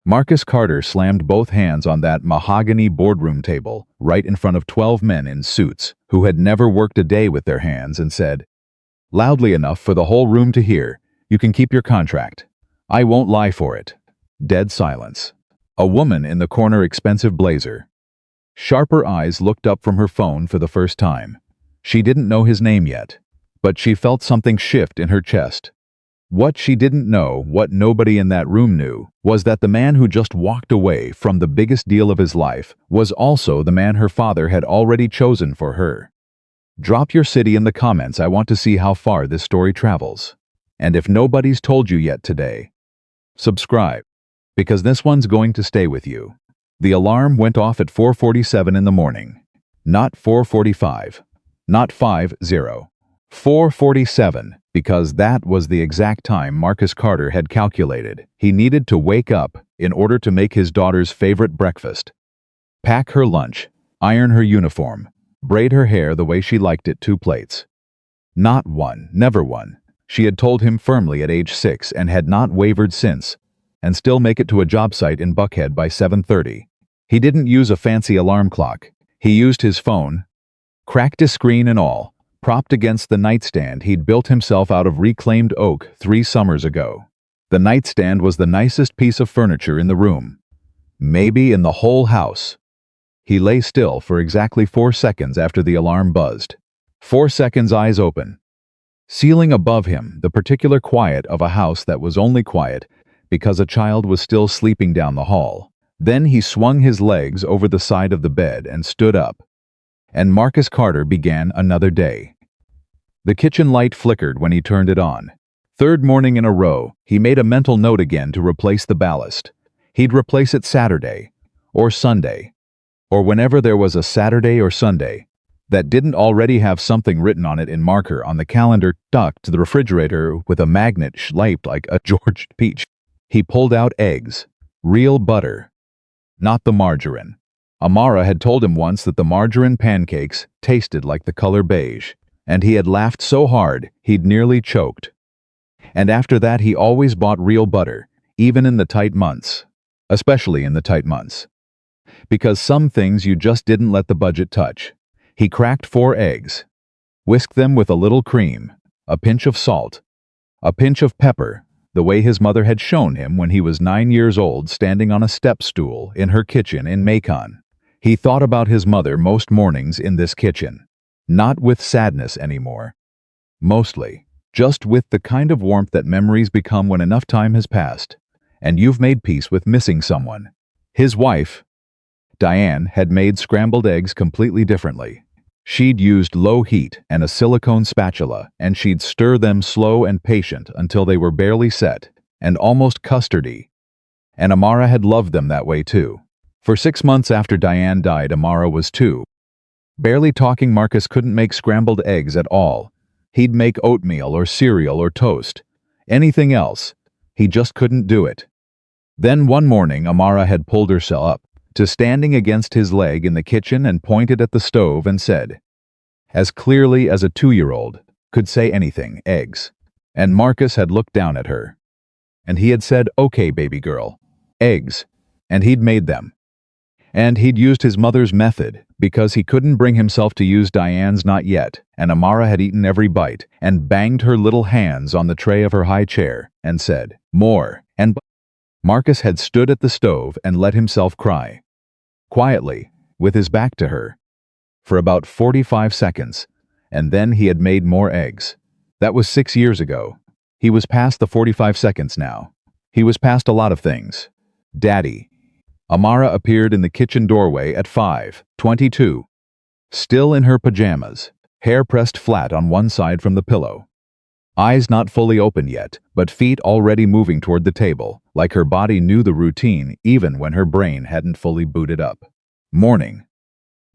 Marcus Carter slammed both hands on that mahogany boardroom table right in front of 12 men in suits who had never worked a day with their hands and said, loudly enough for the whole room to hear, "You can keep your contract. I won't lie for it." Dead silence. A woman in the corner, expensive blazer. Sharper eyes looked up from her phone for the first time. She didn't know his name yet, but she felt something shift in her chest. What she didn't know, what nobody in that room knew, was that the man who just walked away from the biggest deal of his life was also the man her father had already chosen for her. Drop your city in the comments. I want to see how far this story travels. And if nobody's told you yet today, subscribe, because this one's going to stay with you. The alarm went off at 4:47 in the morning. Not 4:45. Not 50. 4:47, because that was the exact time Marcus Carter had calculated he needed to wake up in order to make his daughter's favorite breakfast, pack her lunch, iron her uniform, braid her hair the way she liked it, 2 plates. Not one, never one. She had told him firmly at age 6 and had not wavered since, and still make it to a job site in Buckhead by 7:30. He didn't use a fancy alarm clock. He used his phone, cracked his screen and all, propped against the nightstand he'd built himself out of reclaimed oak 3 summers ago. The nightstand was the nicest piece of furniture in the room, maybe in the whole house. He lay still for exactly 4 seconds after the alarm buzzed. 4 seconds, eyes open. Ceiling above him, the particular quiet of a house that was only quiet because a child was still sleeping down the hall. Then he swung his legs over the side of the bed and stood up. And Marcus Carter began another day. The kitchen light flickered when he turned it on. 3rd morning in a row, he made a mental note again to replace the ballast. He'd replace it Saturday, or Sunday, or whenever there was a Saturday or Sunday that didn't already have something written on it in marker on the calendar, tucked to the refrigerator with a magnet shaped like a George peach. He pulled out eggs, real butter, not the margarine. Amara had told him once that the margarine pancakes tasted like the color beige, and he had laughed so hard he'd nearly choked. And after that he always bought real butter, even in the tight months, especially in the tight months. Because some things you just didn't let the budget touch. He cracked 4 eggs, whisked them with a little cream, a pinch of salt, a pinch of pepper, the way his mother had shown him when he was 9 years old standing on a step stool in her kitchen in Macon. He thought about his mother most mornings in this kitchen, not with sadness anymore. Mostly, just with the kind of warmth that memories become when enough time has passed, and you've made peace with missing someone. His wife, Diane, had made scrambled eggs completely differently. She'd used low heat and a silicone spatula, and she'd stir them slow and patient until they were barely set and almost custardy. And Amara had loved them that way too. For 6 months after Diane died, Amara was 2. Barely talking, Marcus couldn't make scrambled eggs at all. He'd make oatmeal or cereal or toast. Anything else. He just couldn't do it. Then one morning, Amara had pulled herself up to standing against his leg in the kitchen and pointed at the stove and said, as clearly as a 2-year-old could say anything, eggs. And Marcus had looked down at her. And he had said, okay, baby girl, eggs. And he'd made them. And he'd used his mother's method because he couldn't bring himself to use Diane's not yet, and Amara had eaten every bite and banged her little hands on the tray of her high chair and said, more, and Marcus had stood at the stove and let himself cry. Quietly, with his back to her, for about 45 seconds, and then he had made more eggs. That was 6 years ago. He was past the 45 seconds now. He was past a lot of things. Daddy. Amara appeared in the kitchen doorway at 5:22, still in her pajamas, hair pressed flat on one side from the pillow. Eyes not fully open yet, but feet already moving toward the table, like her body knew the routine even when her brain hadn't fully booted up. Morning.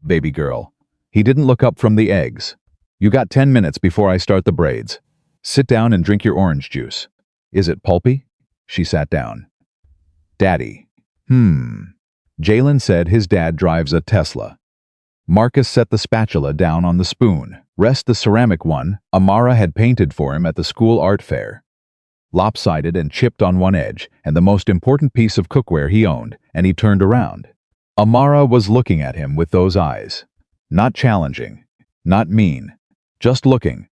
Baby girl. He didn't look up from the eggs. You got 10 minutes before I start the braids. Sit down and drink your orange juice. Is it pulpy? She sat down. Daddy. Jalen said his dad drives a Tesla. Marcus set the spatula down on the spoon, rest the ceramic one Amara had painted for him at the school art fair. lopsided and chipped on one edge, and the most important piece of cookware he owned, and he turned around. Amara was looking at him with those eyes. Not challenging, not mean, just looking.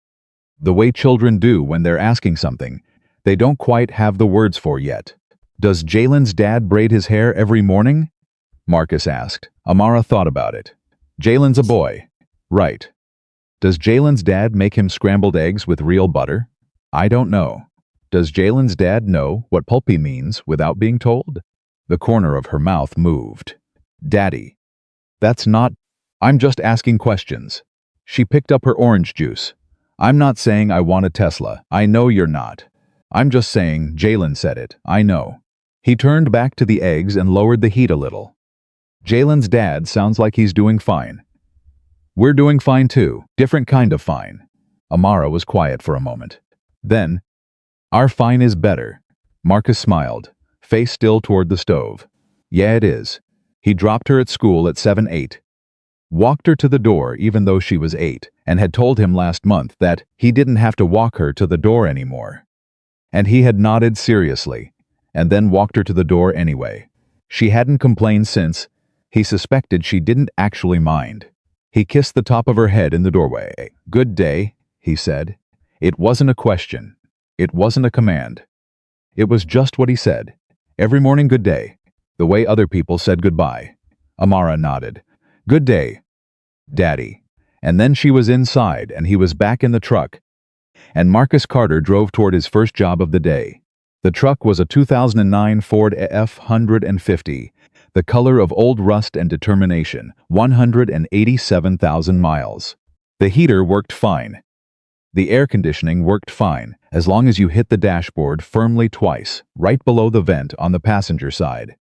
The way children do when they're asking something they don't quite have the words for yet. "Does Jalen's dad braid his hair every morning?" Marcus asked. Amara thought about it. "Jalen's a boy." "Right. Does Jalen's dad make him scrambled eggs with real butter?" "I don't know." "Does Jalen's dad know what pulpy means without being told?" The corner of her mouth moved. "Daddy. That's not... I'm just asking questions." She picked up her orange juice. "I'm not saying I want a Tesla. I know you're not. I'm just saying Jalen said it. I know." He turned back to the eggs and lowered the heat a little. "Jalen's dad sounds like he's doing fine." "We're doing fine too. Different kind of fine." Amara was quiet for a moment. Then, "Our fine is better." Marcus smiled, face still toward the stove. "Yeah, it is." He dropped her at school at 7-8. Walked her to the door even though she was 8, and had told him last month that he didn't have to walk her to the door anymore. And he had nodded seriously, and then walked her to the door anyway. She hadn't complained since. He suspected she didn't actually mind. He kissed the top of her head in the doorway. "Good day," he said. It wasn't a question. It wasn't a command. It was just what he said. Every morning, good day. The way other people said goodbye. Amara nodded. "Good day, Daddy." And then she was inside, and he was back in the truck. And Marcus Carter drove toward his first job of the day. The truck was a 2009 Ford F-150, the color of old rust and determination, 187,000 miles. The heater worked fine. The air conditioning worked fine, as long as you hit the dashboard firmly twice, right below the vent on the passenger side.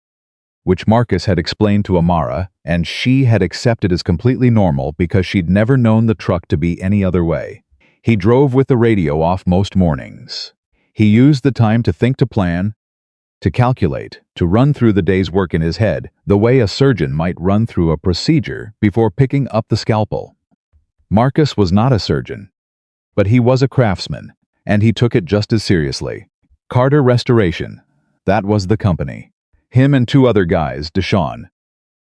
Which Marcus had explained to Amara, and she had accepted as completely normal because she'd never known the truck to be any other way. He drove with the radio off most mornings. He used the time to think, to plan, to calculate, to run through the day's work in his head, the way a surgeon might run through a procedure before picking up the scalpel. Marcus was not a surgeon, but he was a craftsman, and he took it just as seriously. Carter Restoration, that was the company. Him and 2 other guys, Deshaun,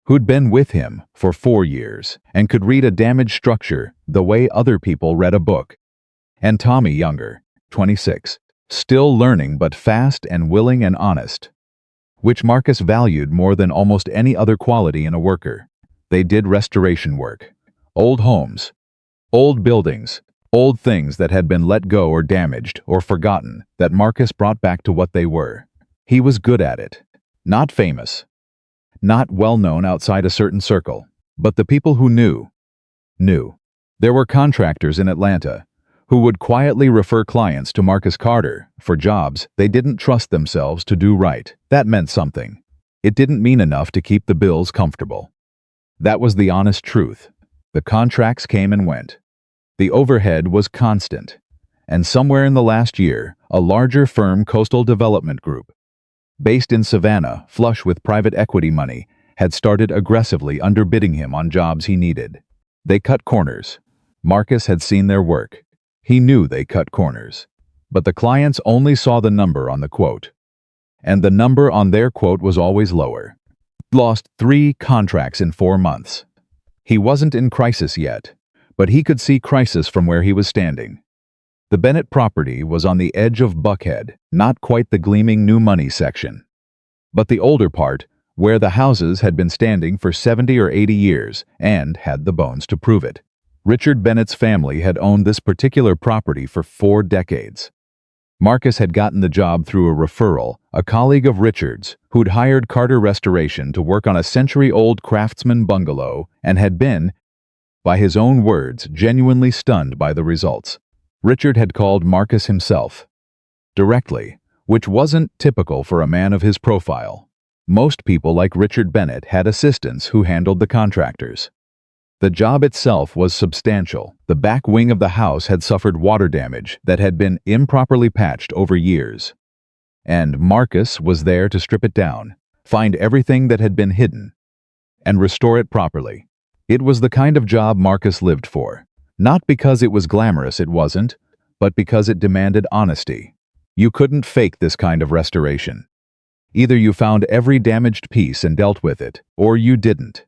who'd been with him for 4 years and could read a damaged structure the way other people read a book. And Tommy Younger, 26, still learning but fast and willing and honest, which Marcus valued more than almost any other quality in a worker. They did restoration work. Old homes, old buildings, old things that had been let go or damaged or forgotten that Marcus brought back to what they were. He was good at it. Not famous, not well-known outside a certain circle, but the people who knew. There were contractors in Atlanta who would quietly refer clients to Marcus Carter for jobs they didn't trust themselves to do right. That meant something. It didn't mean enough to keep the bills comfortable. That was the honest truth. The contracts came and went. The overhead was constant. And somewhere in the last year, a larger firm, Coastal Development Group, based in Savannah, flush with private equity money, had started aggressively underbidding him on jobs he needed. They cut corners. Marcus had seen their work. He knew they cut corners. But the clients only saw the number on the quote. And the number on their quote was always lower. Lost 3 contracts in 4 months. He wasn't in crisis yet, but he could see crisis from where he was standing. The Bennett property was on the edge of Buckhead, not quite the gleaming new money section, but the older part, where the houses had been standing for 70 or 80 years and had the bones to prove it. Richard Bennett's family had owned this particular property for 4 decades. Marcus had gotten the job through a referral, a colleague of Richard's, who'd hired Carter Restoration to work on a century-old craftsman bungalow and had been, by his own words, genuinely stunned by the results. Richard had called Marcus himself, directly, which wasn't typical for a man of his profile. Most people like Richard Bennett had assistants who handled the contractors. The job itself was substantial. The back wing of the house had suffered water damage that had been improperly patched over years. And Marcus was there to strip it down, find everything that had been hidden, and restore it properly. It was the kind of job Marcus lived for. Not because it was glamorous, it wasn't, but because it demanded honesty. You couldn't fake this kind of restoration. Either you found every damaged piece and dealt with it, or you didn't.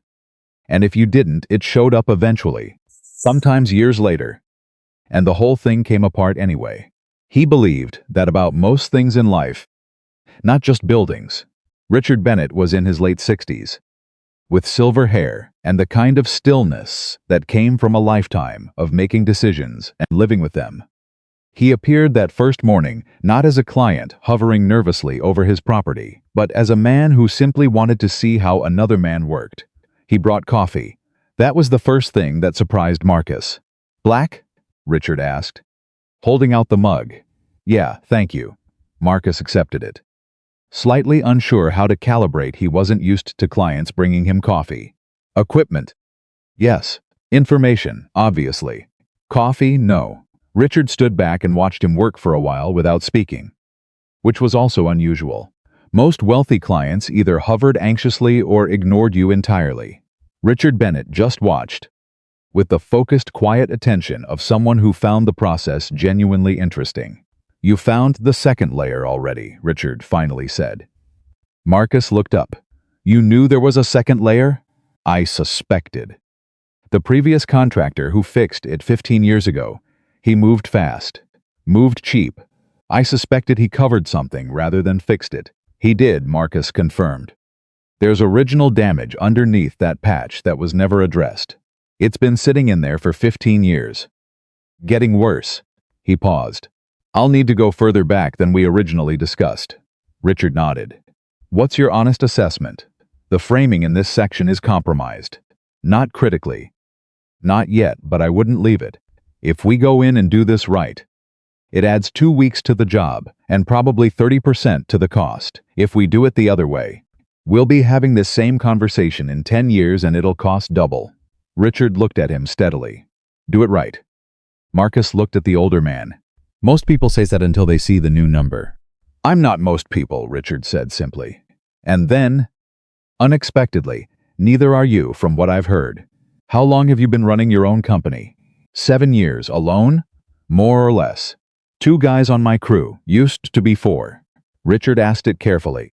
And if you didn't, it showed up eventually, sometimes years later. And the whole thing came apart anyway. He believed that about most things in life, not just buildings. Richard Bennett was in his late 60s, with silver hair and the kind of stillness that came from a lifetime of making decisions and living with them. He appeared that first morning not as a client hovering nervously over his property, but as a man who simply wanted to see how another man worked. He brought coffee. That was the first thing that surprised Marcus. "Black?" Richard asked, holding out the mug. "Yeah, thank you." Marcus accepted it. Slightly unsure how to calibrate, he wasn't used to clients bringing him coffee. Equipment? Yes. Information, obviously. Coffee? No. Richard stood back and watched him work for a while without speaking, which was also unusual. Most wealthy clients either hovered anxiously or ignored you entirely. Richard Bennett just watched, with the focused, quiet attention of someone who found the process genuinely interesting. "You found the second layer already," Richard finally said. Marcus looked up. "You knew there was a second layer?" "I suspected." The previous contractor who fixed it 15 years ago, he moved fast, moved cheap. I suspected he covered something rather than fixed it. "He did," Marcus confirmed. "There's original damage underneath that patch that was never addressed. It's been sitting in there for 15 years. Getting worse." He paused. "I'll need to go further back than we originally discussed." Richard nodded. "What's your honest assessment?" "The framing in this section is compromised." "Not critically." "Not yet, but I wouldn't leave it. If we go in and do this right, it adds 2 weeks to the job and probably 30% to the cost. If we do it the other way, we'll be having this same conversation in 10 years and it'll cost double." Richard looked at him steadily. "Do it right." Marcus looked at the older man. "Most people say that until they see the new number." "I'm not most people," Richard said simply. And then, unexpectedly, "Neither are you, from what I've heard. How long have you been running your own company?" 7 years. Alone?" "More or less. 2 guys on my crew, used to be 4. Richard asked it carefully,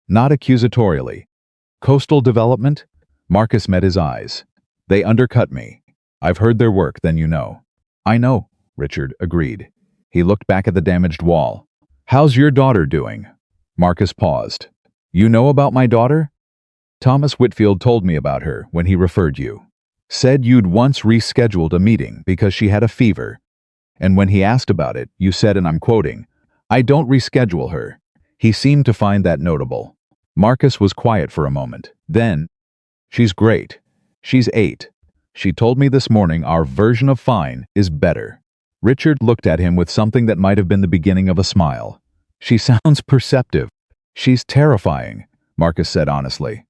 not accusatorially. "Coastal development?" Marcus met his eyes. "They undercut me. I've heard their work, then you know." "I know," Richard agreed. He looked back at the damaged wall. "How's your daughter doing?" Marcus paused. "You know about my daughter?" "Thomas Whitfield told me about her when he referred you. Said you'd once rescheduled a meeting because she had a fever. And when he asked about it, you said, and I'm quoting, 'I don't reschedule her.'" He seemed to find that notable. Marcus was quiet for a moment. Then, "She's great. She's 8. She told me this morning our version of fine is better." Richard looked at him with something that might have been the beginning of a smile. "She sounds perceptive." "She's terrifying," Marcus said honestly.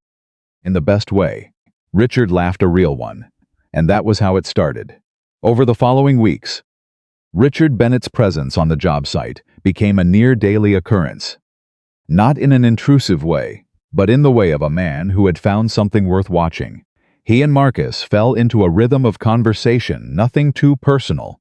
"In the best way." Richard laughed, a real one. And that was how it started. Over the following weeks, Richard Bennett's presence on the job site became a near-daily occurrence. Not in an intrusive way, but in the way of a man who had found something worth watching. He and Marcus fell into a rhythm of conversation, nothing too personal,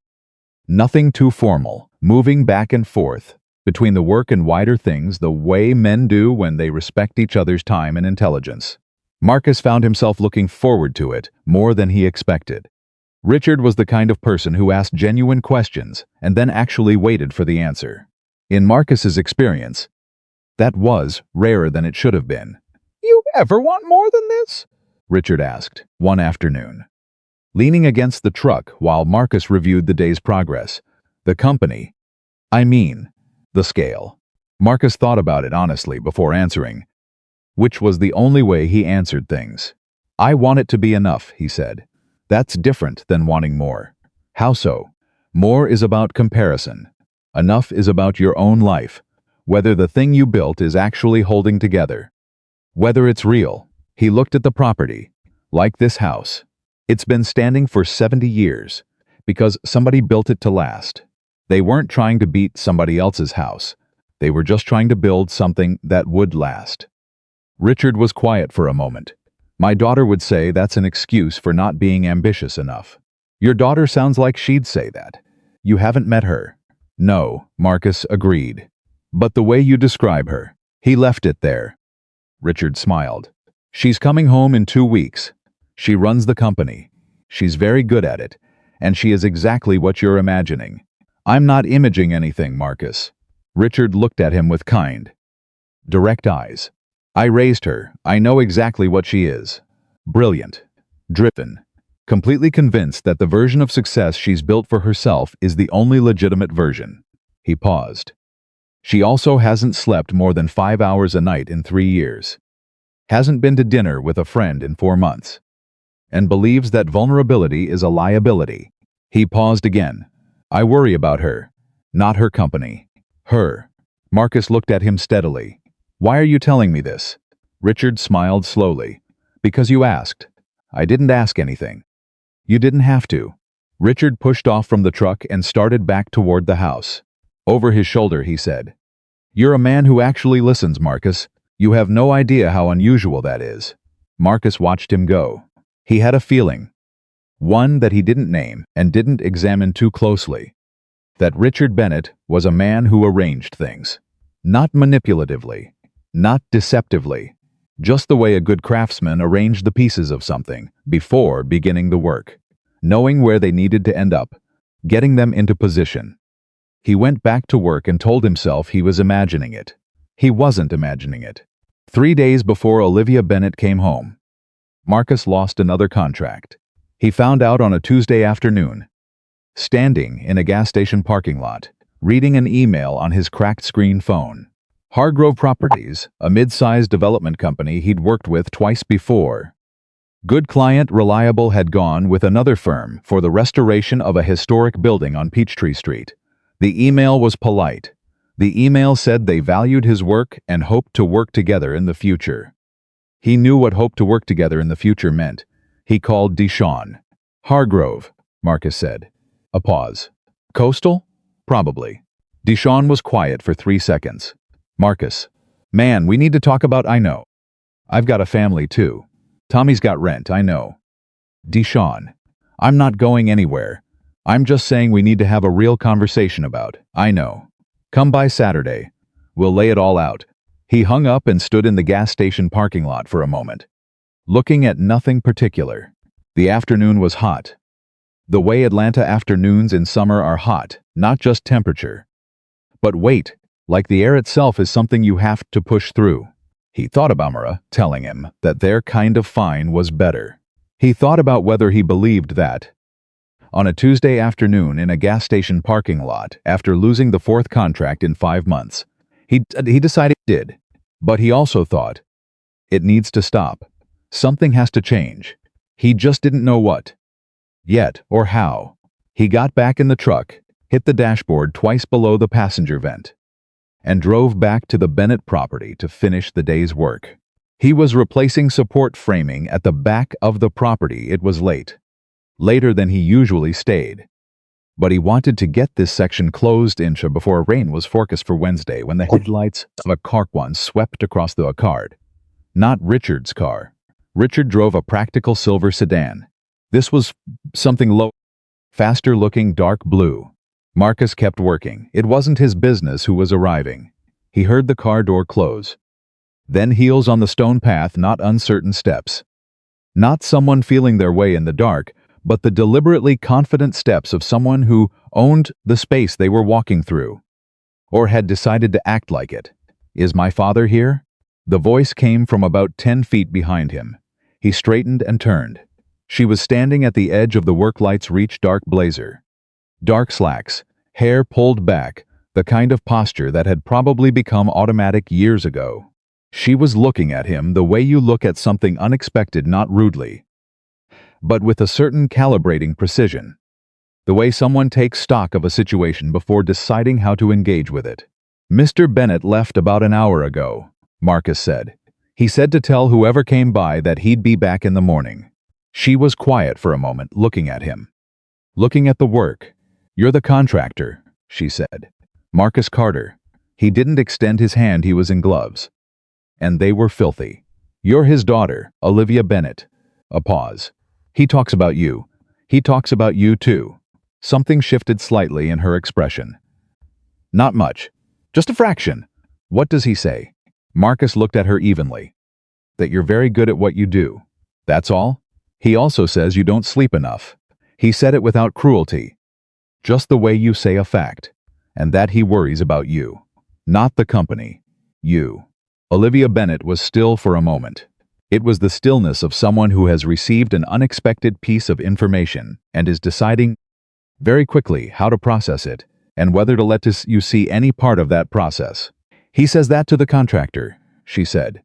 nothing too formal, moving back and forth between the work and wider things the way men do when they respect each other's time and intelligence. Marcus found himself looking forward to it more than he expected. Richard was the kind of person who asked genuine questions and then actually waited for the answer. In Marcus's experience, that was rarer than it should have been. "You ever want more than this?" Richard asked one afternoon, leaning against the truck while Marcus reviewed the day's progress. "The company. I mean, the scale." Marcus thought about it honestly before answering, which was the only way he answered things. "I want it to be enough," he said. "That's different than wanting more." "How so?" "More is about comparison. Enough is about your own life, whether the thing you built is actually holding together, whether it's real." He looked at the property. "Like this house. It's been standing for 70 years because somebody built it to last. They weren't trying to beat somebody else's house. They were just trying to build something that would last." Richard was quiet for a moment. "My daughter would say that's an excuse for not being ambitious enough." "Your daughter sounds like she'd say that." "You haven't met her." "No," Marcus agreed. But the way you describe her, he left it there. Richard smiled. She's coming home in 2 weeks. She runs the company. She's very good at it, and she is exactly what you're imagining. I'm not imaging anything, Marcus. Richard looked at him with kind, direct eyes. I raised her. I know exactly what she is. Brilliant. Driven. Completely convinced that the version of success she's built for herself is the only legitimate version. He paused. She also hasn't slept more than 5 hours a night in 3 years. Hasn't been to dinner with a friend in 4 months. And believes that vulnerability is a liability. He paused again. I worry about her. Not her company. Her. Marcus looked at him steadily. Why are you telling me this? Richard smiled slowly. Because you asked. I didn't ask anything. You didn't have to. Richard pushed off from the truck and started back toward the house. Over his shoulder, he said, You're a man who actually listens, Marcus. You have no idea how unusual that is. Marcus watched him go. He had a feeling. One that he didn't name and didn't examine too closely. That Richard Bennett was a man who arranged things. Not manipulatively. Not deceptively. Just the way a good craftsman arranged the pieces of something before beginning the work. Knowing where they needed to end up. Getting them into position. He went back to work and told himself he was imagining it. He wasn't imagining it. 3 days before Olivia Bennett came home, Marcus lost another contract. He found out on a Tuesday afternoon, standing in a gas station parking lot, reading an email on his cracked screen phone. Hargrove Properties, a mid-sized development company he'd worked with twice before. Good client, reliable, had gone with another firm for the restoration of a historic building on Peachtree Street. The email was polite. The email said they valued his work and hoped to work together in the future. He knew what hope to work together in the future meant. He called Deshawn. Hargrove, Marcus said. A pause. Coastal? Probably. Deshawn was quiet for 3 seconds. Marcus. Man, we need to talk about. I know. I've got a family too. Tommy's got rent, I know. Deshawn. I'm not going anywhere. I'm just saying we need to have a real conversation about. I know. Come by Saturday. We'll lay it all out. He hung up and stood in the gas station parking lot for a moment, looking at nothing particular. The afternoon was hot. The way Atlanta afternoons in summer are hot, not just temperature. But wait, like the air itself is something you have to push through. He thought about Mara telling him that their kind of fine was better. He thought about whether he believed that. On a Tuesday afternoon in a gas station parking lot, after losing the 4th contract in 5 months, he decided it did. But he also thought, it needs to stop. Something has to change. He just didn't know what. Yet, or how. He got back in the truck, hit the dashboard twice below the passenger vent, and drove back to the Bennett property to finish the day's work. He was replacing support framing at the back of the property. It was late. Later than he usually stayed. But he wanted to get this section closed before rain was forecast for Wednesday when the headlights of a Carquan swept across the Accord. Not Richard's car. Richard drove a practical silver sedan. This was something low, faster-looking dark blue. Marcus kept working. It wasn't his business who was arriving. He heard the car door close. Then heels on the stone path, not uncertain steps. Not someone feeling their way in the dark, but the deliberately confident steps of someone who owned the space they were walking through, or had decided to act like it. Is my father here? The voice came from about 10 feet behind him. He straightened and turned. She was standing at the edge of the work lights reach dark blazer. Dark slacks, hair pulled back, the kind of posture that had probably become automatic years ago. She was looking at him the way you look at something unexpected, not rudely, but with a certain calibrating precision. The way someone takes stock of a situation before deciding how to engage with it. Mr. Bennett left about an hour ago, Marcus said. He said to tell whoever came by that he'd be back in the morning. She was quiet for a moment, looking at him. Looking at the work. You're the contractor, she said. Marcus Carter. He didn't extend his hand, he was in gloves. And they were filthy. You're his daughter, Olivia Bennett. A pause. He talks about you. He talks about you too. Something shifted slightly in her expression. Not much. Just a fraction. What does he say? Marcus looked at her evenly. That you're very good at what you do. That's all? He also says you don't sleep enough. He said it without cruelty. Just the way you say a fact. And that he worries about you. Not the company. You. Olivia Bennett was still for a moment. It was the stillness of someone who has received an unexpected piece of information and is deciding very quickly how to process it and whether to let you see any part of that process. He says that to the contractor, she said.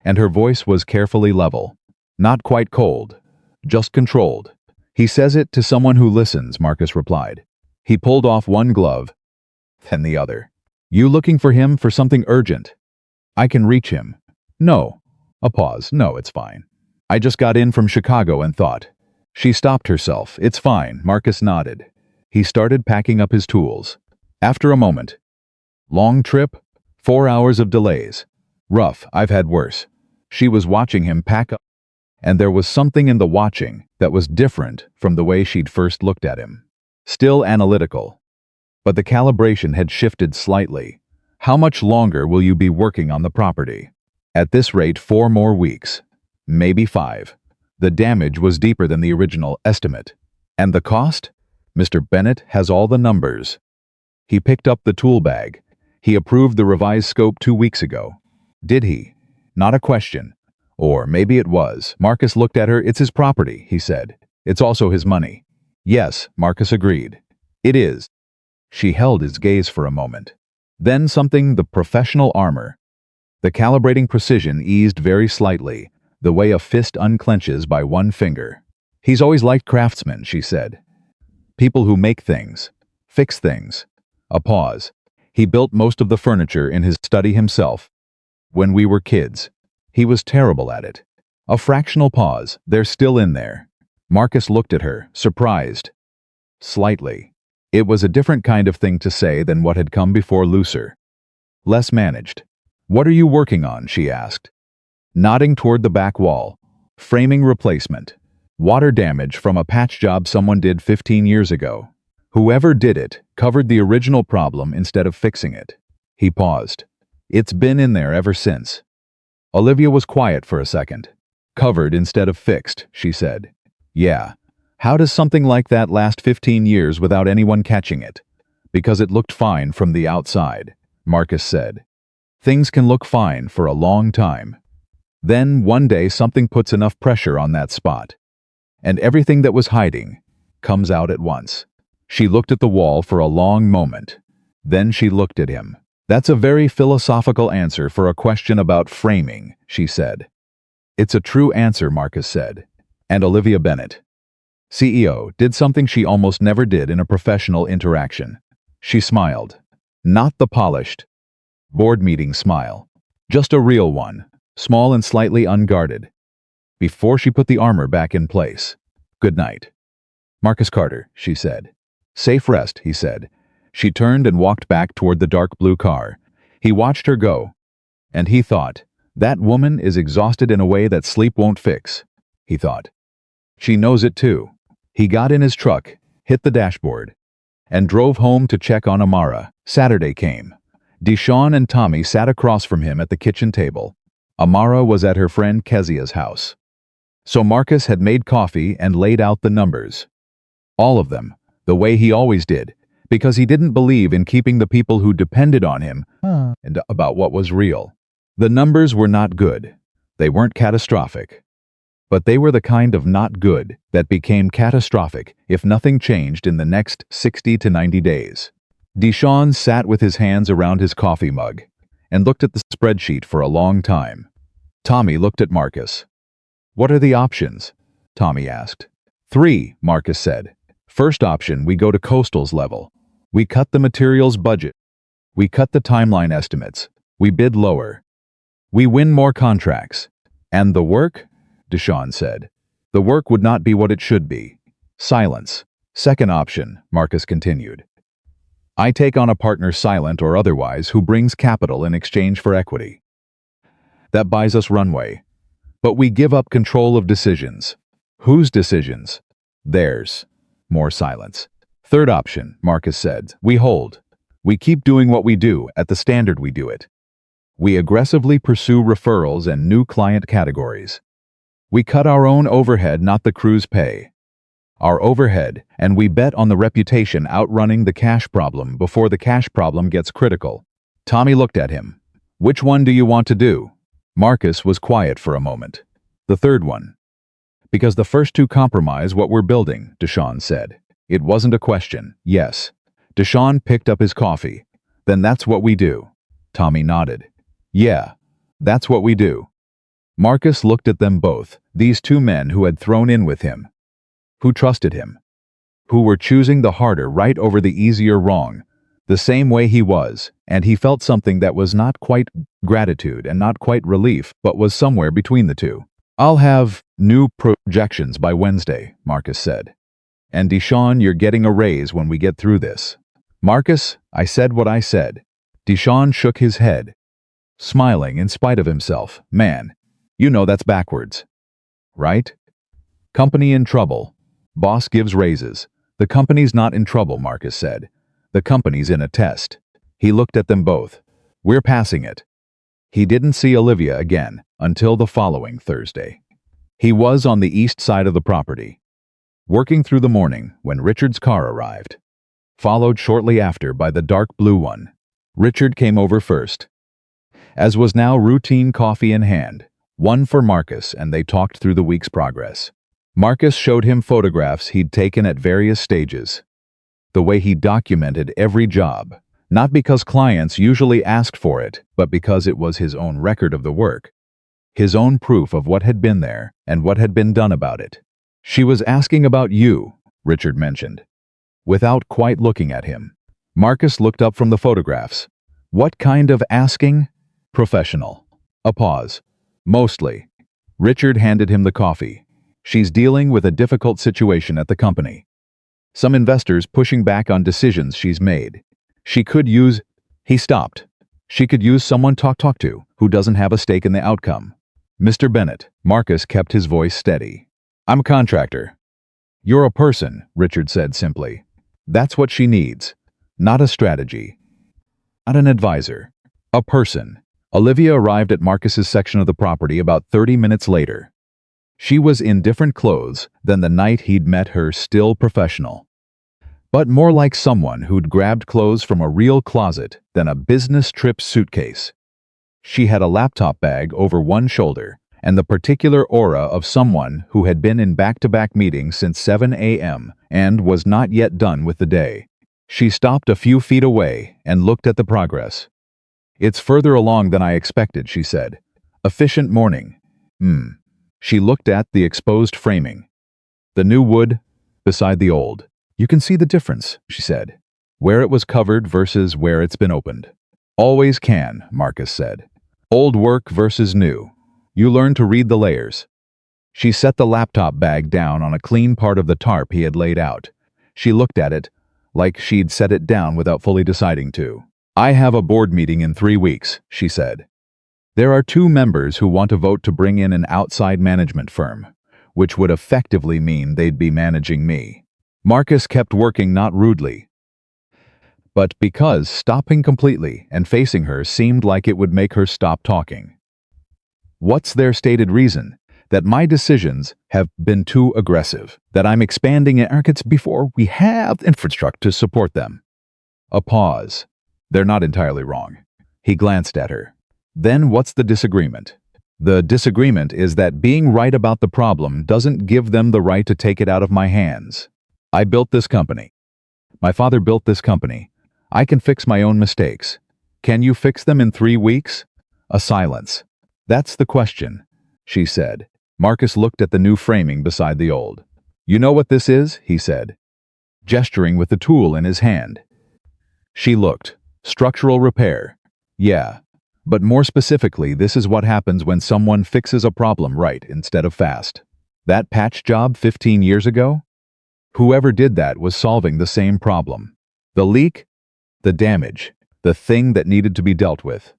And her voice was carefully level. Not quite cold. Just controlled. He says it to someone who listens, Marcus replied. He pulled off one glove, then the other. You looking for him for something urgent? I can reach him. No. A pause. No, it's fine. I just got in from Chicago and thought. She stopped herself. It's fine, Marcus nodded. He started packing up his tools. After a moment. Long trip? 4 hours of delays. Rough, I've had worse. She was watching him pack up, and there was something in the watching that was different from the way she'd first looked at him. Still analytical. But the calibration had shifted slightly. How much longer will you be working on the property? At this rate, 4 more weeks. Maybe 5. The damage was deeper than the original estimate. And the cost? Mr. Bennett has all the numbers. He picked up the tool bag. He approved the revised scope 2 weeks ago. Did he? Not a question. Or maybe it was. Marcus looked at her. It's his property, he said. It's also his money. Yes, Marcus agreed. It is. She held his gaze for a moment. Then something, the professional armor. The calibrating precision eased very slightly, the way a fist unclenches by one finger. He's always liked craftsmen, she said. People who make things, fix things. A pause. He built most of the furniture in his study himself. When we were kids. He was terrible at it. A fractional pause. They're still in there. Marcus looked at her, surprised. Slightly. It was a different kind of thing to say than what had come before, looser. Less managed. What are you working on? She asked. Nodding toward the back wall. Framing replacement. Water damage from a patch job someone did 15 years ago. Whoever did it covered the original problem instead of fixing it. He paused. It's been in there ever since. Olivia was quiet for a second. Covered instead of fixed, she said. Yeah. How does something like that last 15 years without anyone catching it? Because it looked fine from the outside, Marcus said. Things can look fine for a long time. Then, one day, something puts enough pressure on that spot. And everything that was hiding comes out at once. She looked at the wall for a long moment. Then she looked at him. That's a very philosophical answer for a question about framing, she said. It's a true answer, Marcus said. And Olivia Bennett, CEO, did something she almost never did in a professional interaction. She smiled. Not the polished board meeting smile. Just a real one, small and slightly unguarded. Before she put the armor back in place. Good night. Marcus Carter, she said. Safe rest, he said. She turned and walked back toward the dark blue car. He watched her go. And he thought, that woman is exhausted in a way that sleep won't fix, he thought. She knows it too. He got in his truck, hit the dashboard, and drove home to check on Amara. Saturday came. Deshawn and Tommy sat across from him at the kitchen table. Amara was at her friend Kezia's house. So Marcus had made coffee and laid out the numbers. All of them, the way he always did, because he didn't believe in keeping the people who depended on him and about what was real. The numbers were not good. They weren't catastrophic. But they were the kind of not good that became catastrophic if nothing changed in the next 60 to 90 days. Deshawn sat with his hands around his coffee mug and looked at the spreadsheet for a long time. Tommy looked at Marcus. What are the options? Tommy asked. 3, Marcus said. First option, we go to Coastal's level. We cut the materials budget. We cut the timeline estimates. We bid lower. We win more contracts. And the work? Deshawn said. The work would not be what it should be. Silence. Second option, Marcus continued. I take on a partner, silent or otherwise, who brings capital in exchange for equity. That buys us runway. But we give up control of decisions. Whose decisions? Theirs. More silence. Third option, Marcus said. We hold. We keep doing what we do at the standard we do it. We aggressively pursue referrals and new client categories. We cut our own overhead, not the crew's pay. Our overhead, and we bet on the reputation outrunning the cash problem before the cash problem gets critical. Tommy looked at him. Which one do you want to do? Marcus was quiet for a moment. The third one. Because the first two compromise what we're building, Deshawn said. It wasn't a question. Yes. Deshawn picked up his coffee. Then that's what we do. Tommy nodded. Yeah, that's what we do. Marcus looked at them both, these two men who had thrown in with him, who trusted him, who were choosing the harder right over the easier wrong, the same way he was, and he felt something that was not quite gratitude and not quite relief, but was somewhere between the two. I'll have new projections by Wednesday, Marcus said. And Deshawn, you're getting a raise when we get through this. Marcus, I said what I said. Deshawn shook his head, smiling in spite of himself. Man, you know that's backwards. Right? Company in trouble. Boss gives raises. The company's not in trouble, Marcus said. The company's in a test. He looked at them both. We're passing it. He didn't see Olivia again until the following Thursday. He was on the east side of the property, working through the morning when Richard's car arrived, followed shortly after by the dark blue one. Richard came over first. As was now routine, coffee in hand, one for Marcus, and they talked through the week's progress. Marcus showed him photographs he'd taken at various stages. The way he documented every job, not because clients usually asked for it, but because it was his own record of the work, his own proof of what had been there and what had been done about it. She was asking about you, Richard mentioned, without quite looking at him. Marcus looked up from the photographs. What kind of asking? Professional. A pause. Mostly. Richard handed him the coffee. She's dealing with a difficult situation at the company. Some investors pushing back on decisions she's made. She could use... He stopped. She could use someone talk to who doesn't have a stake in the outcome. Mr. Bennett. Marcus kept his voice steady. I'm a contractor. You're a person, Richard said simply. That's what she needs. Not a strategy. Not an advisor. A person. Olivia arrived at Marcus's section of the property about 30 minutes later. She was in different clothes than the night he'd met her, still professional, but more like someone who'd grabbed clothes from a real closet than a business trip suitcase. She had a laptop bag over one shoulder and the particular aura of someone who had been in back-to-back meetings since 7 a.m. and was not yet done with the day. She stopped a few feet away and looked at the progress. It's further along than I expected, she said. Efficient morning. She looked at the exposed framing. The new wood beside the old. You can see the difference, she said. Where it was covered versus where it's been opened. Always can, Marcus said. Old work versus new. You learn to read the layers. She set the laptop bag down on a clean part of the tarp he had laid out. She looked at it, like she'd set it down without fully deciding to. I have a board meeting in 3 weeks, she said. There are 2 members who want to vote to bring in an outside management firm, which would effectively mean they'd be managing me. Marcus kept working, not rudely, but because stopping completely and facing her seemed like it would make her stop talking. What's their stated reason? That my decisions have been too aggressive, that I'm expanding in markets before we have infrastructure to support them. A pause. They're not entirely wrong. He glanced at her. Then what's the disagreement? The disagreement is that being right about the problem doesn't give them the right to take it out of my hands. I built this company. My father built this company. I can fix my own mistakes. Can you fix them in 3 weeks? A silence. That's the question, she said. Marcus looked at the new framing beside the old. You know what this is? He said, gesturing with the tool in his hand. She looked. Structural repair. Yeah. But more specifically, this is what happens when someone fixes a problem right instead of fast. That patch job 15 years ago? Whoever did that was solving the same problem. The leak, the damage, the thing that needed to be dealt with.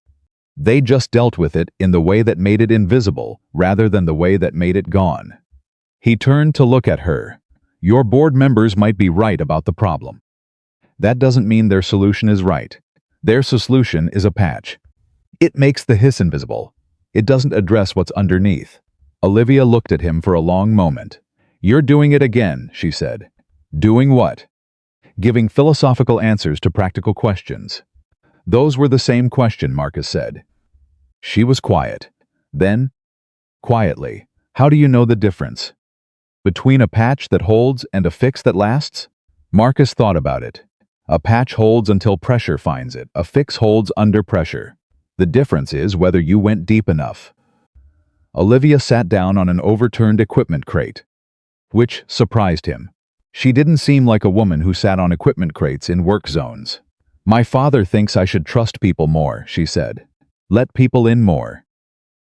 They just dealt with it in the way that made it invisible rather than the way that made it gone. He turned to look at her. Your board members might be right about the problem. That doesn't mean their solution is right. Their solution is a patch. It makes the hiss invisible. It doesn't address what's underneath. Olivia looked at him for a long moment. "You're doing it again," she said. "Doing what?" "Giving philosophical answers to practical questions." "Those were the same question," Marcus said. She was quiet. Then, quietly, "How do you know the difference between a patch that holds and a fix that lasts?" Marcus thought about it. A patch holds until pressure finds it. A fix holds under pressure. The difference is whether you went deep enough. Olivia sat down on an overturned equipment crate, which surprised him. She didn't seem like a woman who sat on equipment crates in work zones. "My father thinks I should trust people more," she said. "Let people in more.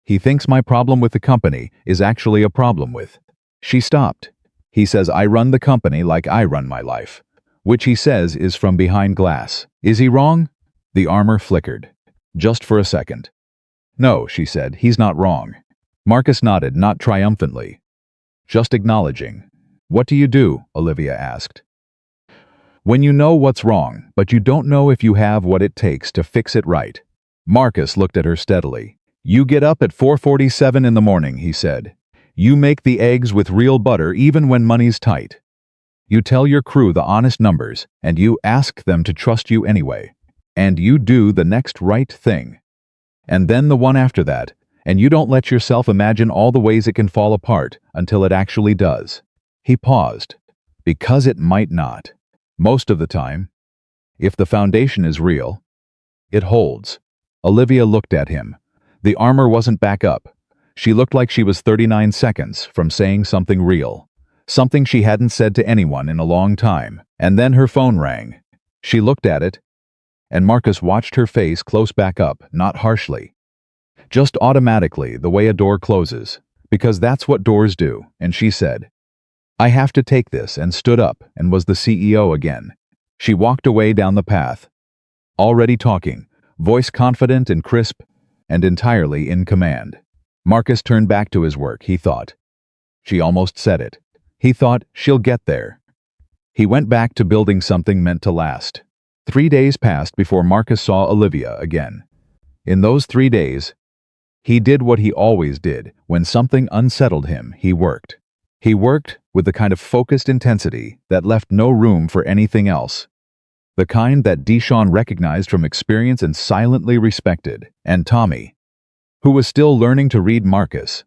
He thinks my problem with the company is actually a problem with." She stopped. "He says I run the company like I run my life, which he says is from behind glass. Is he wrong?" The armor flickered. Just for a second. "No," she said, "he's not wrong." Marcus nodded, not triumphantly, just acknowledging. "What do you do?" Olivia asked. "When you know what's wrong, but you don't know if you have what it takes to fix it right." Marcus looked at her steadily. "You get up at 4:47 in the morning," he said. "You make the eggs with real butter even when money's tight. You tell your crew the honest numbers, and you ask them to trust you anyway. And you do the next right thing. And then the one after that, and you don't let yourself imagine all the ways it can fall apart until it actually does." He paused. "Because it might not. Most of the time. If the foundation is real, it holds." Olivia looked at him. The armor wasn't back up. She looked like she was 39 seconds from saying something real. Something she hadn't said to anyone in a long time. And then her phone rang. She looked at it, and Marcus watched her face close back up, not harshly. Just automatically, the way a door closes. Because that's what doors do, and she said, "I have to take this," and stood up, and was the CEO again. She walked away down the path, already talking, voice confident and crisp, and entirely in command. Marcus turned back to his work, he thought. She almost said it. He thought, she'll get there. He went back to building something meant to last. 3 days passed before Marcus saw Olivia again. In those 3 days, he did what he always did. When something unsettled him, he worked. He worked with the kind of focused intensity that left no room for anything else. The kind that Deshawn recognized from experience and silently respected. And Tommy, who was still learning to read Marcus,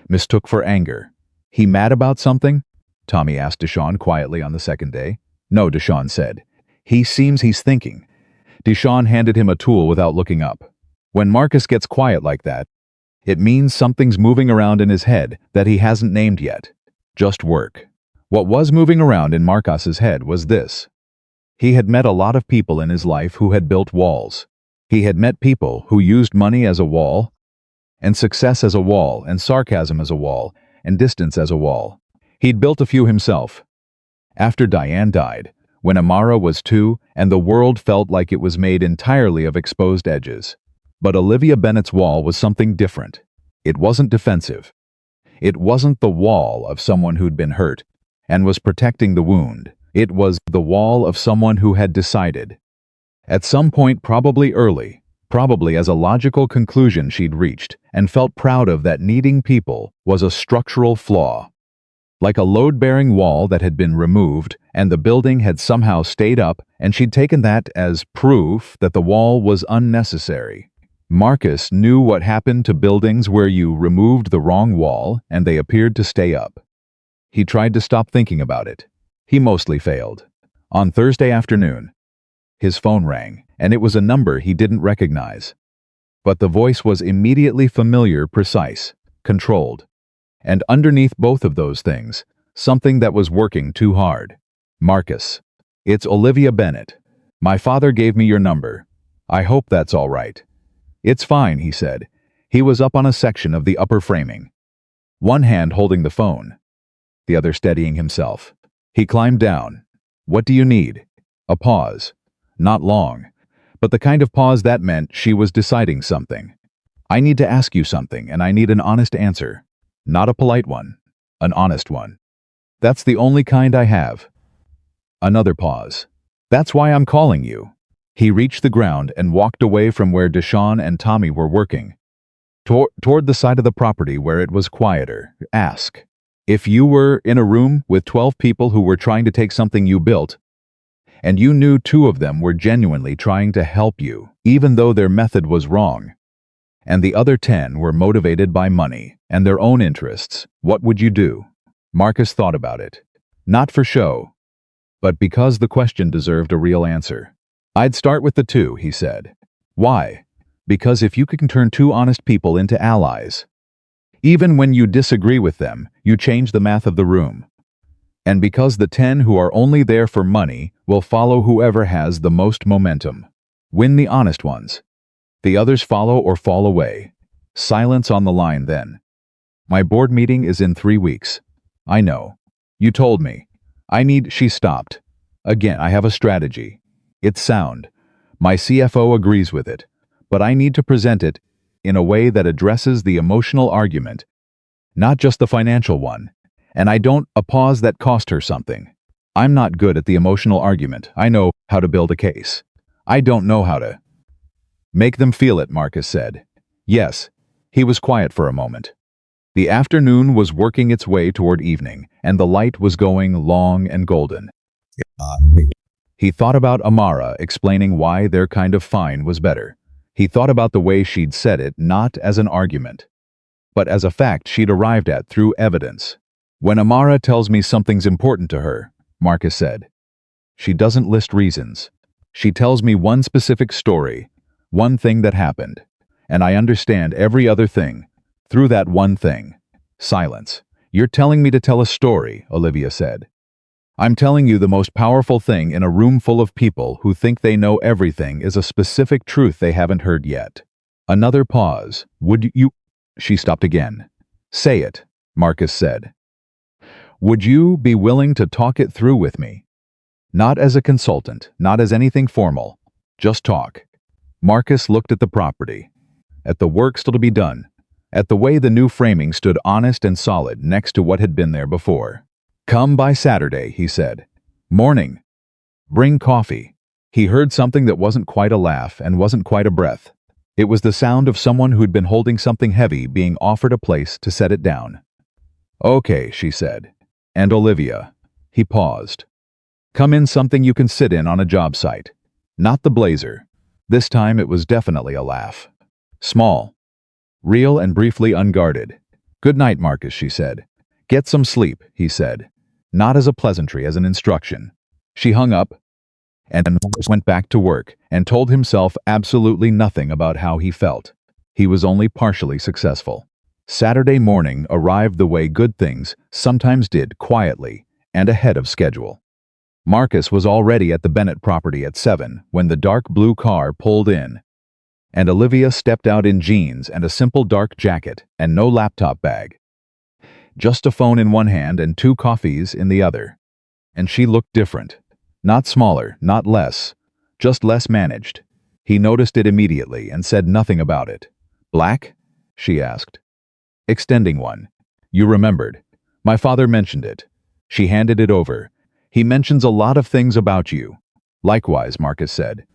mistook for anger. "He mad about something?" Tommy asked Deshawn quietly on the second day. "No," Deshawn said. "He seems he's thinking." Deshawn handed him a tool without looking up. When Marcus gets quiet like that, it means something's moving around in his head that he hasn't named yet. Just work. What was moving around in Marcus's head was this. He had met a lot of people in his life who had built walls. He had met people who used money as a wall, and success as a wall, and sarcasm as a wall, and distance as a wall. He'd built a few himself. After Diane died, when Amara was 2, and the world felt like it was made entirely of exposed edges. But Olivia Bennett's wall was something different. It wasn't defensive. It wasn't the wall of someone who'd been hurt and was protecting the wound. It was the wall of someone who had decided. At some point, probably early, probably as a logical conclusion she'd reached, and felt proud of that needing people was a structural flaw. Like a load-bearing wall that had been removed, and the building had somehow stayed up, and she'd taken that as proof that the wall was unnecessary. Marcus knew what happened to buildings where you removed the wrong wall and they appeared to stay up. He tried to stop thinking about it. He mostly failed. On Thursday afternoon, his phone rang, and it was a number he didn't recognize. But the voice was immediately familiar, precise, controlled. And underneath both of those things, something that was working too hard. "Marcus, it's Olivia Bennett. My father gave me your number. I hope that's all right." "It's fine," he said. He was up on a section of the upper framing, one hand holding the phone, the other steadying himself. He climbed down. "What do you need?" A pause. Not long, but the kind of pause that meant she was deciding something. "I need to ask you something, and I need an honest answer. Not a polite one, an honest one. That's the only kind I have." Another pause. That's why I'm calling you. He reached the ground and walked away from where Deshawn and Tommy were working, toward the side of the property where it was quieter. Ask. If you were in a room with 12 people who were trying to take something you built, and you knew 2 of them were genuinely trying to help you, even though their method was wrong, and the other 10 were motivated by money and their own interests, what would you do? Marcus thought about it. Not for show, but because the question deserved a real answer. I'd start with the 2, he said. Why? Because if you can turn 2 honest people into allies, even when you disagree with them, you change the math of the room. And because the 10 who are only there for money will follow whoever has the most momentum. Win the honest ones. The others follow or fall away. Silence on the line then. My board meeting is in 3 weeks. I know. You told me. She stopped. Again, I have a strategy. It's sound. My CFO agrees with it. But I need to present it in a way that addresses the emotional argument, not just the financial one. And I don't a pause that cost her something. I'm not good at the emotional argument. I know how to build a case. I don't know how to make them feel it, Marcus said. Yes. He was quiet for a moment. The afternoon was working its way toward evening, and the light was going long and golden. He thought about Amara explaining why their kind of fine was better. He thought about the way she'd said it not as an argument, but as a fact she'd arrived at through evidence. When Amara tells me something's important to her, Marcus said, she doesn't list reasons. She tells me one specific story, one thing that happened, and I understand every other thing through that one thing. Silence. You're telling me to tell a story, Olivia said. I'm telling you the most powerful thing in a room full of people who think they know everything is a specific truth they haven't heard yet. Another pause. Would you? She stopped again. Say it, Marcus said. Would you be willing to talk it through with me? Not as a consultant, not as anything formal. Just talk. Marcus looked at the property, at the work still to be done, at the way the new framing stood honest and solid next to what had been there before. Come by Saturday, he said. Morning. Bring coffee. He heard something that wasn't quite a laugh and wasn't quite a breath. It was the sound of someone who'd been holding something heavy being offered a place to set it down. Okay, she said. And Olivia. He paused. Come in something you can sit in on a job site. Not the blazer. This time it was definitely a laugh. Small. Real and briefly unguarded. Good night, Marcus, she said. Get some sleep, he said. Not as a pleasantry, as an instruction. She hung up, and then went back to work, and told himself absolutely nothing about how he felt. He was only partially successful. Saturday morning arrived the way good things sometimes did, quietly and ahead of schedule. Marcus was already at the Bennett property at 7 when the dark blue car pulled in, and Olivia stepped out in jeans and a simple dark jacket and no laptop bag. Just a phone in one hand and 2 coffees in the other. And she looked different. Not smaller, not less, just less managed. He noticed it immediately and said nothing about it. Black? She asked. Extending one. You remembered. My father mentioned it. She handed it over. He mentions a lot of things about you. Likewise, Marcus said.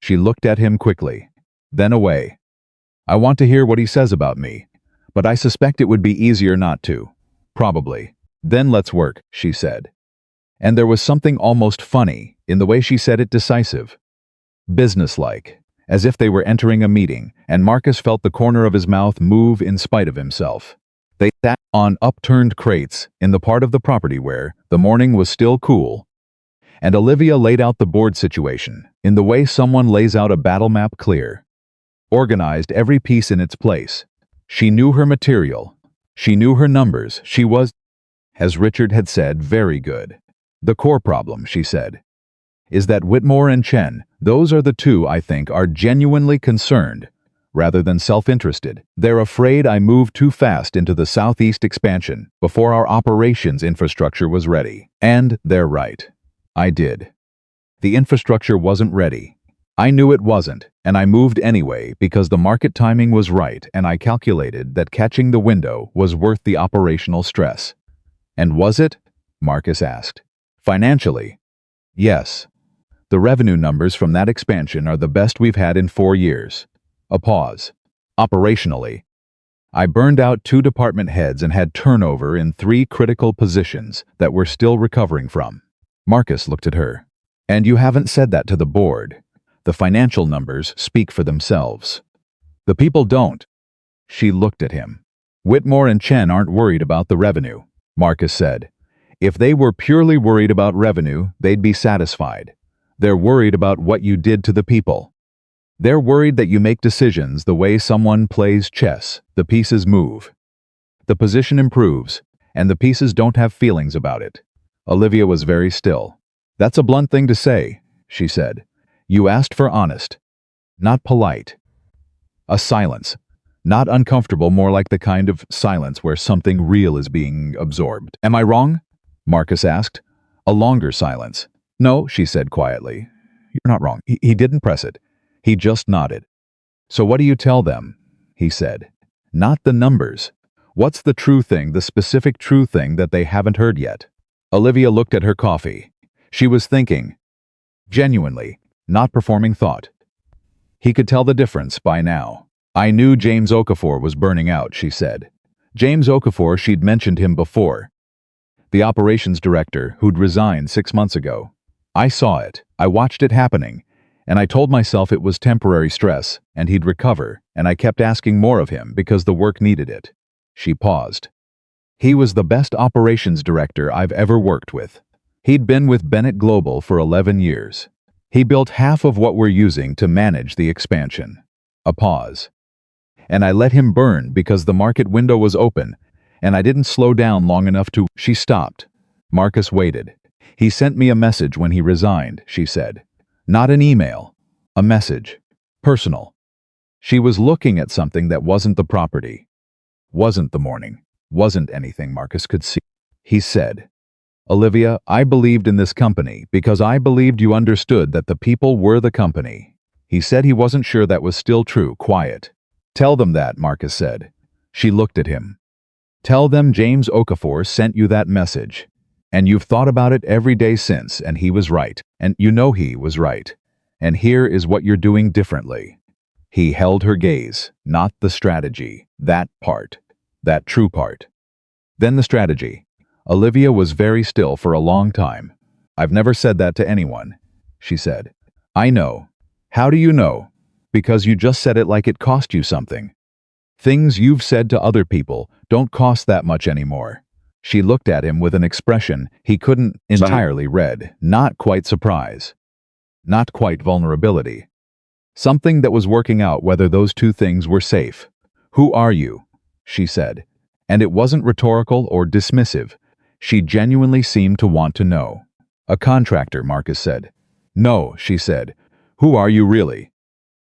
She looked at him quickly, then away. I want to hear what he says about me, but I suspect it would be easier not to. Probably. Then let's work, she said. And there was something almost funny in the way she said it, decisive. Businesslike, as if they were entering a meeting, and Marcus felt the corner of his mouth move in spite of himself. They sat on upturned crates in the part of the property where the morning was still cool, and Olivia laid out the board situation in the way someone lays out a battle map, clear. Organized every piece in its place. She knew her material. She knew her numbers. She was, as Richard had said, very good. The core problem, she said, is that Whitmore and Chen, those are the 2 I think are genuinely concerned, rather than self-interested. They're afraid I moved too fast into the southeast expansion before our operations infrastructure was ready. And they're right. I did. The infrastructure wasn't ready. I knew it wasn't, and I moved anyway because the market timing was right, and I calculated that catching the window was worth the operational stress. And was it? Marcus asked. Financially? Yes. The revenue numbers from that expansion are the best we've had in 4 years. A pause. Operationally, I burned out 2 department heads and had turnover in 3 critical positions that we're still recovering from. Marcus looked at her. And you haven't said that to the board. The financial numbers speak for themselves. The people don't. She looked at him. Whitmore and Chen aren't worried about the revenue, Marcus said. If they were purely worried about revenue, they'd be satisfied. They're worried about what you did to the people. They're worried that you make decisions the way someone plays chess. The pieces move. The position improves, and the pieces don't have feelings about it. Olivia was very still. That's a blunt thing to say, she said. You asked for honest, not polite. A silence. Not uncomfortable, more like the kind of silence where something real is being absorbed. Am I wrong? Marcus asked. A longer silence. No, she said quietly. You're not wrong. He didn't press it. He just nodded. So what do you tell them? He said. Not the numbers. What's the true thing, the specific true thing that they haven't heard yet? Olivia looked at her coffee. She was thinking. Genuinely, not performing thought. He could tell the difference by now. I knew James Okafor was burning out, she said. James Okafor, she'd mentioned him before. The operations director who'd resigned 6 months ago. I saw it. I watched it happening. And I told myself it was temporary stress, and he'd recover, and I kept asking more of him because the work needed it. She paused. He was the best operations director I've ever worked with. He'd been with Bennett Global for 11 years. He built half of what we're using to manage the expansion. A pause. And I let him burn because the market window was open, and I didn't slow down long enough to... She stopped. Marcus waited. He sent me a message when he resigned, she said. Not an email. A message. Personal. She was looking at something that wasn't the property. Wasn't the morning. Wasn't anything Marcus could see. He said, Olivia, I believed in this company because I believed you understood that the people were the company. He said he wasn't sure that was still true. Quiet. Tell them that, Marcus said. She looked at him. Tell them James Okafor sent you that message. And you've thought about it every day since, and he was right. And you know he was right. And here is what you're doing differently. He held her gaze, not the strategy, that part, that true part. Then the strategy. Olivia was very still for a long time. I've never said that to anyone, she said. I know. How do you know? Because you just said it like it cost you something. Things you've said to other people don't cost that much anymore. She looked at him with an expression he couldn't entirely read, not quite surprise. Not quite vulnerability. Something that was working out whether those two things were safe. Who are you? She said. And it wasn't rhetorical or dismissive. She genuinely seemed to want to know. A contractor, Marcus said. No, she said. Who are you really?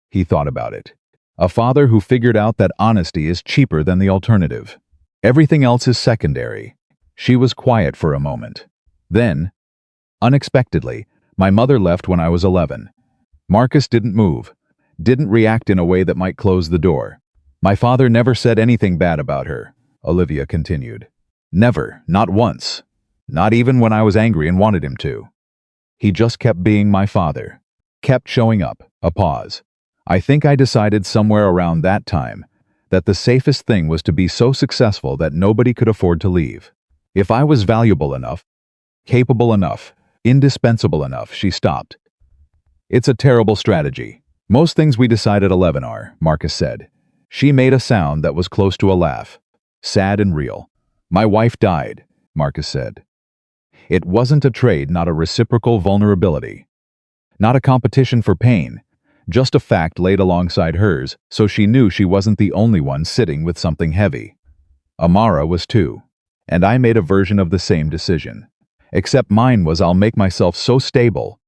He thought about it. A father who figured out that honesty is cheaper than the alternative. Everything else is secondary. She was quiet for a moment. Then, unexpectedly, my mother left when I was 11. Marcus didn't move, didn't react in a way that might close the door. My father never said anything bad about her, Olivia continued. Never, not once. Not even when I was angry and wanted him to. He just kept being my father. Kept showing up. A pause. I think I decided somewhere around that time that the safest thing was to be so successful that nobody could afford to leave. If I was valuable enough, capable enough, indispensable enough, she stopped. It's a terrible strategy. Most things we decide at 11 are, Marcus said. She made a sound that was close to a laugh. Sad and real. My wife died, Marcus said. It wasn't a trade, not a reciprocal vulnerability. Not a competition for pain. Just a fact laid alongside hers, so she knew she wasn't the only one sitting with something heavy. Amara was too. And I made a version of the same decision. Except mine was I'll make myself so stable,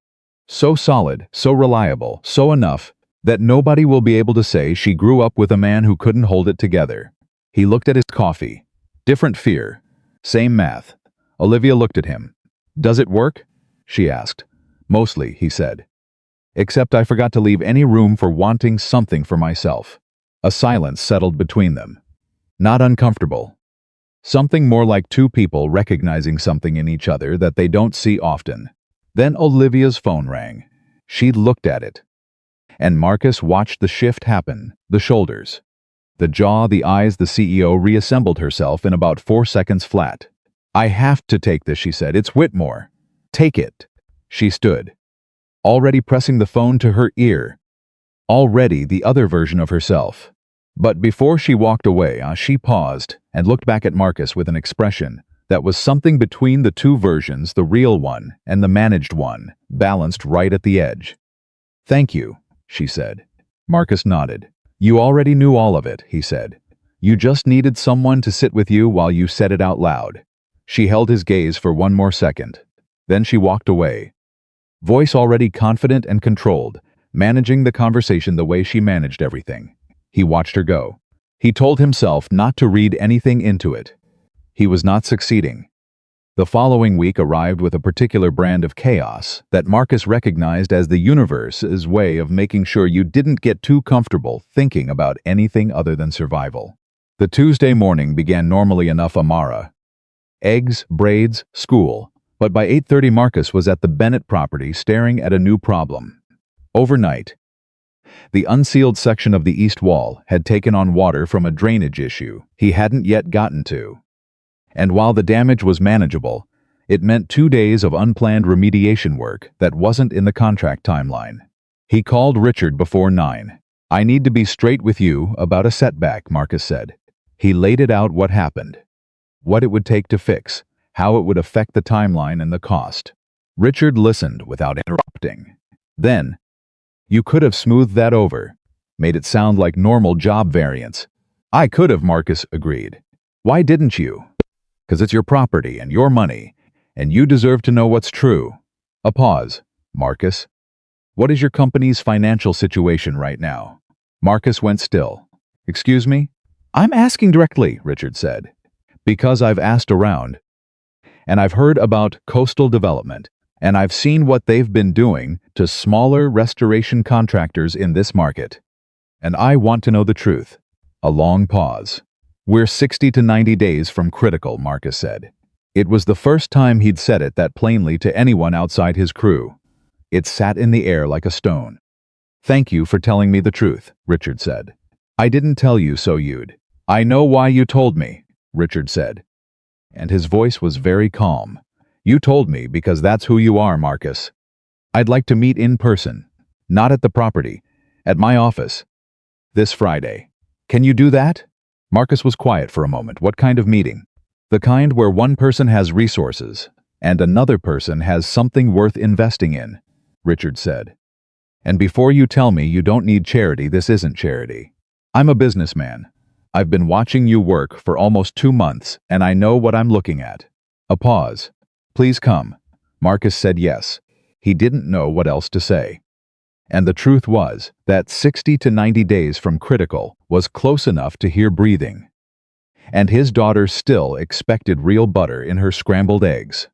so solid, so reliable, so enough, that nobody will be able to say she grew up with a man who couldn't hold it together. He looked at his coffee. Different fear. Same math. Olivia looked at him. Does it work? She asked. Mostly, he said. Except I forgot to leave any room for wanting something for myself. A silence settled between them. Not uncomfortable. Something more like two people recognizing something in each other that they don't see often. Then Olivia's phone rang. She looked at it. And Marcus watched the shift happen, the shoulders, the jaw, the eyes. The CEO reassembled herself in about 4 seconds flat. I have to take this, she said. It's Whitmore. Take it. She stood, already pressing the phone to her ear, already the other version of herself. But before she walked away, she paused and looked back at Marcus with an expression that was something between the two versions, the real one and the managed one, balanced right at the edge. Thank you, she said. Marcus nodded. You already knew all of it, he said. You just needed someone to sit with you while you said it out loud. She held his gaze for one more second. Then she walked away, voice already confident and controlled, managing the conversation the way she managed everything. He watched her go. He told himself not to read anything into it. He was not succeeding. The following week arrived with a particular brand of chaos that Marcus recognized as the universe's way of making sure you didn't get too comfortable thinking about anything other than survival. The Tuesday morning began normally enough. Amara. Eggs, braids, school. But by 8:30 Marcus was at the Bennett property staring at a new problem. Overnight, the unsealed section of the east wall had taken on water from a drainage issue he hadn't yet gotten to. And while the damage was manageable, it meant 2 days of unplanned remediation work that wasn't in the contract timeline. He called Richard before 9. I need to be straight with you about a setback, Marcus said. He laid it out, what happened, what it would take to fix, how it would affect the timeline and the cost. Richard listened without interrupting. Then, you could have smoothed that over, made it sound like normal job variance. I could have, Marcus agreed. Why didn't you? 'Cause it's your property and your money, and you deserve to know what's true. A pause. Marcus, what is your company's financial situation right now? Marcus went still. Excuse me? I'm asking directly, Richard said. Because I've asked around, and I've heard about coastal development, and I've seen what they've been doing to smaller restoration contractors in this market. And I want to know the truth. A long pause. We're 60 to 90 days from critical, Marcus said. It was the first time he'd said it that plainly to anyone outside his crew. It sat in the air like a stone. Thank you for telling me the truth, Richard said. I didn't tell you so you'd. I know why you told me, Richard said. And his voice was very calm. You told me because that's who you are, Marcus. I'd like to meet in person, not at the property, at my office, this Friday. Can you do that? Marcus was quiet for a moment. What kind of meeting? The kind where one person has resources and another person has something worth investing in, Richard said. And before you tell me you don't need charity, this isn't charity. I'm a businessman. I've been watching you work for almost 2 months, and I know what I'm looking at. A pause. Please come. Marcus said yes. He didn't know what else to say. And the truth was that 60 to 90 days from critical was close enough to hear breathing. And his daughter still expected real butter in her scrambled eggs.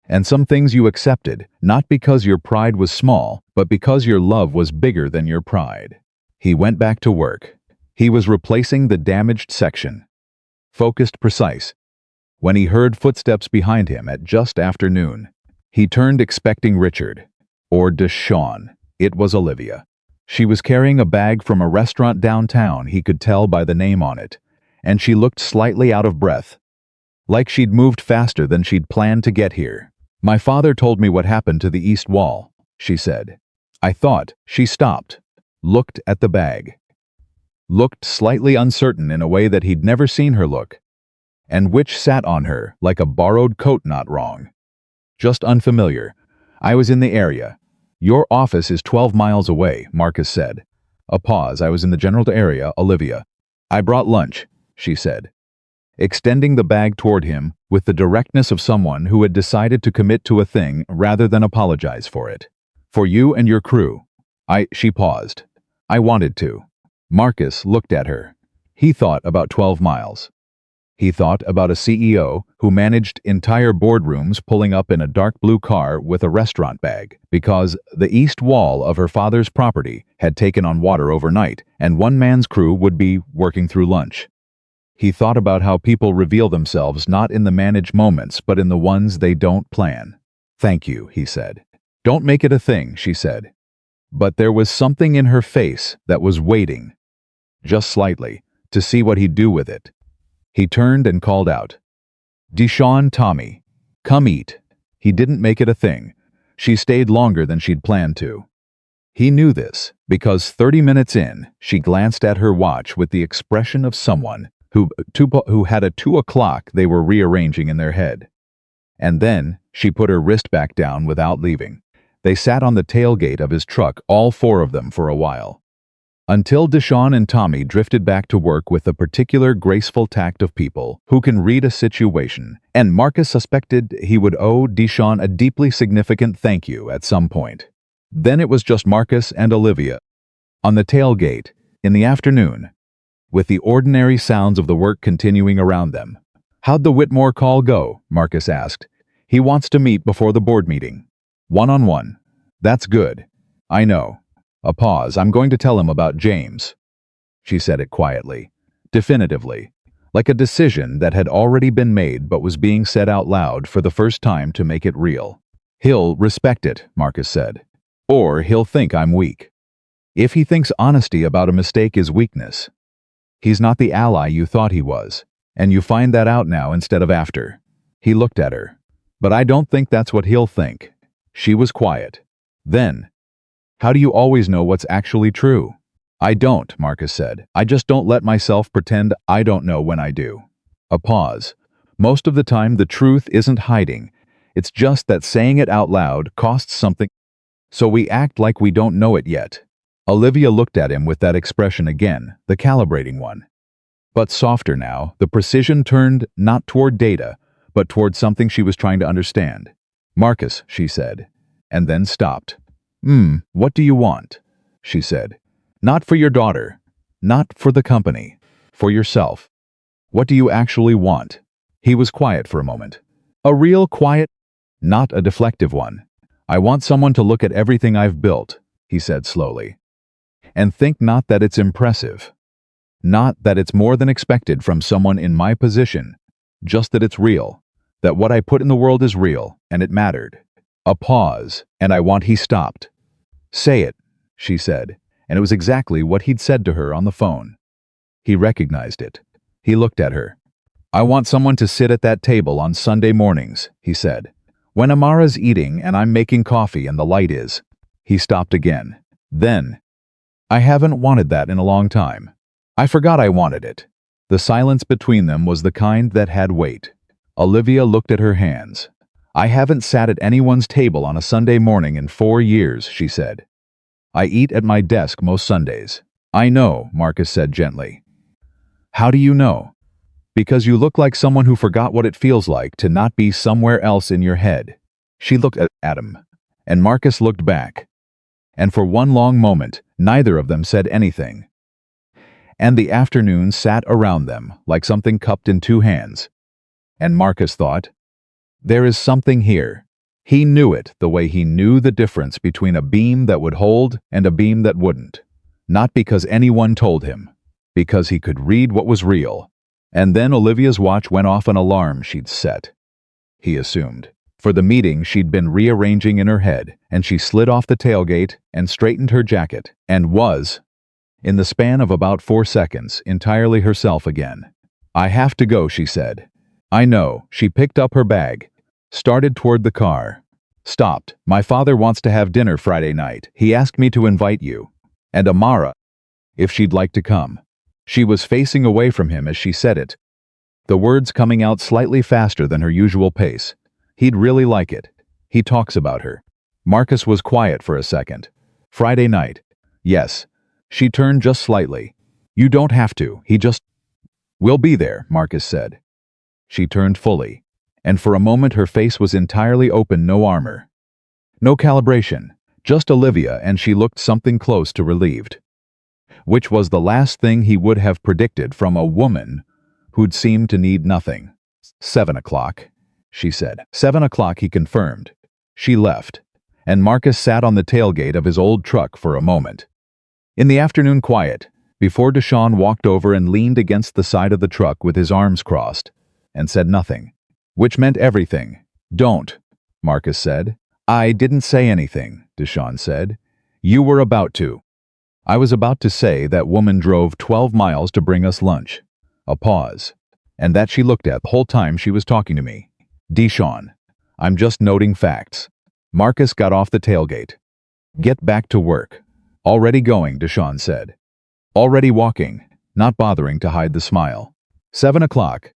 And some things you accepted, not because your pride was small, but because your love was bigger than your pride. He went back to work. He was replacing the damaged section. Focused, precise. When he heard footsteps behind him at just after noon, he turned expecting Richard. Or Deshawn. It was Olivia. She was carrying a bag from a restaurant downtown, he could tell by the name on it, and she looked slightly out of breath, like she'd moved faster than she'd planned to get here. My father told me what happened to the east wall, she said. I thought. She stopped, looked at the bag, looked slightly uncertain in a way that he'd never seen her look, and which sat on her like a borrowed coat. Not wrong, just unfamiliar. I was in the area. Your office is 12 miles away, Marcus said. A pause. I was in the general area, Olivia. I brought lunch, she said, extending the bag toward him with the directness of someone who had decided to commit to a thing rather than apologize for it. For you and your crew. She paused. I wanted to. Marcus looked at her. He thought about 12 miles. He thought about a CEO who managed entire boardrooms pulling up in a dark blue car with a restaurant bag because the east wall of her father's property had taken on water overnight and one man's crew would be working through lunch. He thought about how people reveal themselves not in the managed moments but in the ones they don't plan. Thank you, he said. Don't make it a thing, she said. But there was something in her face that was waiting, just slightly, to see what he'd do with it. He turned and called out, "Deshawn, Tommy, come eat." He didn't make it a thing. She stayed longer than she'd planned to. He knew this, because 30 minutes in, she glanced at her watch with the expression of someone who had a 2 o'clock they were rearranging in their head. And then, she put her wrist back down without leaving. They sat on the tailgate of his truck, all four of them, for a while. Until Deshawn and Tommy drifted back to work with the particular graceful tact of people who can read a situation, and Marcus suspected he would owe Deshawn a deeply significant thank you at some point. Then it was just Marcus and Olivia on the tailgate in the afternoon, with the ordinary sounds of the work continuing around them. "How'd the Whitmore call go?" Marcus asked. "He wants to meet before the board meeting. One-on-one. That's good. I know." A pause. "I'm going to tell him about James." She said it quietly, definitively, like a decision that had already been made but was being said out loud for the first time to make it real. "He'll respect it," Marcus said. "Or he'll think I'm weak. If he thinks honesty about a mistake is weakness, he's not the ally you thought he was, and you find that out now instead of after." He looked at her. "But I don't think that's what he'll think." She was quiet. Then, "How do you always know what's actually true?" "I don't," Marcus said. "I just don't let myself pretend I don't know when I do." A pause. "Most of the time the truth isn't hiding. It's just that saying it out loud costs something. So we act like we don't know it yet." Olivia looked at him with that expression again, the calibrating one. But softer now, the precision turned not toward data, but toward something she was trying to understand. "Marcus," she said, and then stopped. What do you want?" she said. "Not for your daughter. Not for the company. For yourself. What do you actually want?" He was quiet for a moment. A real quiet, not a deflective one. "I want someone to look at everything I've built," he said slowly, "and think not that it's impressive. Not that it's more than expected from someone in my position, just that it's real. That what I put in the world is real, and it mattered." A pause, and I want he stopped. "Say it," she said, and it was exactly what he'd said to her on the phone. He recognized it. He looked at her. "I want someone to sit at that table on Sunday mornings," he said. "When Amara's eating and I'm making coffee and the light is." He stopped again. Then, "I haven't wanted that in a long time. I forgot I wanted it." The silence between them was the kind that had weight. Olivia looked at her hands. "I haven't sat at anyone's table on a Sunday morning in 4 years, she said. "I eat at my desk most Sundays." "I know," Marcus said gently. "How do you know?" "Because you look like someone who forgot what it feels like to not be somewhere else in your head." She looked at him, and Marcus looked back. And for one long moment, neither of them said anything. And the afternoon sat around them like something cupped in 2 hands. And Marcus thought, there is something here. He knew it the way he knew the difference between a beam that would hold and a beam that wouldn't. Not because anyone told him, because he could read what was real. And then Olivia's watch went off an alarm she'd set, he assumed. For the meeting she'd been rearranging in her head, and she slid off the tailgate and straightened her jacket, and was, in the span of about 4 seconds, entirely herself again. "I have to go," she said. "I know." She picked up her bag, started toward the car, stopped. "My father wants to have dinner Friday night. He asked me to invite you. And Amara, if she'd like to come." She was facing away from him as she said it, the words coming out slightly faster than her usual pace. "He'd really like it. He talks about her." Marcus was quiet for a second. "Friday night." "Yes." She turned just slightly. "You don't have to. He just—" "We'll be there," Marcus said. She turned fully, and for a moment her face was entirely open, no armor. No calibration, just Olivia, and she looked something close to relieved. Which was the last thing he would have predicted from a woman who'd seemed to need nothing. 7 o'clock, she said. 7 o'clock, he confirmed. She left, and Marcus sat on the tailgate of his old truck for a moment. In the afternoon quiet, before Deshawn walked over and leaned against the side of the truck with his arms crossed, and said nothing. Which meant everything. "Don't," Marcus said. "I didn't say anything," Deshawn said. You were about to. I was about to say that woman drove 12 miles to bring us lunch. A pause. And that she looked at the whole time she was talking to me. Deshawn. I'm just noting facts. Marcus got off the tailgate. Get back to work. Already going, Deshawn said. Already walking, not bothering to hide the smile. 7 o'clock.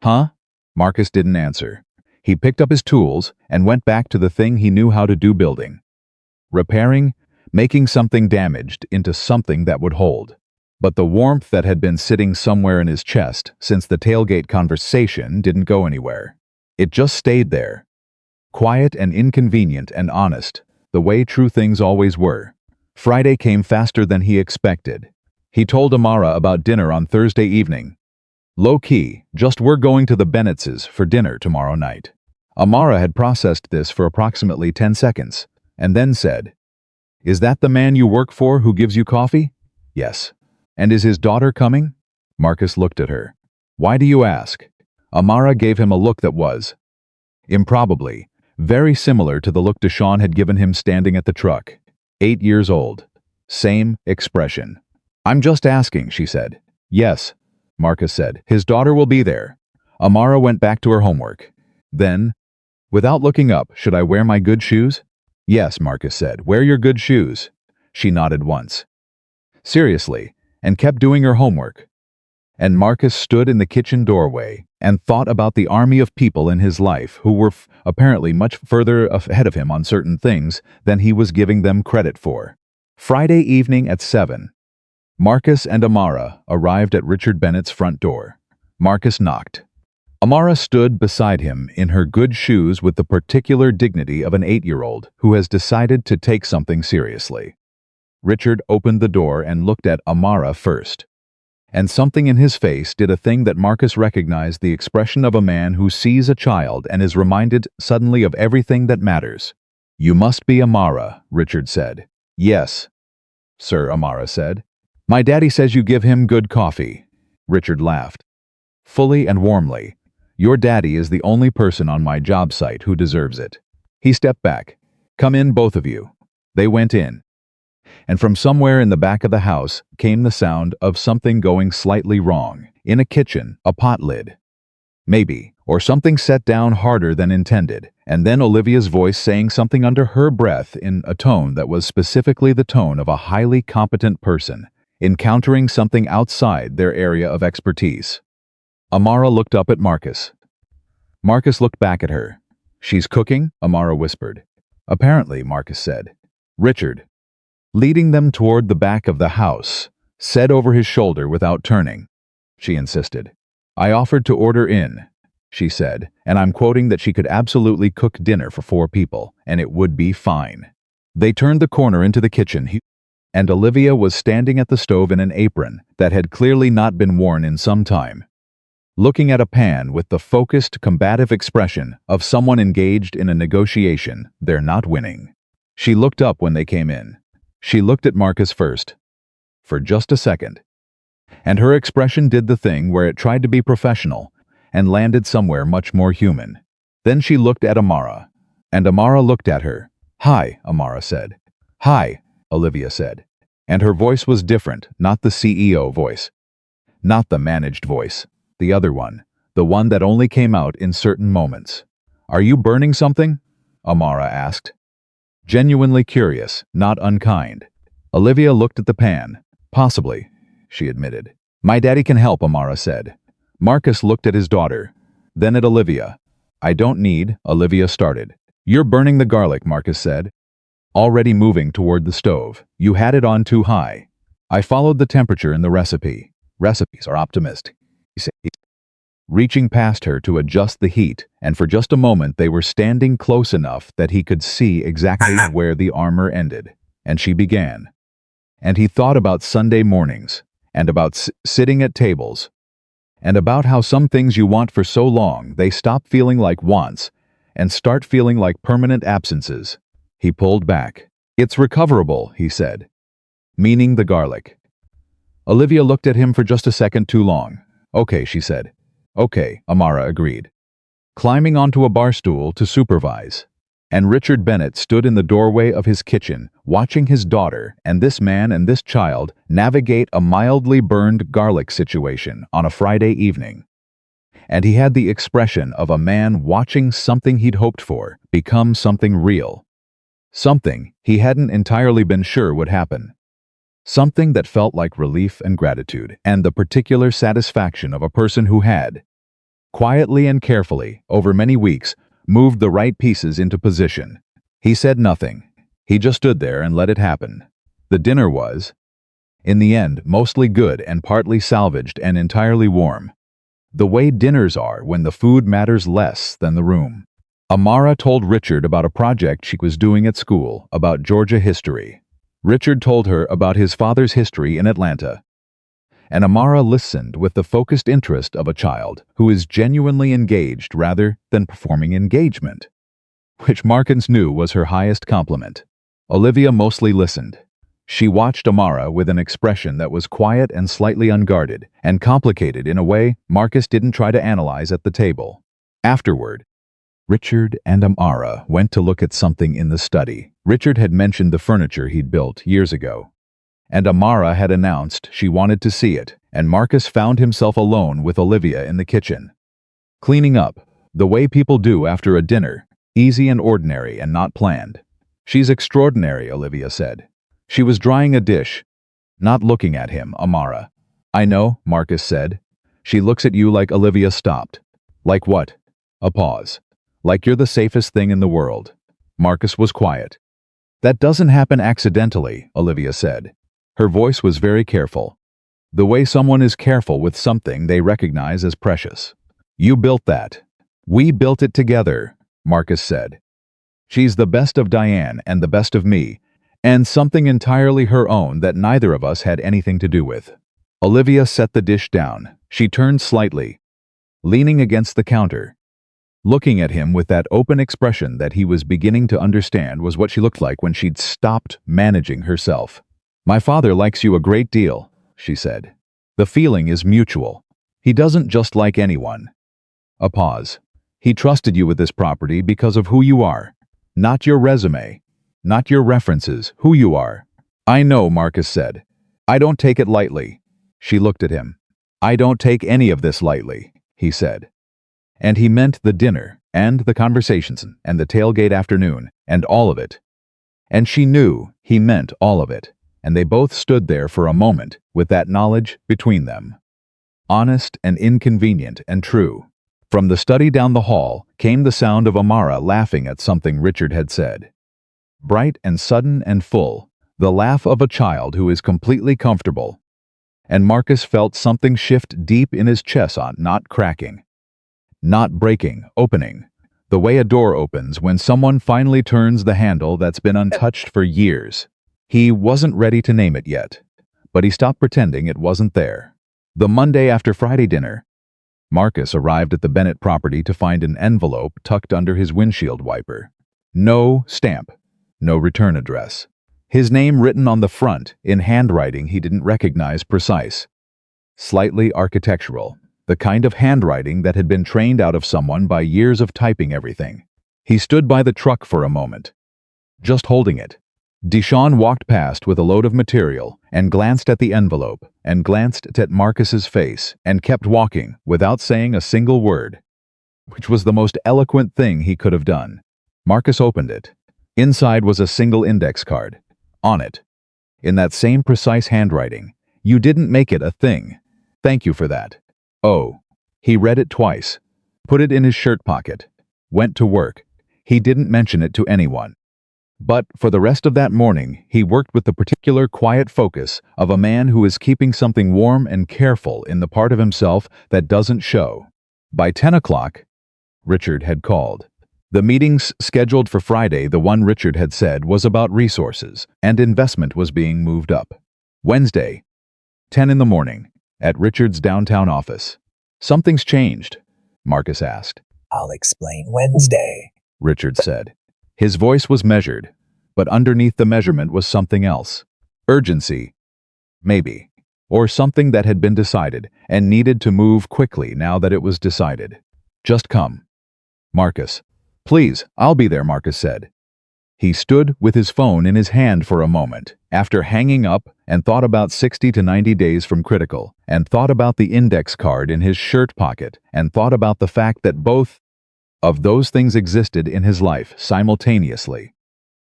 Huh? Marcus didn't answer. He picked up his tools and went back to the thing he knew how to do, building. Repairing, making something damaged into something that would hold. But the warmth that had been sitting somewhere in his chest since the tailgate conversation didn't go anywhere. It just stayed there. Quiet and inconvenient and honest, the way true things always were. Friday came faster than he expected. He told Amara about dinner on Thursday evening. Low-key, just we're going to the Bennett's for dinner tomorrow night. Amara had processed this for approximately 10 seconds, and then said, Is that the man you work for who gives you coffee? Yes. And is his daughter coming? Marcus looked at her. Why do you ask? Amara gave him a look that was improbably very similar to the look Deshawn had given him standing at the truck. 8 years old. Same expression. I'm just asking, she said. Yes, Marcus said. His daughter will be there. Amara went back to her homework. Then, without looking up, should I wear my good shoes? Yes, Marcus said. Wear your good shoes. She nodded once. Seriously, and kept doing her homework. And Marcus stood in the kitchen doorway and thought about the army of people in his life who were apparently much further ahead of him on certain things than he was giving them credit for. Friday evening at 7. Marcus and Amara arrived at Richard Bennett's front door. Marcus knocked. Amara stood beside him in her good shoes with the particular dignity of an 8-year-old who has decided to take something seriously. Richard opened the door and looked at Amara first. And something in his face did a thing that Marcus recognized, the expression of a man who sees a child and is reminded suddenly of everything that matters. You must be Amara, Richard said. Yes, sir, Amara said. My daddy says you give him good coffee. Richard laughed. Fully and warmly. Your daddy is the only person on my job site who deserves it. He stepped back. Come in, both of you. They went in. And from somewhere in the back of the house came the sound of something going slightly wrong. In a kitchen, a pot lid. Maybe, or something set down harder than intended, and then Olivia's voice saying something under her breath in a tone that was specifically the tone of a highly competent person, encountering something outside their area of expertise. Amara looked up at Marcus. Marcus looked back at her. She's cooking? Amara whispered. Apparently, Marcus said. Richard, leading them toward the back of the house, said over his shoulder without turning. She insisted. I offered to order in, she said, and I'm quoting, that she could absolutely cook dinner for 4 people, and it would be fine. They turned the corner into the kitchen, and Olivia was standing at the stove in an apron that had clearly not been worn in some time, looking at a pan with the focused, combative expression of someone engaged in a negotiation they're not winning. She looked up when they came in. She looked at Marcus first, for just a second, and her expression did the thing where it tried to be professional and landed somewhere much more human. Then she looked at Amara, and Amara looked at her. Hi, Amara said. Hi, Olivia said. And her voice was different, not the CEO voice, not the managed voice, the other one, the one that only came out in certain moments. Are you burning something? Amara asked. Genuinely curious, not unkind. Olivia looked at the pan. Possibly, she admitted. My daddy can help, Amara said. Marcus looked at his daughter, then at Olivia. I don't need, Olivia started. You're burning the garlic, Marcus said. Already moving toward the stove. You had it on too high. I followed the temperature in the recipe. Recipes are optimist, he said, reaching past her to adjust the heat, and for just a moment they were standing close enough that he could see exactly where the armor ended. And she began. And he thought about Sunday mornings, and about sitting at tables, and about how some things you want for so long they stop feeling like wants and start feeling like permanent absences. He pulled back. It's recoverable, he said, meaning the garlic. Olivia looked at him for just a second too long. Okay, she said. Okay, Amara agreed, climbing onto a bar stool to supervise. And Richard Bennett stood in the doorway of his kitchen, watching his daughter and this man and this child navigate a mildly burned garlic situation on a Friday evening. And he had the expression of a man watching something he'd hoped for become something real. Something he hadn't entirely been sure would happen. Something that felt like relief and gratitude, and the particular satisfaction of a person who had, quietly and carefully, over many weeks, moved the right pieces into position. He said nothing. He just stood there and let it happen. The dinner was, in the end, mostly good and partly salvaged and entirely warm. The way dinners are when the food matters less than the room. Amara told Richard about a project she was doing at school about Georgia history. Richard told her about his father's history in Atlanta. And Amara listened with the focused interest of a child who is genuinely engaged rather than performing engagement, which Marcus knew was her highest compliment. Olivia mostly listened. She watched Amara with an expression that was quiet and slightly unguarded, and complicated in a way Marcus didn't try to analyze at the table. Afterward, Richard and Amara went to look at something in the study. Richard had mentioned the furniture he'd built years ago, and Amara had announced she wanted to see it, and Marcus found himself alone with Olivia in the kitchen. Cleaning up, the way people do after a dinner, easy and ordinary and not planned. "She's extraordinary," Olivia said. She was drying a dish, not looking at him, Amara. "I know," Marcus said. "She looks at you." Like Olivia stopped. "Like what?" A pause. "Like you're the safest thing in the world." Marcus was quiet. "That doesn't happen accidentally," Olivia said. Her voice was very careful. The way someone is careful with something they recognize as precious. "You built that." "We built it together," Marcus said. "She's the best of Diane and the best of me, and something entirely her own that neither of us had anything to do with." Olivia set the dish down. She turned slightly, leaning against the counter, looking at him with that open expression that he was beginning to understand was what she looked like when she'd stopped managing herself. "My father likes you a great deal," she said. "The feeling is mutual. He doesn't just like anyone." A pause. "He trusted you with this property because of who you are. Not your resume. Not your references. Who you are." "I know," Marcus said. "I don't take it lightly." She looked at him. "I don't take any of this lightly," he said. And he meant the dinner, and the conversations, and the tailgate afternoon, and all of it. And she knew he meant all of it, and they both stood there for a moment with that knowledge between them. Honest and inconvenient and true. From the study down the hall came the sound of Amara laughing at something Richard had said. Bright and sudden and full, the laugh of a child who is completely comfortable. And Marcus felt something shift deep in his chest, not cracking, not breaking, opening, the way a door opens when someone finally turns the handle that's been untouched for years. He wasn't ready to name it yet, but he stopped pretending it wasn't there. The Monday after Friday dinner, Marcus arrived at the Bennett property to find an envelope tucked under his windshield wiper. No stamp, no return address. His name written on the front in handwriting he didn't recognize, precise, slightly architectural. The kind of handwriting that had been trained out of someone by years of typing everything. He stood by the truck for a moment, just holding it. Deshawn walked past with a load of material and glanced at the envelope and glanced at Marcus's face and kept walking without saying a single word, which was the most eloquent thing he could have done. Marcus opened it. Inside was a single index card. On it, in that same precise handwriting, "You didn't make it a thing. Thank you for that." Oh. He read it twice, put it in his shirt pocket, went to work. He didn't mention it to anyone. But for the rest of that morning, he worked with the particular quiet focus of a man who is keeping something warm and careful in the part of himself that doesn't show. By 10 o'clock, Richard had called. The meetings scheduled for Friday, the one Richard had said was about resources, and investment was being moved up. Wednesday, 10 in the morning, at Richard's downtown office. "Something's changed?" Marcus asked. "I'll explain Wednesday," Richard said. His voice was measured, but underneath the measurement was something else. Urgency, maybe, or something that had been decided and needed to move quickly now that it was decided. "Just come." "Marcus, Please, I'll be there, Marcus said. He stood with his phone in his hand for a moment, after hanging up, and thought about 60 to 90 days from critical, and thought about the index card in his shirt pocket, and thought about the fact that both of those things existed in his life simultaneously,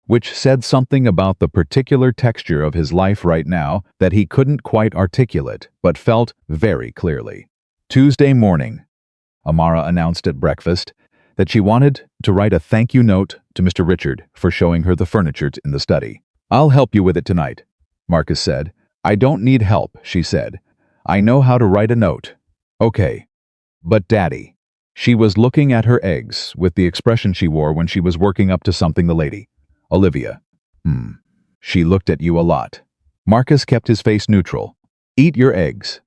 which said something about the particular texture of his life right now that he couldn't quite articulate, but felt very clearly. Tuesday morning, Amara announced at breakfast that she wanted to write a thank you note to Mr. Richard for showing her the furniture in the study. I'll help you with it tonight, Marcus said. I don't need help, she said. I know how to write a note. Okay. But Daddy. She was looking at her eggs with the expression she wore when she was working up to something the lady. Olivia. She looked at you a lot. Marcus kept his face neutral. Eat your eggs.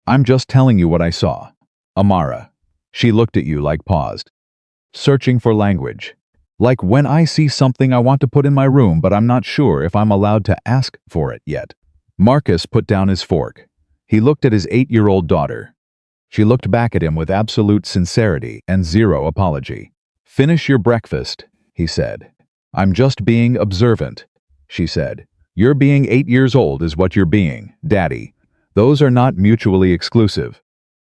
I'm just telling you what I saw. Amara. She looked at you like paused. Searching for language. Like when I see something I want to put in my room, but I'm not sure if I'm allowed to ask for it yet. Marcus put down his fork. He looked at his 8-year-old daughter. She looked back at him with absolute sincerity and zero apology. Finish your breakfast, he said. I'm just being observant, she said. You're being 8 years old is what you're being, Daddy. Those are not mutually exclusive.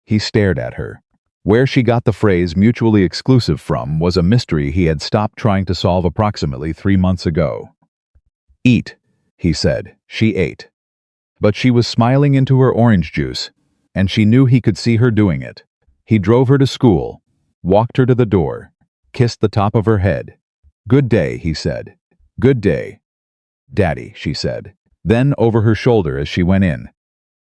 He stared at her. Where she got the phrase mutually exclusive from was a mystery he had stopped trying to solve approximately 3 months ago. Eat, he said. She ate. But she was smiling into her orange juice, and she knew he could see her doing it. He drove her to school, walked her to the door, kissed the top of her head. Good day, he said. Good day. Daddy, she said. Then over her shoulder as she went in.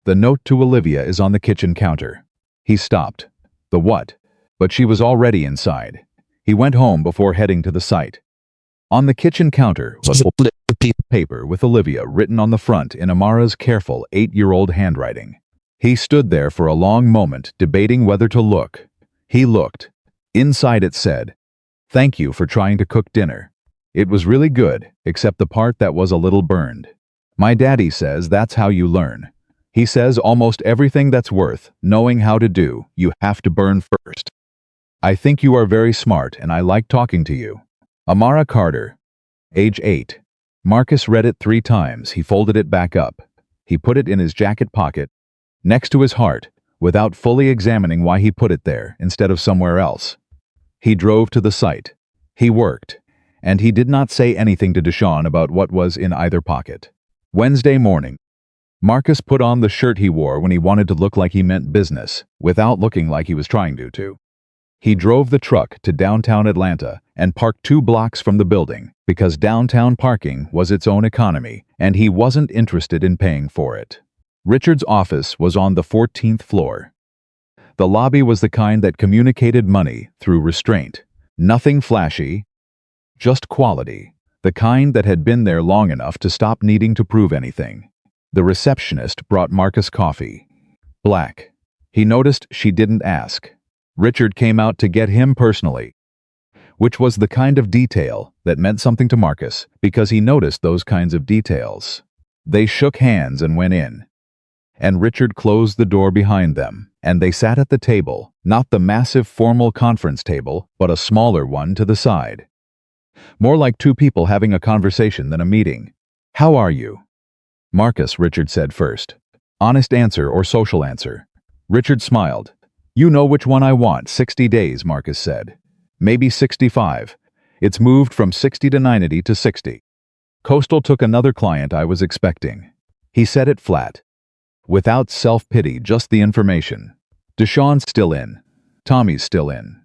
The note to Olivia is on the kitchen counter. He stopped. The what? But she was already inside. He went home before heading to the site. On the kitchen counter was a paper with Olivia written on the front in Amara's careful 8-year-old handwriting. He stood there for a long moment, debating whether to look. He looked. Inside it said, "Thank you for trying to cook dinner. It was really good, except the part that was a little burned. My daddy says that's how you learn. He says almost everything that's worth knowing how to do, you have to burn first. I think you are very smart and I like talking to you. Amara Carter, age 8. Marcus read it 3 times. He folded it back up. He put it in his jacket pocket, next to his heart, without fully examining why he put it there instead of somewhere else. He drove to the site. He worked. And he did not say anything to Deshawn about what was in either pocket. Wednesday morning. Marcus put on the shirt he wore when he wanted to look like he meant business, without looking like he was trying to. He drove the truck to downtown Atlanta and parked 2 blocks from the building because downtown parking was its own economy and he wasn't interested in paying for it. Richard's office was on the 14th floor. The lobby was the kind that communicated money through restraint. Nothing flashy, just quality. The kind that had been there long enough to stop needing to prove anything. The receptionist brought Marcus coffee. Black. He noticed she didn't ask. Richard came out to get him personally, which was the kind of detail that meant something to Marcus because he noticed those kinds of details. They shook hands and went in. And Richard closed the door behind them, and they sat at the table, not the massive formal conference table, but a smaller one to the side. More like 2 people having a conversation than a meeting. How are you? Marcus, Richard said first. Honest answer or social answer? Richard smiled. You know which one I want, 60 days, Marcus said. Maybe 65. It's moved from 60 to 90 to 60. Coastal took another client I was expecting. He said it flat. Without self-pity, just the information. Deshawn's still in. Tommy's still in.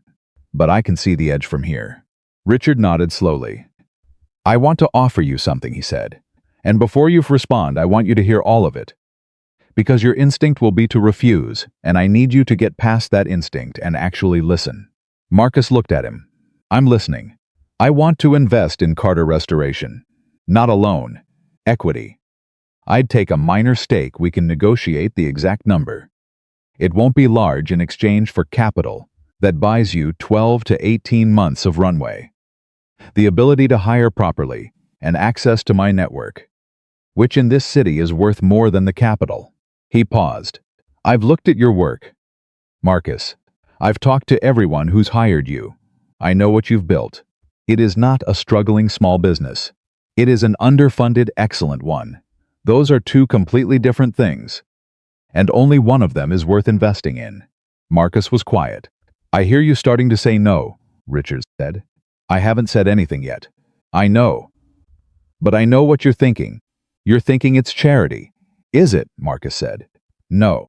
But I can see the edge from here. Richard nodded slowly. I want to offer you something, he said. And before you respond, I want you to hear all of it. Because your instinct will be to refuse, and I need you to get past that instinct and actually listen. Marcus looked at him. I'm listening. I want to invest in Carter Restoration. Not a loan. Equity. I'd take a minor stake. We can negotiate the exact number. It won't be large in exchange for capital that buys you 12 to 18 months of runway. The ability to hire properly and access to my network, which in this city is worth more than the capital. He paused. I've looked at your work. Marcus, I've talked to everyone who's hired you. I know what you've built. It is not a struggling small business. It is an underfunded, excellent one. Those are two completely different things. And only one of them is worth investing in." Marcus was quiet. "I hear you starting to say no," Richard said. "I haven't said anything yet. I know. But I know what you're thinking. You're thinking it's charity." "Is it?" Marcus said. "No.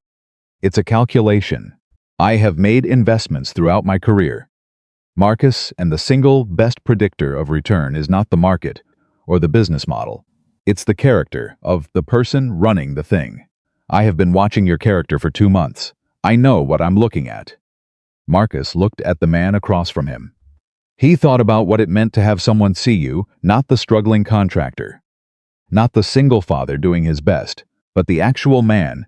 It's a calculation. I have made investments throughout my career, Marcus, and the single best predictor of return is not the market or the business model. It's the character of the person running the thing. I have been watching your character for 2 months. I know what I'm looking at." Marcus looked at the man across from him. He thought about what it meant to have someone see you, not the struggling contractor, not the single father doing his best, but the actual man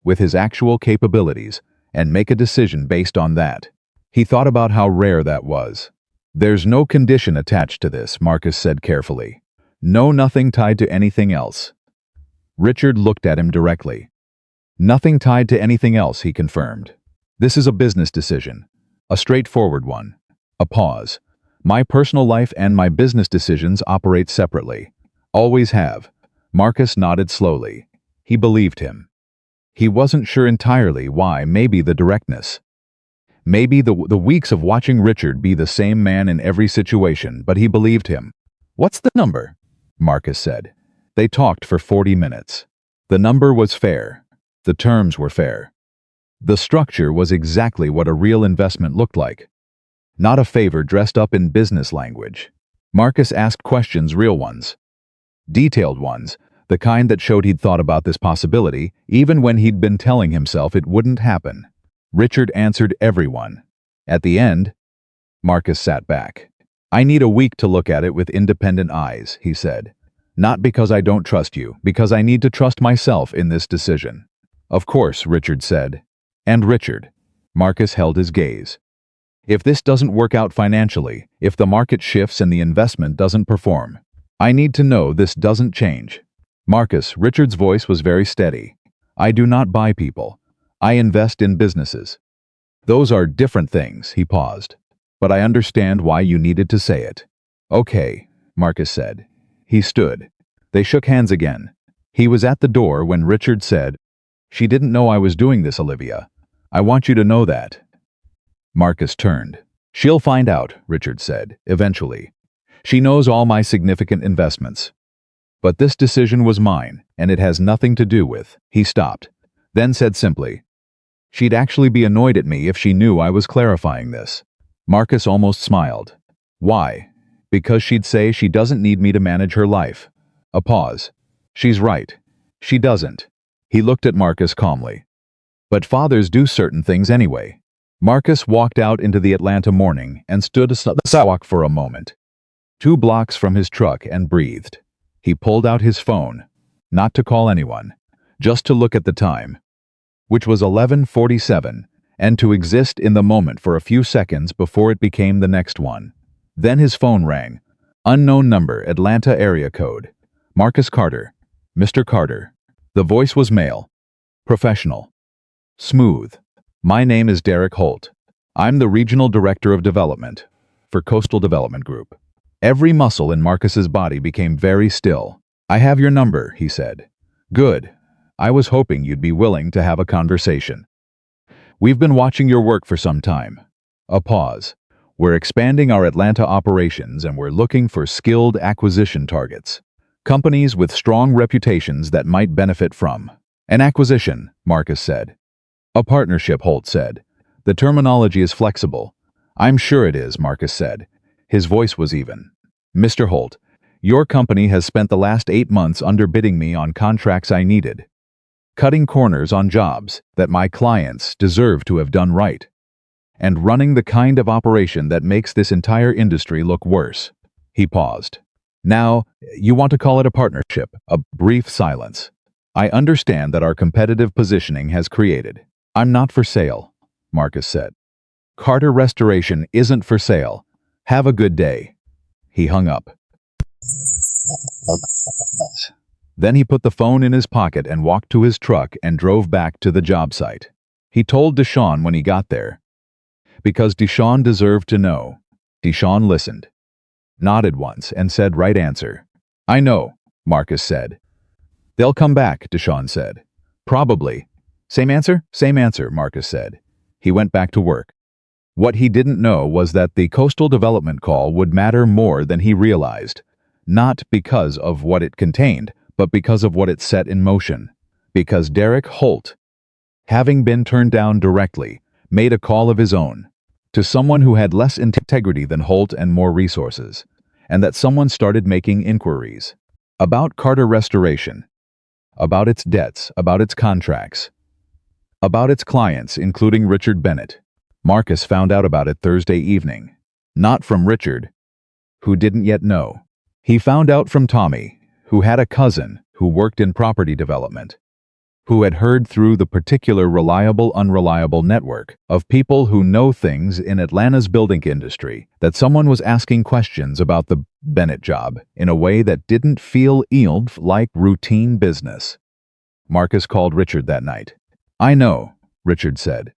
with his actual capabilities, and make a decision based on that. He thought about how rare that was. "There's no condition attached to this," Marcus said carefully. "No, nothing tied to anything else." Richard looked at him directly. "Nothing tied to anything else," he confirmed. "This is a business decision. A straightforward one." A pause. "My personal life and my business decisions operate separately. Always have." Marcus nodded slowly. He believed him. He wasn't sure entirely why, maybe the directness. Maybe the weeks of watching Richard be the same man in every situation, but he believed him. "What's the number?" Marcus said. They talked for 40 minutes. The number was fair. The terms were fair. The structure was exactly what a real investment looked like. Not a favor dressed up in business language. Marcus asked questions, real ones. Detailed ones, the kind that showed he'd thought about this possibility, even when he'd been telling himself it wouldn't happen. Richard answered everyone. At the end, Marcus sat back. "I need a week to look at it with independent eyes," he said. "Not because I don't trust you, because I need to trust myself in this decision." "Of course," Richard said. "And Richard." Marcus held his gaze. "If this doesn't work out financially, if the market shifts and the investment doesn't perform, I need to know this doesn't change." "Marcus," Richard's voice was very steady. "I do not buy people. I invest in businesses." "Those are different things," he paused. "But I understand why you needed to say it." "Okay," Marcus said. He stood. They shook hands again. He was at the door when Richard said, "She didn't know I was doing this, Olivia. I want you to know that." Marcus turned. "She'll find out," Richard said, "eventually. She knows all my significant investments. But this decision was mine, and it has nothing to do with—" He stopped, then said simply, "She'd actually be annoyed at me if she knew I was clarifying this." Marcus almost smiled. "Why?" "Because she'd say she doesn't need me to manage her life." A pause. "She's right. She doesn't." He looked at Marcus calmly. "But fathers do certain things anyway." Marcus walked out into the Atlanta morning and stood on the sidewalk for a moment, 2 blocks from his truck, and breathed. He pulled out his phone, not to call anyone, just to look at the time, which was 11:47, and to exist in the moment for a few seconds before it became the next one. Then his phone rang. Unknown number, Atlanta area code. "Marcus Carter." "Mr. Carter." The voice was male. Professional. Smooth. "My name is Derek Holt. I'm the Regional Director of Development for Coastal Development Group." Every muscle in Marcus's body became very still. "I have your number," he said. "Good. I was hoping you'd be willing to have a conversation. We've been watching your work for some time." A pause. "We're expanding our Atlanta operations and we're looking for skilled acquisition targets. Companies with strong reputations that might benefit from." "An acquisition," Marcus said. "A partnership," Holt said. "The terminology is flexible." "I'm sure it is," Marcus said. His voice was even. "Mr. Holt, your company has spent the last 8 months underbidding me on contracts I needed, cutting corners on jobs that my clients deserve to have done right, and running the kind of operation that makes this entire industry look worse." He paused. "Now, you want to call it a partnership." A brief silence. "I understand that our competitive positioning has created—" "I'm not for sale," Marcus said. "Carter Restoration isn't for sale. Have a good day." He hung up. Then he put the phone in his pocket and walked to his truck and drove back to the job site. He told Deshawn when he got there, because Deshawn deserved to know. Deshaun listened, nodded once, and said, "Right answer." "I know," Marcus said. "They'll come back," Deshaun said. "Probably." "Same answer?" "Same answer," Marcus said. He went back to work. What he didn't know was that the coastal development call would matter more than he realized, not because of what it contained, but because of what it set in motion. Because Derek Holt, having been turned down directly, made a call of his own, to someone who had less integrity than Holt and more resources, and that someone started making inquiries about Carter Restoration, about its debts, about its contracts, about its clients, including Richard Bennett. Marcus found out about it Thursday evening. Not from Richard, who didn't yet know. He found out from Tommy, who had a cousin who worked in property development, who had heard through the particular reliable-unreliable network of people who know things in Atlanta's building industry that someone was asking questions about the Bennett job in a way that didn't feel like routine business. Marcus called Richard that night. "I know," Richard said,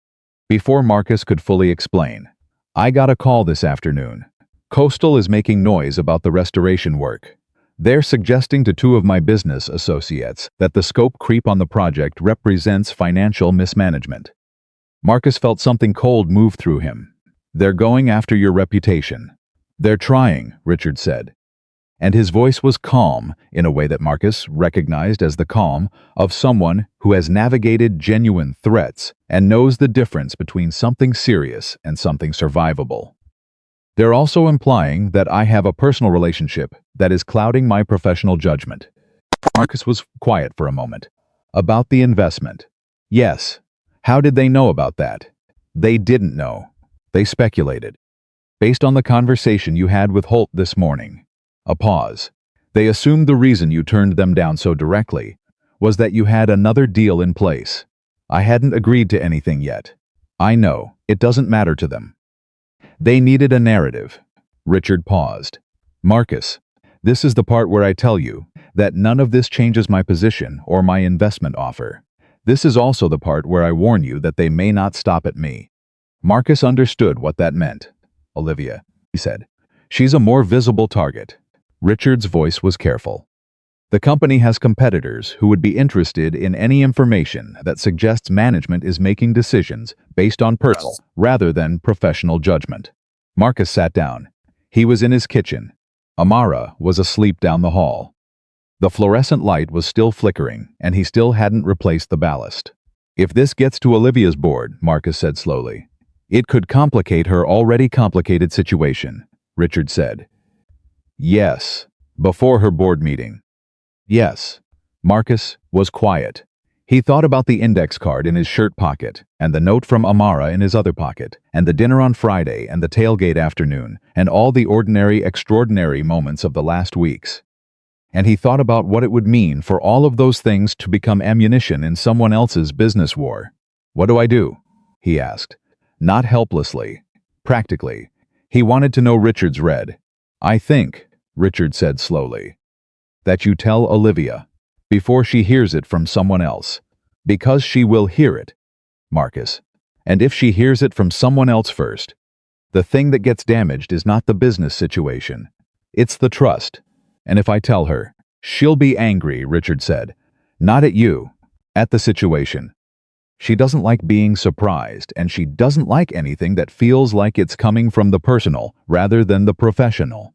before Marcus could fully explain. "I got a call this afternoon. Coastal is making noise about the restoration work. They're suggesting to two of my business associates that the scope creep on the project represents financial mismanagement." Marcus felt something cold move through him. "They're going after your reputation." "They're trying," Richard said. And his voice was calm in a way that Marcus recognized as the calm of someone who has navigated genuine threats and knows the difference between something serious and something survivable. "They're also implying that I have a personal relationship that is clouding my professional judgment." Marcus was quiet for a moment. "About the investment." "Yes." "How did they know about that?" "They didn't know. They speculated. Based on the conversation you had with Holt this morning." A pause. "They assumed the reason you turned them down so directly was that you had another deal in place. I hadn't agreed to anything yet." "I know. It doesn't matter to them. They needed a narrative." Richard paused. "Marcus, this is the part where I tell you that none of this changes my position or my investment offer. This is also the part where I warn you that they may not stop at me." Marcus understood what that meant. "Olivia," he said. "She's a more visible target." Richard's voice was careful. "The company has competitors who would be interested in any information that suggests management is making decisions based on personal rather than professional judgment." Marcus sat down. He was in his kitchen. Amara was asleep down the hall. The fluorescent light was still flickering, and he still hadn't replaced the ballast. "If this gets to Olivia's board," Marcus said slowly, "it could complicate her already complicated situation," Richard said. "Yes." "Before her board meeting." "Yes." Marcus was quiet. He thought about the index card in his shirt pocket, and the note from Amara in his other pocket, and the dinner on Friday, and the tailgate afternoon, and all the ordinary, extraordinary moments of the last weeks. And he thought about what it would mean for all of those things to become ammunition in someone else's business war. "What do I do?" he asked. Not helplessly. Practically. He wanted to know Richard's read. "I think," Richard said slowly, "that you tell Olivia, before she hears it from someone else. Because she will hear it, Marcus. And if she hears it from someone else first, the thing that gets damaged is not the business situation. It's the trust. And if I tell her, she'll be angry," Richard said. "Not at you, at the situation. She doesn't like being surprised, and she doesn't like anything that feels like it's coming from the personal rather than the professional.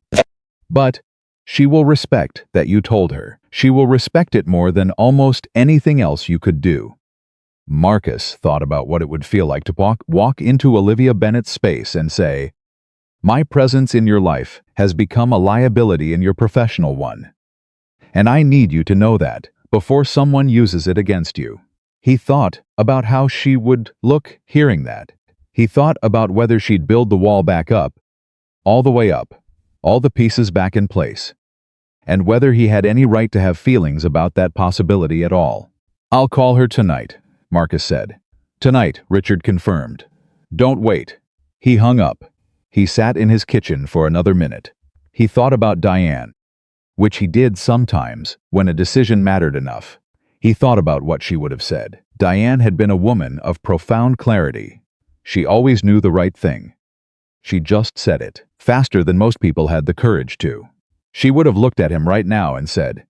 But she will respect that you told her. She will respect it more than almost anything else you could do." Marcus thought about what it would feel like to walk into Olivia Bennett's space and say, "My presence in your life has become a liability in your professional one. And I need you to know that before someone uses it against you." He thought about how she would look hearing that. He thought about whether she'd build the wall back up, all the way up, all the pieces back in place, and whether he had any right to have feelings about that possibility at all. "I'll call her tonight," Marcus said. "Tonight," Richard confirmed. "Don't wait." He hung up. He sat in his kitchen for another minute. He thought about Diane, which he did sometimes when a decision mattered enough. He thought about what she would have said. Diane had been a woman of profound clarity. She always knew the right thing. She just said it. faster than most people had the courage to. She would have looked at him right now and said,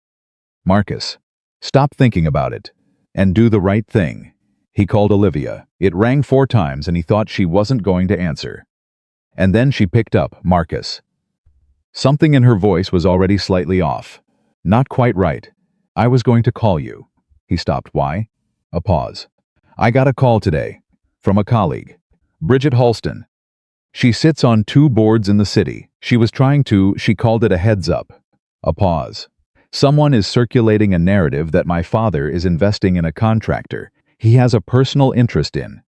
"Marcus, stop thinking about it and do the right thing." He called Olivia. It rang 4 times and he thought she wasn't going to answer. And then she picked up, "Marcus." Something in her voice was already slightly off. "Not quite right. I was going to call you." He stopped. "Why?" A pause. "I got a call today. From a colleague. Bridget Halston. She sits on 2 boards in the city. She called it a heads up." A pause. "Someone is circulating a narrative that my father is investing in a contractor he has a personal interest in,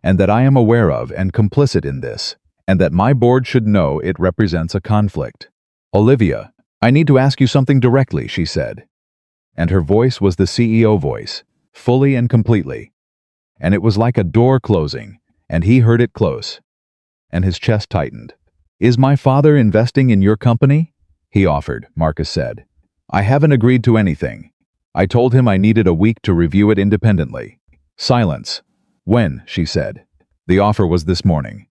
and that I am aware of and complicit in this, and that my board should know it represents a conflict." "Olivia, I need to ask you something directly," she said. And her voice was the CEO voice, fully and completely. And it was like a door closing, and he heard it close. And his chest tightened. "Is my father investing in your company?" He offered, Marcus said. "I haven't agreed to anything. I told him I needed a week to review it independently." Silence. "When?" she said. "The offer was this morning."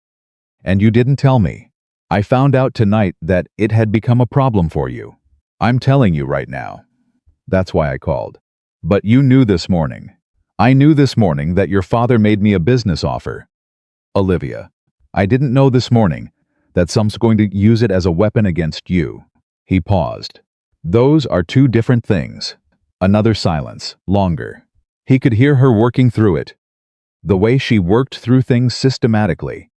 "And you didn't tell me." "I found out tonight that it had become a problem for you. I'm telling you right now. That's why I called." "But you knew this morning." "I knew this morning that your father made me a business offer." "Olivia, I didn't know this morning that someone's going to use it as a weapon against you." He paused. "Those are 2 different things." Another silence, longer. He could hear her working through it. The way she worked through things systematically.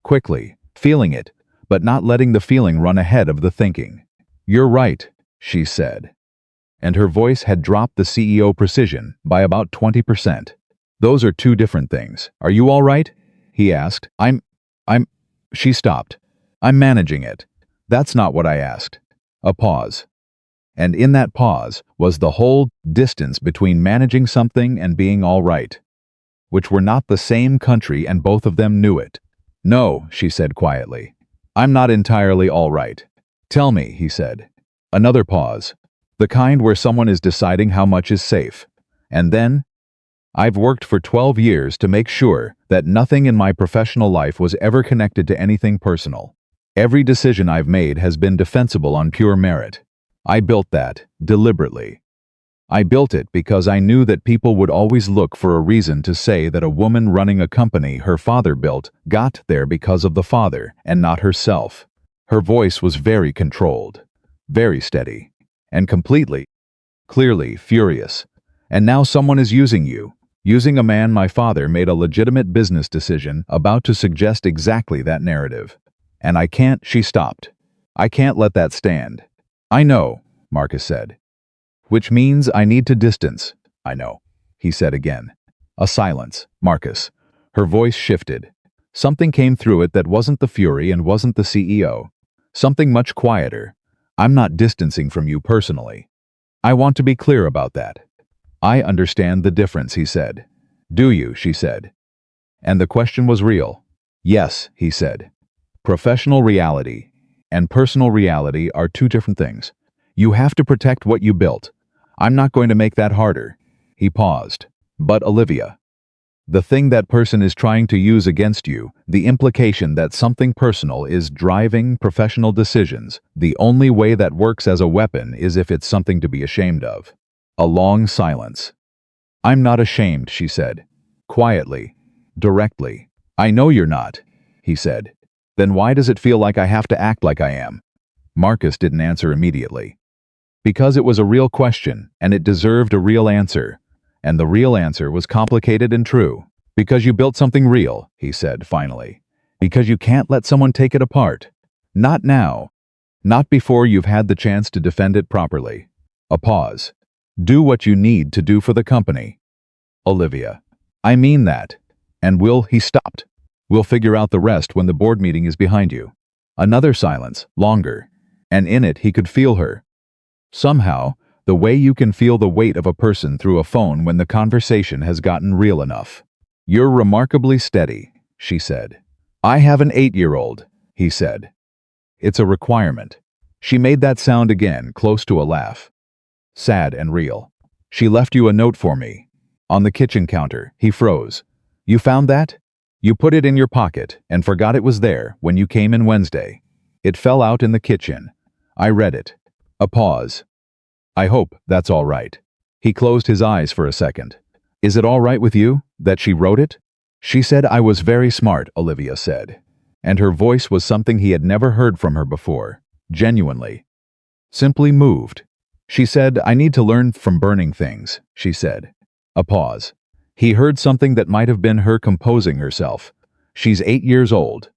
Quickly, feeling it, but not letting the feeling run ahead of the thinking. "You're right," she said. And her voice had dropped the CEO precision by about 20%. "Those are 2 different things. Are you all right?" He asked. I'm... She stopped. "I'm managing it." "That's not what I asked." A pause. And in that pause was the whole distance between managing something and being all right, which were not the same country, and both of them knew it. "No," she said quietly. "I'm not entirely all right." "Tell me," he said. Another pause. The kind where someone is deciding how much is safe. And then, "I've worked for 12 years to make sure that nothing in my professional life was ever connected to anything personal. Every decision I've made has been defensible on pure merit. I built that, deliberately. I built it because I knew that people would always look for a reason to say that a woman running a company her father built got there because of the father and not herself." Her voice was very controlled, very steady, and clearly furious. "And now someone is using you. Using a man my father made a legitimate business decision about to suggest exactly that narrative. And I can't..." She stopped. "I can't let that stand." "I know," Marcus said. "Which means I need to distance." "I know," he said again. A silence. "Marcus." Her voice shifted. Something came through it that wasn't the fury and wasn't the CEO. Something much quieter. "I'm not distancing from you personally. I want to be clear about that." "I understand the difference," he said. "Do you?" she said. And the question was real. "Yes," he said. "Professional reality and personal reality are 2 different things. You have to protect what you built. I'm not going to make that harder." He paused. "But Olivia, the thing that person is trying to use against you, the implication that something personal is driving professional decisions, the only way that works as a weapon is if it's something to be ashamed of." A long silence. "I'm not ashamed," she said. Quietly, directly. "I know you're not," he said. "Then why does it feel like I have to act like I am?" Marcus didn't answer immediately. Because it was a real question, and it deserved a real answer. And the real answer was complicated and true. "Because you built something real," he said finally. "Because you can't let someone take it apart. Not now. Not before you've had the chance to defend it properly." A pause. "Do what you need to do for the company." "Olivia, I mean that. And he stopped. "We'll figure out the rest when the board meeting is behind you." Another silence, longer. And in it he could feel her. Somehow, the way you can feel the weight of a person through a phone when the conversation has gotten real enough. "You're remarkably steady," she said. "I have an 8-year-old, he said. "It's a requirement." She made that sound again, close to a laugh. Sad and real. "She left you a note for me." On the kitchen counter, he froze. "You found that? You put it in your pocket and forgot it was there when you came in Wednesday." It fell out in the kitchen. I read it. A pause. I hope that's all right. He closed his eyes for a second. Is it all right with you that she wrote it? She said I was very smart, Olivia said. And her voice was something he had never heard from her before. Genuinely. Simply moved. She said, I need to learn from burning things, she said. A pause. He heard something that might have been her composing herself. She's 8 years old.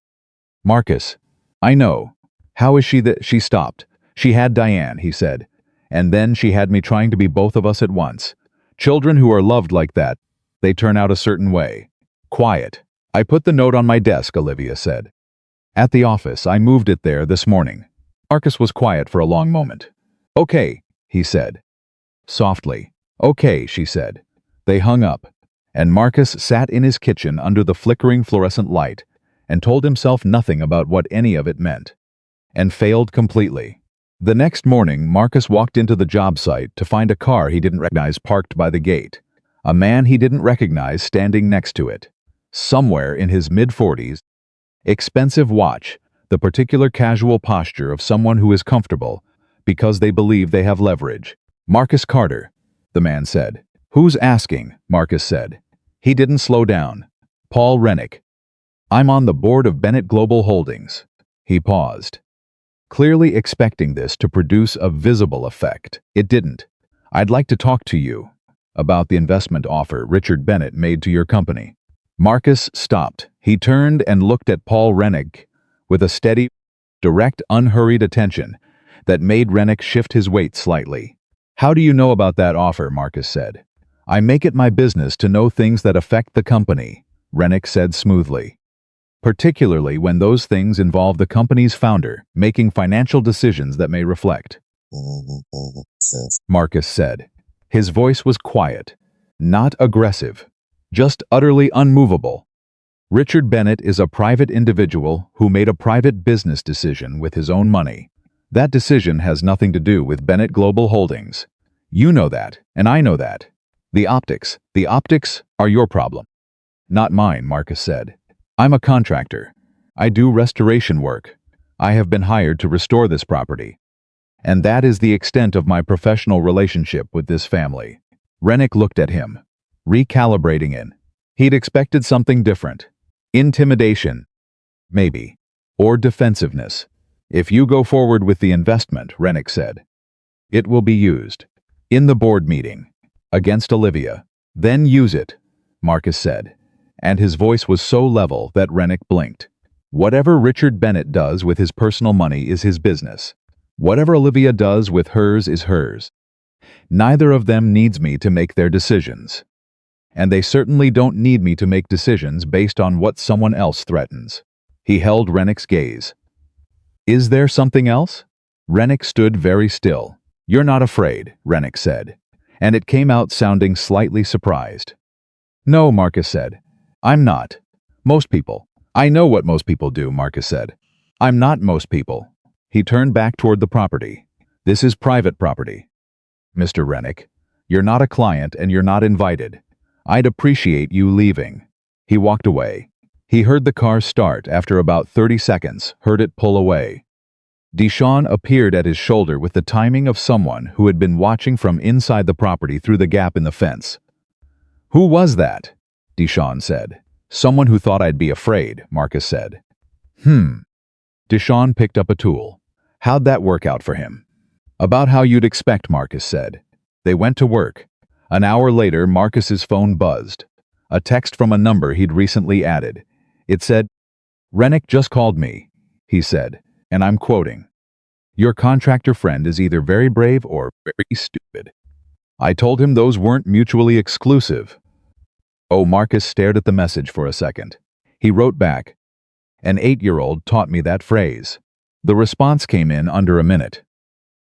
Marcus. I know. How is she that she stopped? She had Diane, he said. And then she had me trying to be both of us at once. Children who are loved like that, they turn out a certain way. Quiet. I put the note on my desk, Olivia said. At the office, I moved it there this morning. Marcus was quiet for a long moment. Okay, he said. Softly. Okay, she said. They hung up, and Marcus sat in his kitchen under the flickering fluorescent light and told himself nothing about what any of it meant, and failed completely. The next morning, Marcus walked into the job site to find a car he didn't recognize parked by the gate, a man he didn't recognize standing next to it, somewhere in his mid-40s, expensive watch, the particular casual posture of someone who is comfortable because they believe they have leverage. Marcus Carter, the man said. Who's asking? Marcus said. He didn't slow down. Paul Rennick. I'm on the board of Bennett Global Holdings. He paused, clearly expecting this to produce a visible effect. It didn't. I'd like to talk to you about the investment offer Richard Bennett made to your company. Marcus stopped. He turned and looked at Paul Rennick with a steady, direct, unhurried attention that made Rennick shift his weight slightly. How do you know about that offer? Marcus said. I make it my business to know things that affect the company, Rennick said smoothly. Particularly when those things involve the company's founder making financial decisions that may reflect. Marcus said. His voice was quiet, not aggressive, just utterly unmovable. Richard Bennett is a private individual who made a private business decision with his own money. That decision has nothing to do with Bennett Global Holdings. You know that, and I know that. The optics are your problem. Not mine, Marcus said. I'm a contractor. I do restoration work. I have been hired to restore this property. And that is the extent of my professional relationship with this family. Rennick looked at him, recalibrating in. He'd expected something different. Intimidation, maybe, or defensiveness. If you go forward with the investment, Rennick said, it will be used. In the board meeting. Against Olivia. Then use it, Marcus said. And his voice was so level that Rennick blinked. Whatever Richard Bennett does with his personal money is his business. Whatever Olivia does with hers is hers. Neither of them needs me to make their decisions. And they certainly don't need me to make decisions based on what someone else threatens. He held Rennick's gaze. Is there something else? Rennick stood very still. You're not afraid, Rennick said. And it came out sounding slightly surprised. No, Marcus said. I'm not. Most people. I know what most people do, Marcus said. I'm not most people. He turned back toward the property. This is private property. Mr. Rennick, you're not a client and you're not invited. I'd appreciate you leaving. He walked away. He heard the car start after about 30 seconds, heard it pull away. Deshawn appeared at his shoulder with the timing of someone who had been watching from inside the property through the gap in the fence. Who was that? Deshawn said. Someone who thought I'd be afraid, Marcus said. Deshawn picked up a tool. How'd that work out for him? About how you'd expect, Marcus said. They went to work. An hour later, Marcus's phone buzzed. A text from a number he'd recently added. It said, Rennick just called me, he said, and I'm quoting. Your contractor friend is either very brave or very stupid. I told him those weren't mutually exclusive. Oh, Marcus stared at the message for a second. He wrote back, an 8-year-old taught me that phrase. The response came in under a minute.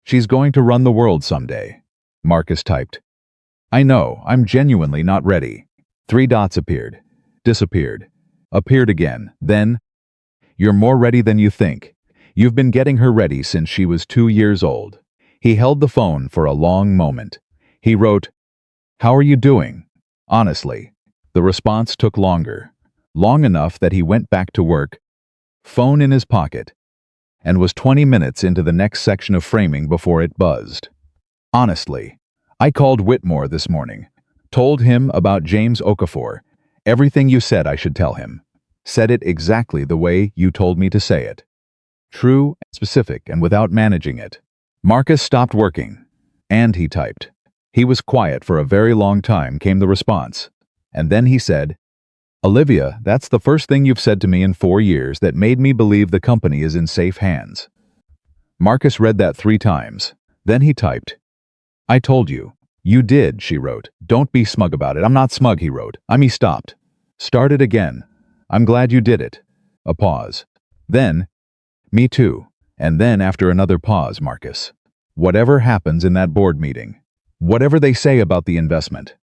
She's going to run the world someday, Marcus typed. I know, I'm genuinely not ready. 3 dots appeared, disappeared, appeared again, then, you're more ready than you think. You've been getting her ready since she was 2 years old. He held the phone for a long moment. He wrote, how are you doing? Honestly. The response took longer, long enough that he went back to work, phone in his pocket, and was 20 minutes into the next section of framing before it buzzed. Honestly, I called Whitmore this morning, told him about James Okafor, everything you said I should tell him. Said it exactly the way you told me to say it. True, specific, and without managing it. Marcus stopped working, and he typed. He was quiet for a very long time, came the response. And then he said, Olivia, that's the first thing you've said to me in 4 years that made me believe the company is in safe hands. Marcus read that 3 times. Then he typed, I told you. You did, she wrote. Don't be smug about it. I'm not smug, he wrote. He stopped. Started again. I'm glad you did it. A pause. Then, me too. And then after another pause, Marcus. Whatever happens in that board meeting, whatever they say about the investment,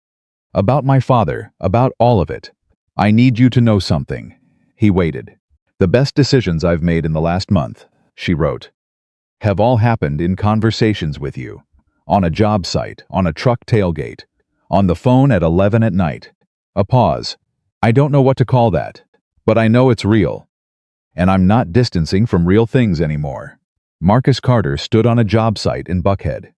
about my father, about all of it, I need you to know something. He waited. The best decisions I've made in the last month, she wrote, have all happened in conversations with you. On a job site, on a truck tailgate, on the phone at 11 at night. A pause. I don't know what to call that, but I know it's real. And I'm not distancing from real things anymore. Marcus Carter stood on a job site in Buckhead,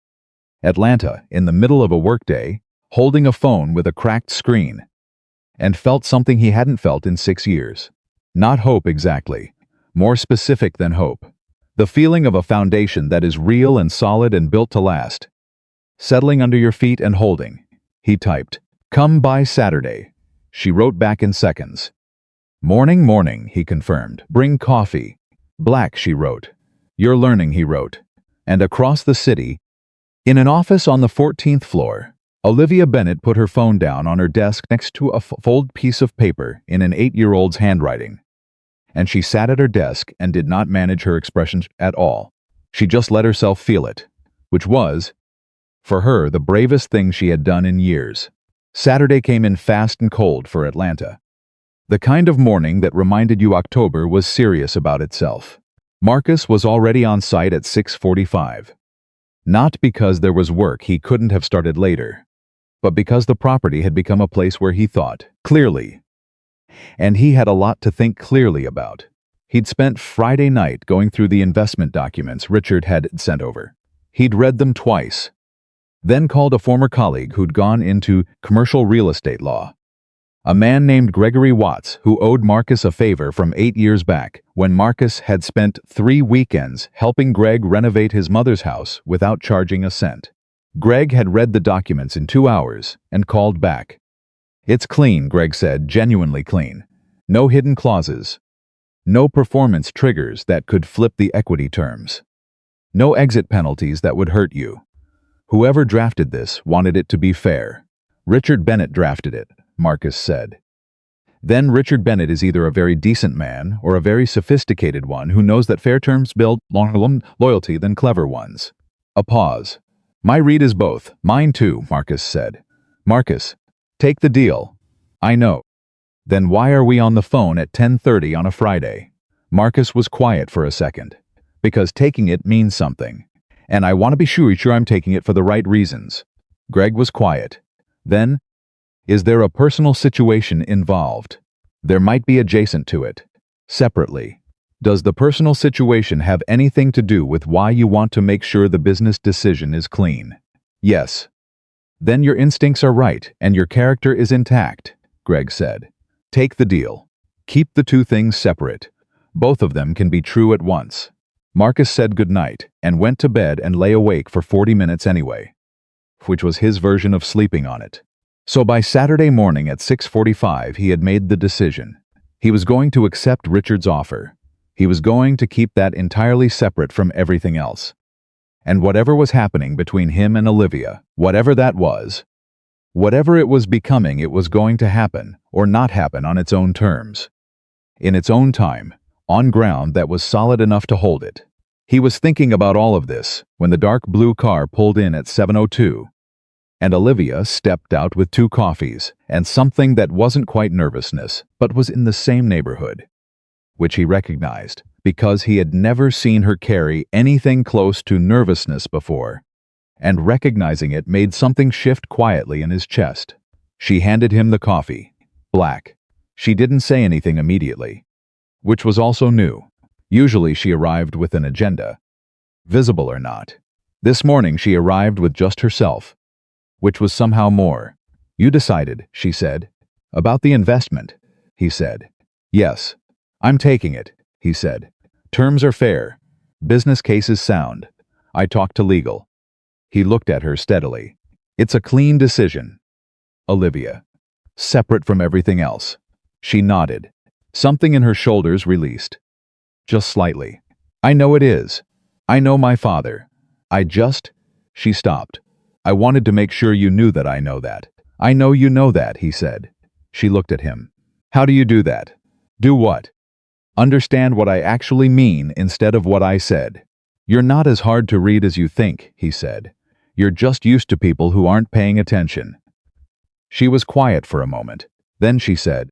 Atlanta, in the middle of a workday, holding a phone with a cracked screen, and felt something he hadn't felt in 6 years. Not hope exactly, more specific than hope. The feeling of a foundation that is real and solid and built to last. Settling under your feet and holding. He typed, come by Saturday. She wrote back in seconds. Morning, he confirmed. Bring coffee. Black, she wrote. You're learning, he wrote. And across the city, in an office on the 14th floor, Olivia Bennett put her phone down on her desk next to a folded piece of paper in an 8-year-old's handwriting. And she sat at her desk and did not manage her expressions at all. She just let herself feel it, which was, for her, the bravest thing she had done in years. Saturday came in fast and cold for Atlanta. The kind of morning that reminded you October was serious about itself. Marcus was already on site at 6:45. Not because there was work he couldn't have started later, but because the property had become a place where he thought clearly. And he had a lot to think clearly about. He'd spent Friday night going through the investment documents Richard had sent over. He'd read them twice, then called a former colleague who'd gone into commercial real estate law. A man named Gregory Watts, who owed Marcus a favor from 8 years back, when Marcus had spent 3 weekends helping Greg renovate his mother's house without charging a cent. Greg had read the documents in 2 hours and called back. It's clean, Greg said, genuinely clean. No hidden clauses. No performance triggers that could flip the equity terms. No exit penalties that would hurt you. Whoever drafted this wanted it to be fair. Richard Bennett drafted it, Marcus said. Then Richard Bennett is either a very decent man or a very sophisticated one who knows that fair terms build longer loyalty than clever ones. A pause. My read is both. Mine too, Marcus said. Marcus, take the deal. I know. Then why are we on the phone at 10:30 on a Friday? Marcus was quiet for a second. Because taking it means something. And I want to be sure I'm taking it for the right reasons. Greg was quiet. Then, is there a personal situation involved? There might be adjacent to it. Separately. Does the personal situation have anything to do with why you want to make sure the business decision is clean? Yes. Then your instincts are right and your character is intact, Greg said. Take the deal. Keep the two things separate. Both of them can be true at once. Marcus said goodnight and went to bed and lay awake for 40 minutes anyway, which was his version of sleeping on it. So by Saturday morning at 6:45 he had made the decision. He was going to accept Richard's offer. He was going to keep that entirely separate from everything else. And whatever was happening between him and Olivia, whatever that was, whatever it was becoming, it was going to happen or not happen on its own terms. In its own time, on ground that was solid enough to hold it. He was thinking about all of this when the dark blue car pulled in at 7:02, and Olivia stepped out with 2 coffees and something that wasn't quite nervousness, but was in the same neighborhood, which he recognized because he had never seen her carry anything close to nervousness before, and recognizing it made something shift quietly in his chest. She handed him the coffee, black. She didn't say anything immediately, which was also new. Usually she arrived with an agenda, visible or not. This morning she arrived with just herself, which was somehow more. You decided, she said. About the investment, he said. Yes. I'm taking it, he said. Terms are fair. Business case is sound. I talked to legal. He looked at her steadily. It's a clean decision. Olivia. Separate from everything else. She nodded. Something in her shoulders released. Just slightly. I know it is. I know my father. She stopped. I wanted to make sure you knew that I know that. I know you know that, he said. She looked at him. How do you do that? Do what? Understand what I actually mean instead of what I said. You're not as hard to read as you think, he said. You're just used to people who aren't paying attention. She was quiet for a moment. Then she said,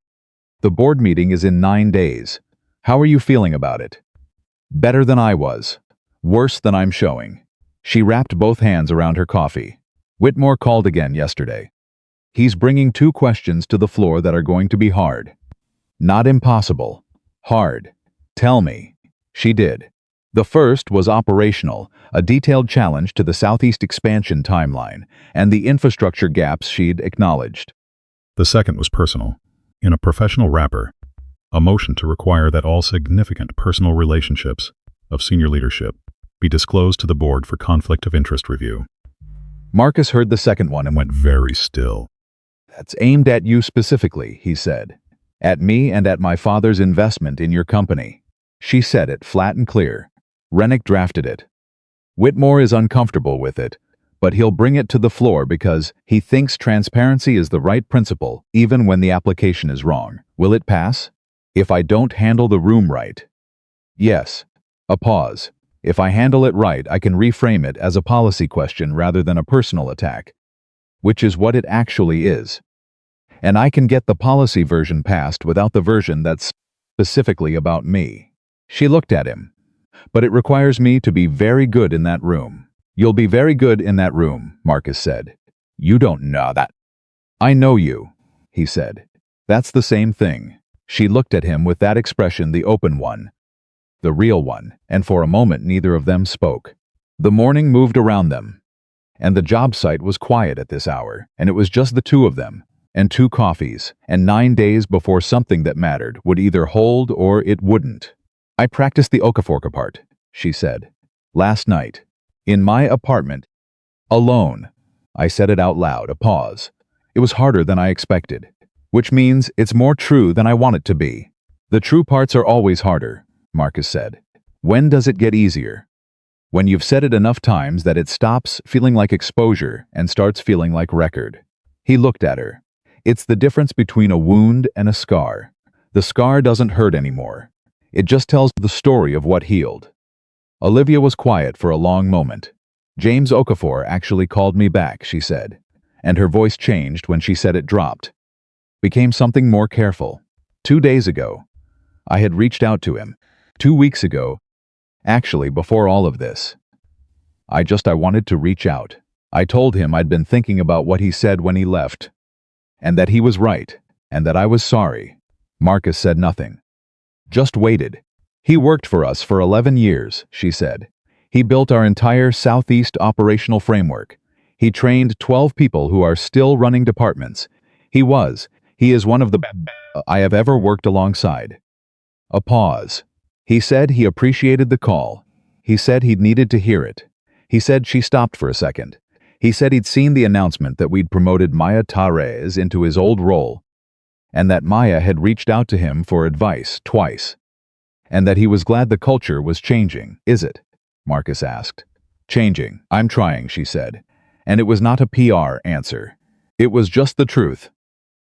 The board meeting is in 9 days. How are you feeling about it? Better than I was. Worse than I'm showing. She wrapped both hands around her coffee. Whitmore called again yesterday. He's bringing 2 questions to the floor that are going to be hard. Not impossible. Hard. Tell me. She did. The first was operational, a detailed challenge to the Southeast expansion timeline and the infrastructure gaps she'd acknowledged. The second was personal, in a professional wrapper, a motion to require that all significant personal relationships of senior leadership be disclosed to the board for conflict of interest review. Marcus heard the second one and went, Very still. That's aimed at you specifically, he said. At me and at my father's investment in your company. She said it flat and clear. Rennick drafted it. Whitmore is uncomfortable with it, but he'll bring it to the floor because he thinks transparency is the right principle, even when the application is wrong. Will it pass? If I don't handle the room right? Yes. A pause. If I handle it right, I can reframe it as a policy question rather than a personal attack, which is what it actually is. And I can get the policy version passed without the version that's specifically about me. She looked at him. But it requires me to be very good in that room. You'll be very good in that room, Marcus said. You don't know that. I know you, he said. That's the same thing. She looked at him with that expression, the open one, the real one, and for a moment neither of them spoke. The morning moved around them, and the job site was quiet at this hour, and it was just the 2 of them, and 2 coffees, and 9 days before something that mattered would either hold or it wouldn't. I practiced the Okaforka part, she said. Last night. In my apartment. Alone. I said it out loud, a pause. It was harder than I expected. Which means it's more true than I want it to be. The true parts are always harder, Marcus said. When does it get easier? When you've said it enough times that it stops feeling like exposure and starts feeling like record. He looked at her. It's the difference between a wound and a scar. The scar doesn't hurt anymore. It just tells the story of what healed. Olivia was quiet for a long moment. James Okafor actually called me back, she said, and her voice changed when she said it dropped. Became something more careful. 2 days ago. I had reached out to him. 2 weeks ago. Actually, before all of this. I wanted to reach out. I told him I'd been thinking about what he said when he left. And that he was right, and that I was sorry. Marcus said nothing. Just waited. He worked for us for 11 years, she said. He built our entire Southeast operational framework. He trained 12 people who are still running departments. He is one of the best I have ever worked alongside. A pause. He said he appreciated the call. He said he'd needed to hear it. He said she stopped for a second. He said he'd seen the announcement that we'd promoted Maya Tárez into his old role, and that Maya had reached out to him for advice twice, and that he was glad the culture was changing. Is it? Marcus asked. Changing. I'm trying, she said. And it was not a PR answer. It was just the truth.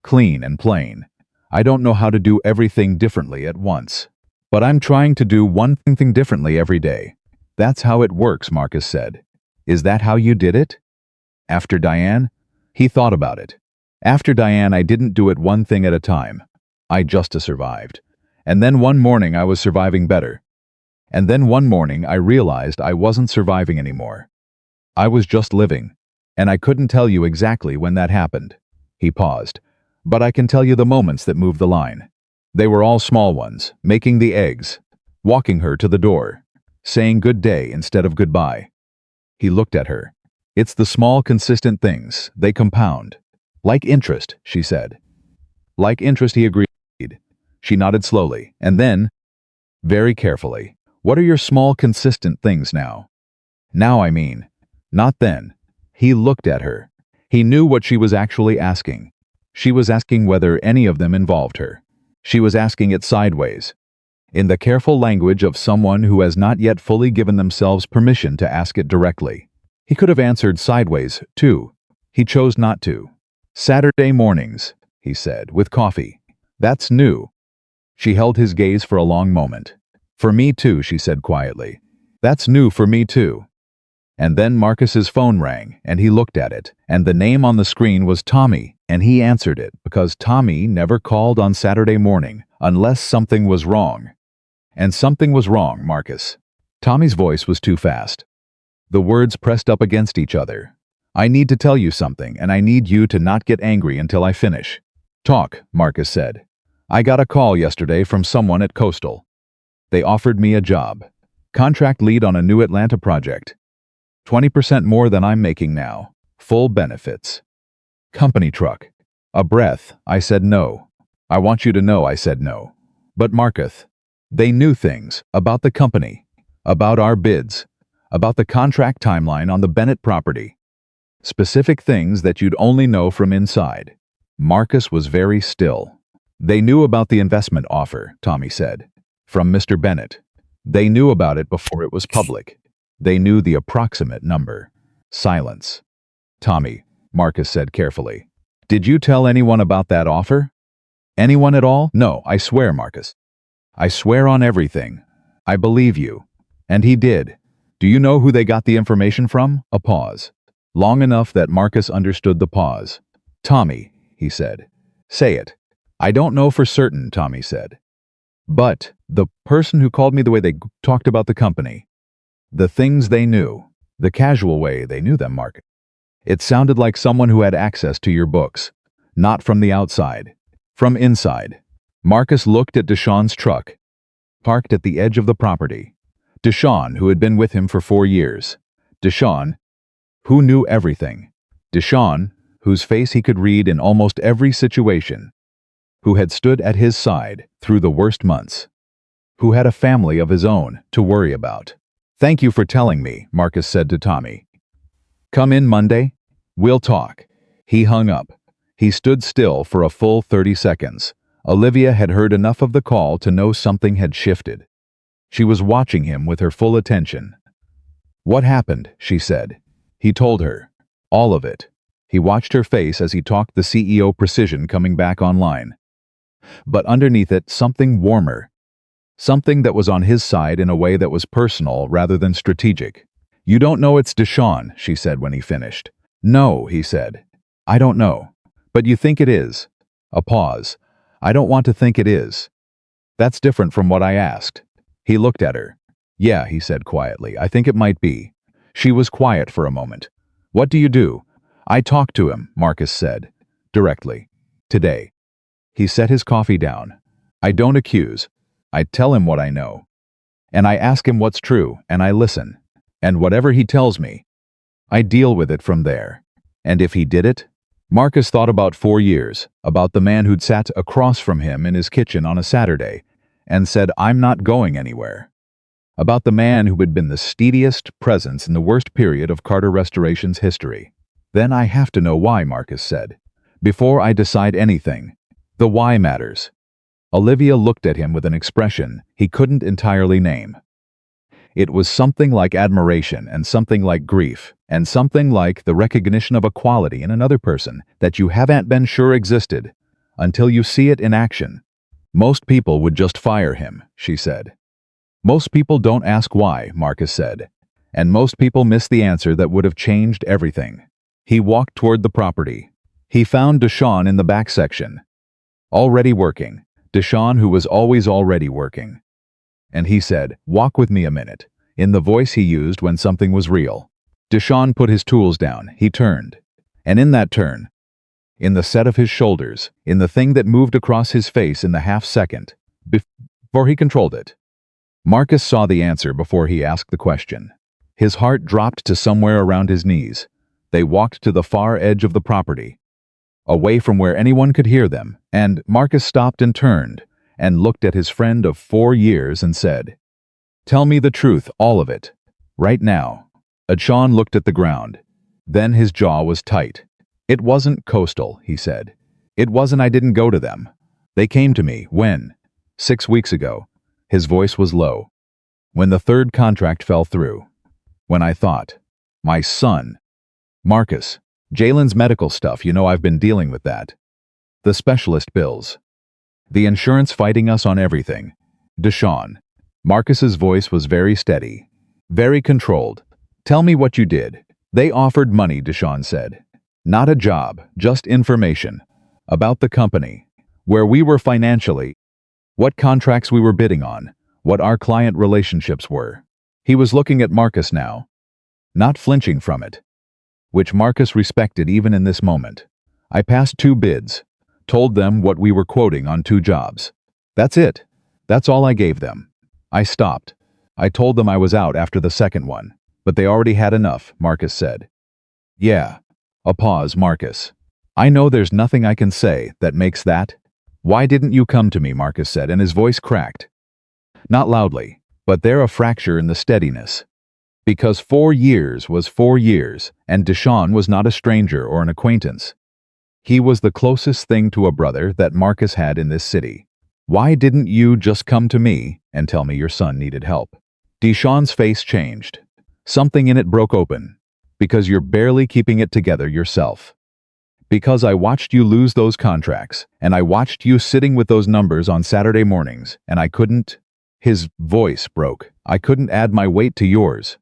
Clean and plain. I don't know how to do everything differently at once. But I'm trying to do one thing differently every day. That's how it works, Marcus said. Is that how you did it? After Diane? He thought about it. After Diane, I didn't do it one thing at a time. I just survived. And then one morning I was surviving better. And then one morning I realized I wasn't surviving anymore. I was just living. And I couldn't tell you exactly when that happened. He paused. But I can tell you the moments that moved the line. They were all small ones, making the eggs. walking her to the door, saying good day instead of goodbye. He looked at her. It's the small, consistent things. They compound. Like interest, she said. Like interest, he agreed. She nodded slowly, and then, very carefully, what are your small, consistent things now? Now, I mean. Not then. He looked at her. He knew what she was actually asking. She was asking whether any of them involved her. She was asking it sideways, in the careful language of someone who has not yet fully given themselves permission to ask it directly. He could have answered sideways, too. He chose not to. Saturday mornings, he said, with coffee. That's new. She held his gaze for a long moment. For me too, she said quietly. That's new for me too. And then Marcus's phone rang, and he looked at it, and the name on the screen was Tommy, and he answered it because Tommy never called on Saturday morning unless something was wrong. And something was wrong, Marcus. Tommy's voice was too fast. The words pressed up against each other. I need to tell you something, and I need you to not get angry until I finish. Talk, Marcus said. I got a call yesterday from someone at Coastal. They offered me a job. Contract lead on a new Atlanta project. 20% more than I'm making now. Full benefits. Company truck. A breath. I said no. I want you to know I said no. But Marcus, they knew things about the company, about our bids, about the contract timeline on the Bennett property. Specific things that you'd only know from inside. Marcus was very still. They knew about the investment offer, Tommy said, from Mr. Bennett. They knew about it before it was public. They knew the approximate number. Silence. Tommy, Marcus said carefully. Did you tell anyone about that offer? Anyone at all? No, I swear, Marcus. I swear on everything. I believe you. And he did. Do you know who they got the information from? A pause. Long enough that Marcus understood the pause. Tommy, he said. Say it. I don't know for certain, Tommy said. But the person who called me the way they talked about the company. The things they knew. The casual way they knew them, Marcus. It sounded like someone who had access to your books. Not from the outside. From inside. Marcus looked at Deshawn's truck, parked at the edge of the property. Deshawn, who had been with him for 4 years. Deshawn, who knew everything. Deshawn, whose face he could read in almost every situation. Who had stood at his side through the worst months. Who had a family of his own to worry about. Thank you for telling me, Marcus said to Tommy. Come in Monday. We'll talk. He hung up. He stood still for a full 30 seconds. Olivia had heard enough of the call to know something had shifted. She was watching him with her full attention. What happened? She said. He told her. All of it. He watched her face as he talked the CEO precision coming back online. But underneath it, something warmer. Something that was on his side in a way that was personal rather than strategic. You don't know it's Deshawn, she said when he finished. No, he said. I don't know. But you think it is. A pause. I don't want to think it is. That's different from what I asked. He looked at her. Yeah, he said quietly. I think it might be. She was quiet for a moment. What do you do? I talked to him, Marcus said. Directly. Today. He set his coffee down. I don't accuse. I tell him what I know. And I ask him what's true, and I listen. And whatever he tells me, I deal with it from there. And if he did it? Marcus thought about 4 years, about the man who'd sat across from him in his kitchen on a Saturday and said, I'm not going anywhere. About the man who had been the steadiest presence in the worst period of Carter Restoration's history. Then I have to know why, Marcus said. Before I decide anything, the why matters. Olivia looked at him with an expression he couldn't entirely name. It was something like admiration and something like grief and something like the recognition of a quality in another person that you haven't been sure existed until you see it in action. Most people would just fire him, she said. Most people don't ask why, Marcus said. And most people miss the answer that would have changed everything. He walked toward the property. He found Deshawn in the back section. Already working. Deshawn, who was always already working. And he said, walk with me a minute, in the voice he used when something was real. Deshawn put his tools down. He turned. And in that turn, in the set of his shoulders, in the thing that moved across his face in the half second, before he controlled it, Marcus saw the answer before he asked the question. His heart dropped to somewhere around his knees. They walked to the far edge of the property, away from where anyone could hear them, and Marcus stopped and turned and looked at his friend of 4 years and said, "Tell me the truth, all of it, right now." Deshaun looked at the ground. Then his jaw was tight. "It wasn't coastal," he said. "It wasn't I didn't go to them. They came to me when? 6 weeks ago." His voice was low. "When the third contract fell through. When I thought, my son. Marcus, Jalen's medical stuff, I've been dealing with that. The specialist bills. The insurance fighting us on everything. Deshaun." Marcus's voice was very steady, very controlled. "Tell me what you did." "They offered money," Deshaun said. "Not a job, just information. About the company. Where we were financially. What contracts we were bidding on. What our client relationships were." He was looking at Marcus now, not flinching from it, which Marcus respected even in this moment. "I passed 2 bids, told them what we were quoting on 2 jobs. That's it. That's all I gave them. I stopped. I told them I was out after the second one, but they already had enough," Marcus said. "Yeah." A pause. "Marcus, I know there's nothing I can say that makes that." "Why didn't you come to me?" Marcus said, and his voice cracked. Not loudly, but there a fracture in the steadiness. Because 4 years was 4 years, and Deshaun was not a stranger or an acquaintance. He was the closest thing to a brother that Marcus had in this city. "Why didn't you just come to me and tell me your son needed help?" Deshaun's face changed. Something in it broke open. "Because you're barely keeping it together yourself. Because I watched you lose those contracts, and I watched you sitting with those numbers on Saturday mornings, and I couldn't." His voice broke. "I couldn't add my weight to yours.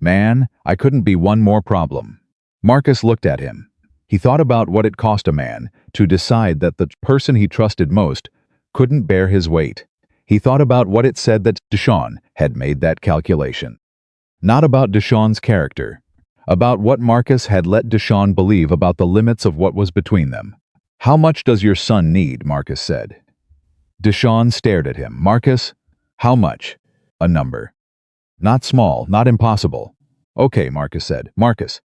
Man, I couldn't be one more problem." Marcus looked at him. He thought about what it cost a man to decide that the person he trusted most couldn't bear his weight. He thought about what it said that Deshaun had made that calculation. Not about Deshaun's character, about what Marcus had let Deshaun believe about the limits of what was between them. "How much does your son need?" Marcus said. Deshaun stared at him. "Marcus, how much?" "A number. Not small, not impossible." "Okay," Marcus said. "Marcus,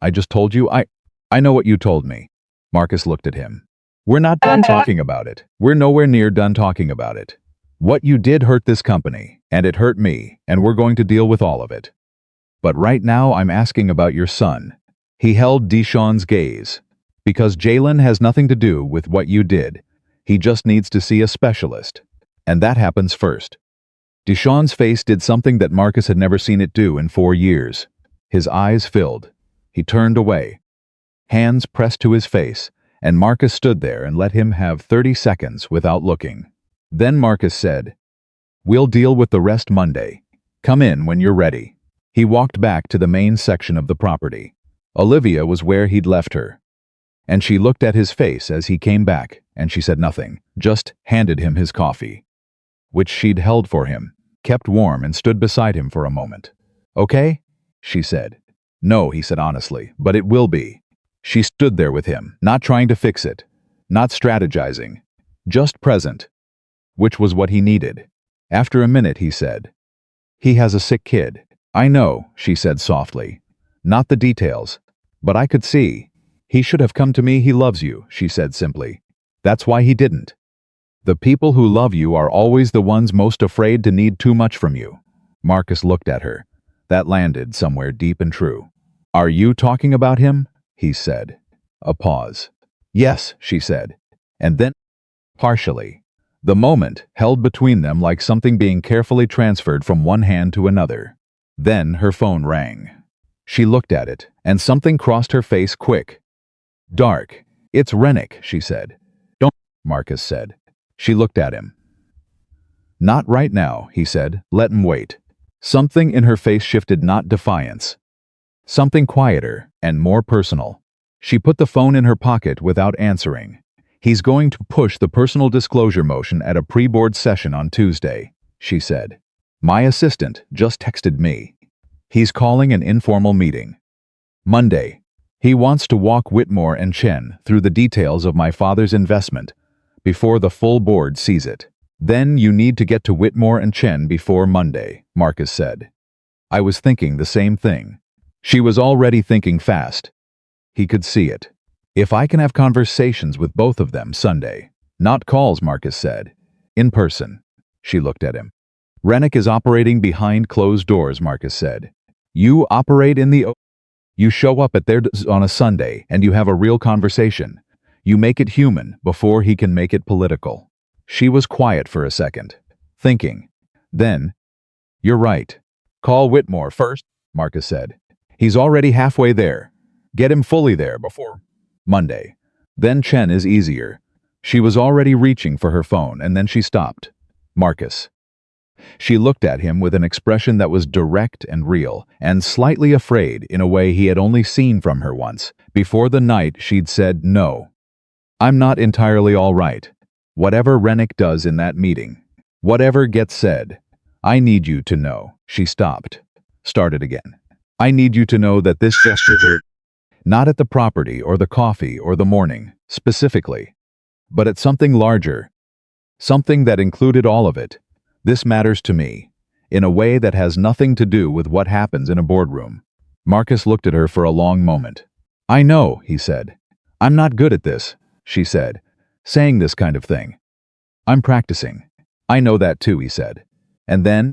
I just told you, I know what you told me." Marcus looked at him. "We're not done talking about it. We're nowhere near done talking about it. What you did hurt this company, and it hurt me, and we're going to deal with all of it. But right now I'm asking about your son." He held Deshaun's gaze. "Because Jalen has nothing to do with what you did. He just needs to see a specialist. And that happens first." Deshaun's face did something that Marcus had never seen it do in 4 years. His eyes filled. He turned away. Hands pressed to his face, and Marcus stood there and let him have 30 seconds without looking. Then Marcus said, "We'll deal with the rest Monday. Come in when you're ready." He walked back to the main section of the property. Olivia was where he'd left her, and she looked at his face as he came back, and she said nothing, just handed him his coffee, which she'd held for him, kept warm, and stood beside him for a moment. "Okay?" she said. "No," he said honestly, "but it will be." She stood there with him, not trying to fix it, not strategizing, just present, which was what he needed. After a minute, he said, "He has a sick kid." "I know," she said softly. "Not the details, but I could see. He should have come to me. He loves you," she said simply. "That's why he didn't. The people who love you are always the ones most afraid to need too much from you." Marcus looked at her. That landed somewhere deep and true. "Are you talking about him?" he said. A pause. "Yes," she said. And then, partially. The moment held between them like something being carefully transferred from one hand to another. Then her phone rang. She looked at it, and something crossed her face quick. "Dark. It's Rennick," she said. "Don't," Marcus said. She looked at him. "Not right now," he said. "Let him wait." Something in her face shifted, not defiance. Something quieter and more personal. She put the phone in her pocket without answering. "He's going to push the personal disclosure motion at a pre-board session on Tuesday," she said. "My assistant just texted me. He's calling an informal meeting. Monday. He wants to walk Whitmore and Chen through the details of my father's investment before the full board sees it. Then you need to get to Whitmore and Chen before Monday, Marcus said. I was thinking the same thing. She was already thinking fast. He could see it. If I can have conversations with both of them Sunday. Not calls, Marcus said. In person. She looked at him. Rennick is operating behind closed doors, Marcus said. You operate in the... You show up at their on a Sunday and you have a real conversation. You make it human before he can make it political. She was quiet for a second, thinking. Then, you're right. Call Whitmore first, Marcus said. He's already halfway there. Get him fully there before Monday. Then Chen is easier. She was already reaching for her phone and then she stopped. Marcus. She looked at him with an expression that was direct and real, and slightly afraid in a way he had only seen from her once. Before the night she'd said no. I'm not entirely all right. Whatever Rennick does in that meeting. Whatever gets said. I need you to know. She stopped. Started again. I need you to know that this gesture hurt. Not at the property or the coffee or the morning, specifically. But at something larger. Something that included all of it. This matters to me, in a way that has nothing to do with what happens in a boardroom. Marcus looked at her for a long moment. I know, he said. I'm not good at this, she said, saying this kind of thing. I'm practicing. I know that too, he said. And then,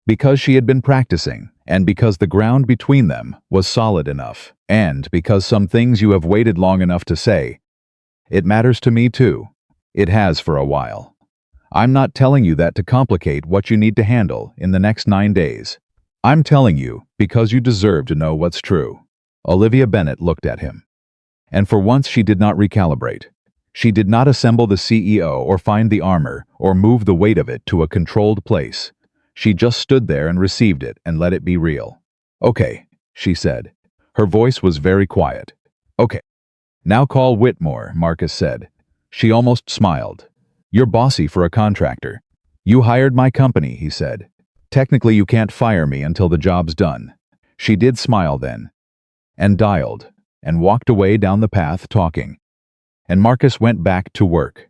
because she had been practicing, and because the ground between them was solid enough, and because some things you have waited long enough to say, it matters to me too. It has for a while. I'm not telling you that to complicate what you need to handle in the next 9 days. I'm telling you because you deserve to know what's true. Olivia Bennett looked at him. And for once she did not recalibrate. She did not assemble the CEO or find the armor or move the weight of it to a controlled place. She just stood there and received it and let it be real. Okay, she said. Her voice was very quiet. Okay. Now call Whitmore, Marcus said. She almost smiled. You're bossy for a contractor. You hired my company, he said. Technically you can't fire me until the job's done. She did smile then. And dialed. And walked away down the path talking. And Marcus went back to work.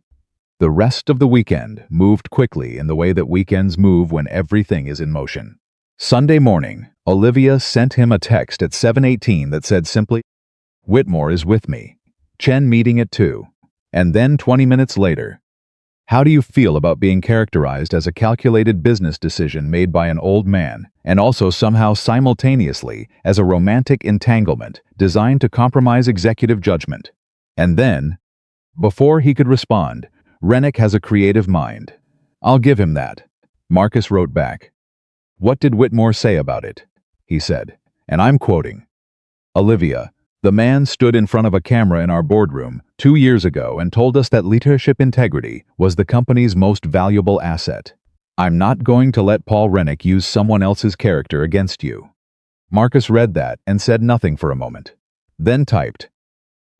The rest of the weekend moved quickly in the way that weekends move when everything is in motion. Sunday morning, Olivia sent him a text at 7:18 that said simply, Whitmore is with me. Chen meeting at 2. And then 20 minutes later, how do you feel about being characterized as a calculated business decision made by an old man, and also somehow simultaneously as a romantic entanglement designed to compromise executive judgment? And then, before he could respond, Rennick has a creative mind. I'll give him that. Marcus wrote back. What did Whitmore say about it? He said, and I'm quoting. Olivia, the man stood in front of a camera in our boardroom 2 years ago and told us that leadership integrity was the company's most valuable asset. I'm not going to let Paul Rennick use someone else's character against you. Marcus read that and said nothing for a moment. Then typed.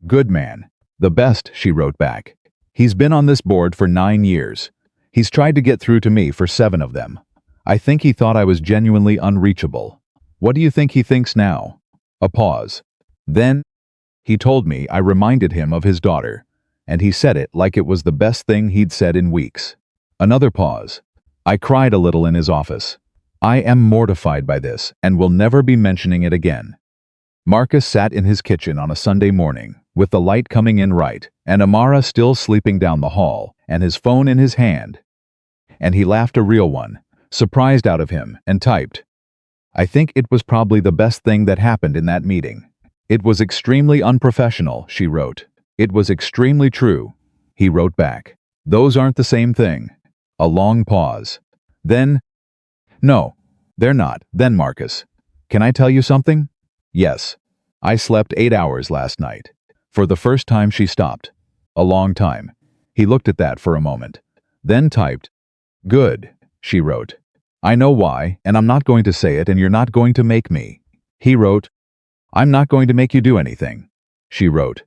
Good man. The best, she wrote back. He's been on this board for 9 years. He's tried to get through to me for 7 of them. I think he thought I was genuinely unreachable. What do you think he thinks now? A pause. Then, he told me I reminded him of his daughter, and he said it like it was the best thing he'd said in weeks. Another pause. I cried a little in his office. I am mortified by this and will never be mentioning it again. Marcus sat in his kitchen on a Sunday morning, with the light coming in right, and Amara still sleeping down the hall, and his phone in his hand. And he laughed a real one, surprised out of him, and typed. I think it was probably the best thing that happened in that meeting. It was extremely unprofessional, she wrote. It was extremely true. He wrote back. Those aren't the same thing. A long pause. Then, no, they're not. Then Marcus. Can I tell you something? Yes. I slept 8 hours last night. For the first time she stopped. A long time. He looked at that for a moment. Then typed. Good, she wrote. I know why, and I'm not going to say it and you're not going to make me. He wrote. I'm not going to make you do anything. She wrote.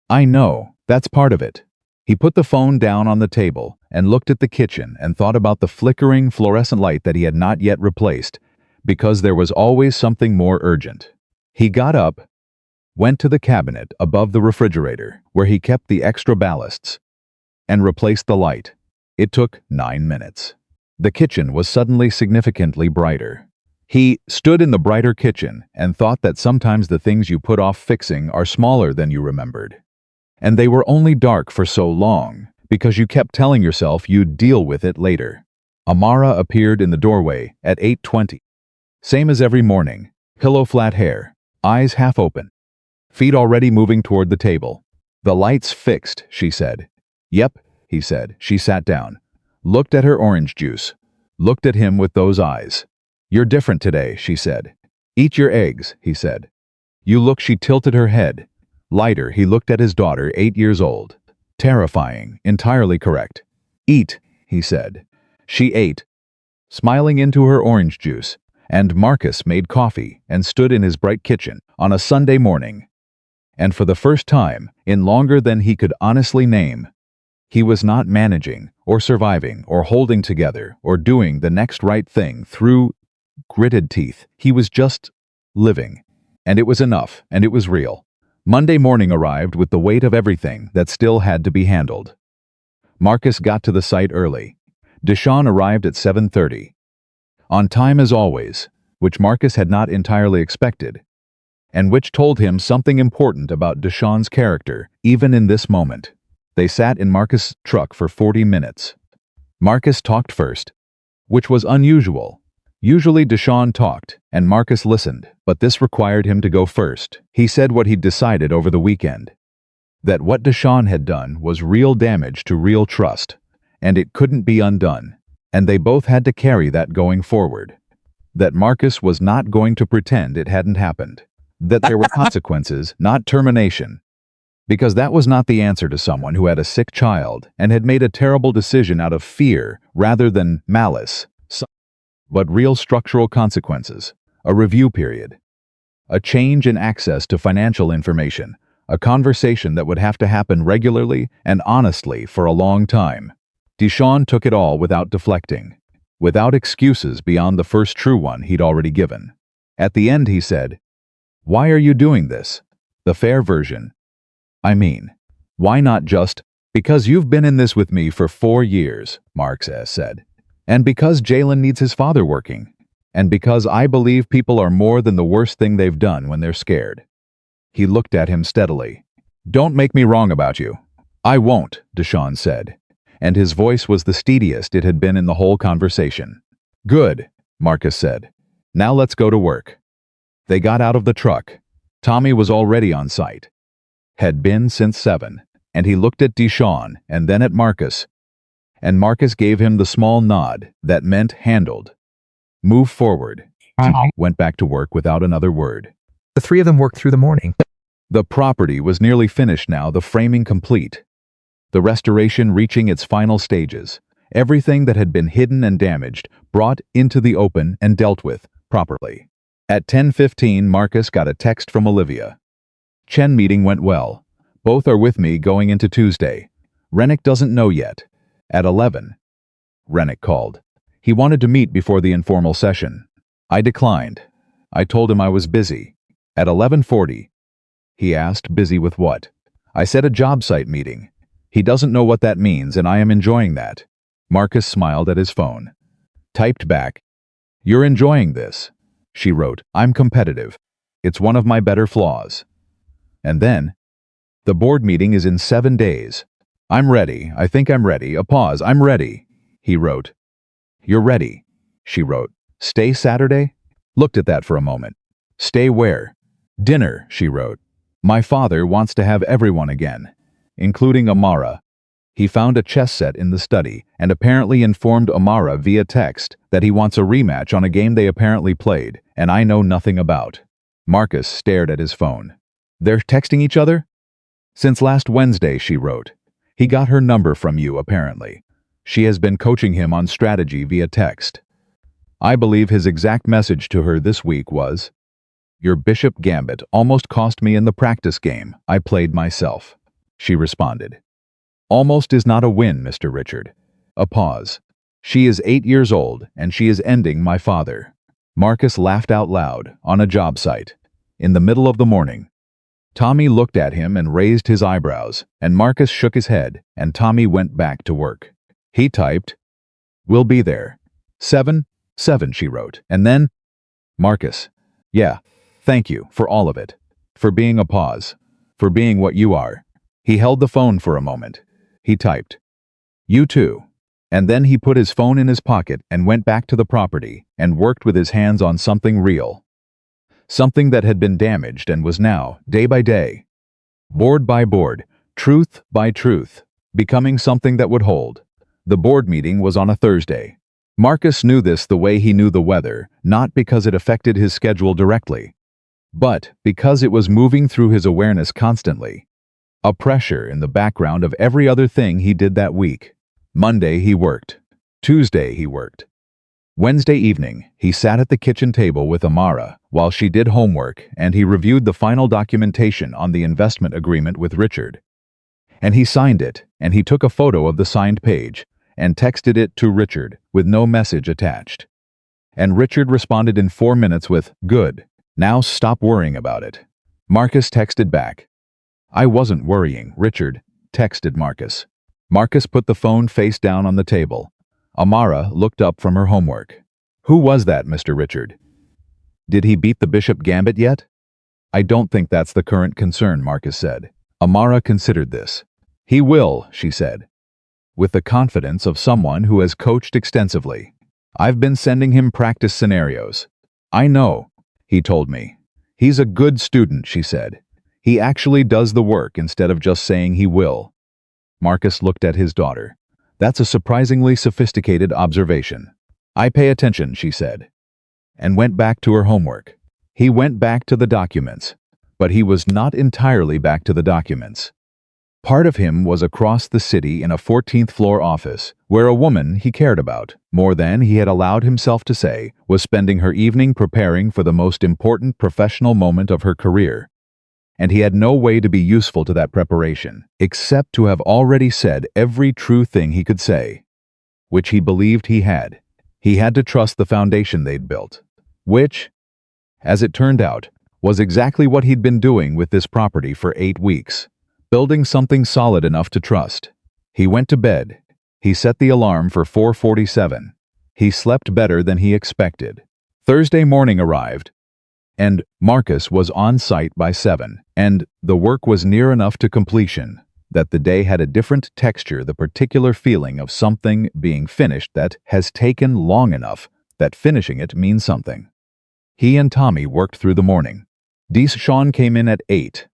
I know, that's part of it. He put the phone down on the table and looked at the kitchen and thought about the flickering fluorescent light that he had not yet replaced, because there was always something more urgent. He got up, went to the cabinet above the refrigerator where he kept the extra ballasts, and replaced the light. It took 9 minutes. The kitchen was suddenly significantly brighter. He stood in the brighter kitchen and thought that sometimes the things you put off fixing are smaller than you remembered. And they were only dark for so long because you kept telling yourself you'd deal with it later. Amara appeared in the doorway at 8:20. Same as every morning, pillow flat hair, eyes half open, feet already moving toward the table. The light's fixed, she said. Yep, he said. She sat down, looked at her orange juice, looked at him with those eyes. You're different today, she said. Eat your eggs, he said. You look, she tilted her head. Lighter, he looked at his daughter, 8 years old. Terrifying, entirely correct. Eat, he said. She ate, smiling into her orange juice, and Marcus made coffee and stood in his bright kitchen on a Sunday morning. And for the first time, in longer than he could honestly name, he was not managing or surviving or holding together or doing the next right thing through gritted teeth. He was just living. And it was enough, and it was real. Monday morning arrived with the weight of everything that still had to be handled. Marcus got to the site early. Deshawn arrived at 7:30. On time as always, which Marcus had not entirely expected, and which told him something important about Deshawn's character, even in this moment. They sat in Marcus' truck for 40 minutes. Marcus talked first, which was unusual. Usually Deshawn talked, and Marcus listened, but this required him to go first. He said what he'd decided over the weekend. That what Deshawn had done was real damage to real trust, and it couldn't be undone, and they both had to carry that going forward. That Marcus was not going to pretend it hadn't happened. That there were consequences, not termination. Because that was not the answer to someone who had a sick child and had made a terrible decision out of fear rather than malice. But real structural consequences, a review period, a change in access to financial information, a conversation that would have to happen regularly and honestly for a long time. Deshawn took it all without deflecting, without excuses beyond the first true one he'd already given. At the end he said, "Why are you doing this?" The fair version. I mean, why not just, "Because you've been in this with me for 4 years, Marx said. And because Jalen needs his father working. And because I believe people are more than the worst thing they've done when they're scared." He looked at him steadily. "Don't make me wrong about you." "I won't," Deshawn said, and his voice was the steadiest it had been in the whole conversation. "Good," Marcus said. "Now let's go to work." They got out of the truck. Tommy was already on site. Had been since 7, and he looked at Deshawn and then at Marcus. And Marcus gave him the small nod that meant handled. Move forward. Went back to work without another word. The three of them worked through the morning. The property was nearly finished now, the framing complete. The restoration reaching its final stages. Everything that had been hidden and damaged brought into the open and dealt with properly. At 10:15, Marcus got a text from Olivia. "Chen meeting went well. Both are with me going into Tuesday. Rennick doesn't know yet." At 11, Rennick called. He wanted to meet before the informal session. I declined. I told him I was busy. At 11:40, he asked, "Busy with what?" I said a job site meeting. He doesn't know what that means, and I am enjoying that. Marcus smiled at his phone. Typed back, "You're enjoying this." She wrote, "I'm competitive. It's one of my better flaws." And then, "The board meeting is in 7 days. I'm ready. I think I'm ready." A pause. "I'm ready," he wrote. "You're ready," she wrote. "Stay Saturday?" Looked at that for a moment. "Stay where?" "Dinner," she wrote. "My father wants to have everyone again, including Amara." He found a chess set in the study and apparently informed Amara via text that he wants a rematch on a game they apparently played, and I know nothing about. Marcus stared at his phone. "They're texting each other?" "Since last Wednesday," she wrote. "He got her number from you, apparently. She has been coaching him on strategy via text." I believe his exact message to her this week was, "Your bishop gambit almost cost me in the practice game I played myself." She responded, "Almost is not a win, Mr. Richard." A pause. "She is 8 years old, and she is ending my father." Marcus laughed out loud on a job site. In the middle of the morning. Tommy looked at him and raised his eyebrows, and Marcus shook his head, and Tommy went back to work. He typed, "We'll be there. 7, she wrote. And then, Marcus. Yeah, thank you for all of it. For being a pause. For being what you are. He held the phone for a moment. He typed, "You too." And then he put his phone in his pocket and went back to the property and worked with his hands on something real. Something that had been damaged and was now, day by day, board by board, truth by truth, becoming something that would hold. The board meeting was on a Thursday. Marcus knew this the way he knew the weather, not because it affected his schedule directly, but because it was moving through his awareness constantly. A pressure in the background of every other thing he did that week. Monday he worked. Tuesday he worked. Wednesday evening, he sat at the kitchen table with Amara while she did homework, and he reviewed the final documentation on the investment agreement with Richard. And he signed it, and he took a photo of the signed page and texted it to Richard with no message attached. And Richard responded in 4 minutes with, "Good. Now stop worrying about it." Marcus texted back. "I wasn't worrying, Richard," texted Marcus. Marcus put the phone face down on the table. Amara looked up from her homework. "Who was that, Mr. Richard? Did he beat the Bishop Gambit yet?" "I don't think that's the current concern," Marcus said. Amara considered this. "He will," she said, with the confidence of someone who has coached extensively. "I've been sending him practice scenarios." "I know," he told me. "He's a good student," she said. "He actually does the work instead of just saying he will." Marcus looked at his daughter. "That's a surprisingly sophisticated observation." "I pay attention," she said, and went back to her homework. He went back to the documents, but he was not entirely back to the documents. Part of him was across the city in a 14th floor office, where a woman he cared about, more than he had allowed himself to say, was spending her evening preparing for the most important professional moment of her career. And he had no way to be useful to that preparation, except to have already said every true thing he could say, which he believed he had. He had to trust the foundation they'd built, which, as it turned out, was exactly what he'd been doing with this property for 8 weeks. Building something solid enough to trust. He went to bed. He set the alarm for 4:47. He slept better than he expected. Thursday morning arrived, and Marcus was on site by 7, and the work was near enough to completion that the day had a different texture, the particular feeling of something being finished that has taken long enough that finishing it means something. He and Tommy worked through the morning. Sean came in at 8.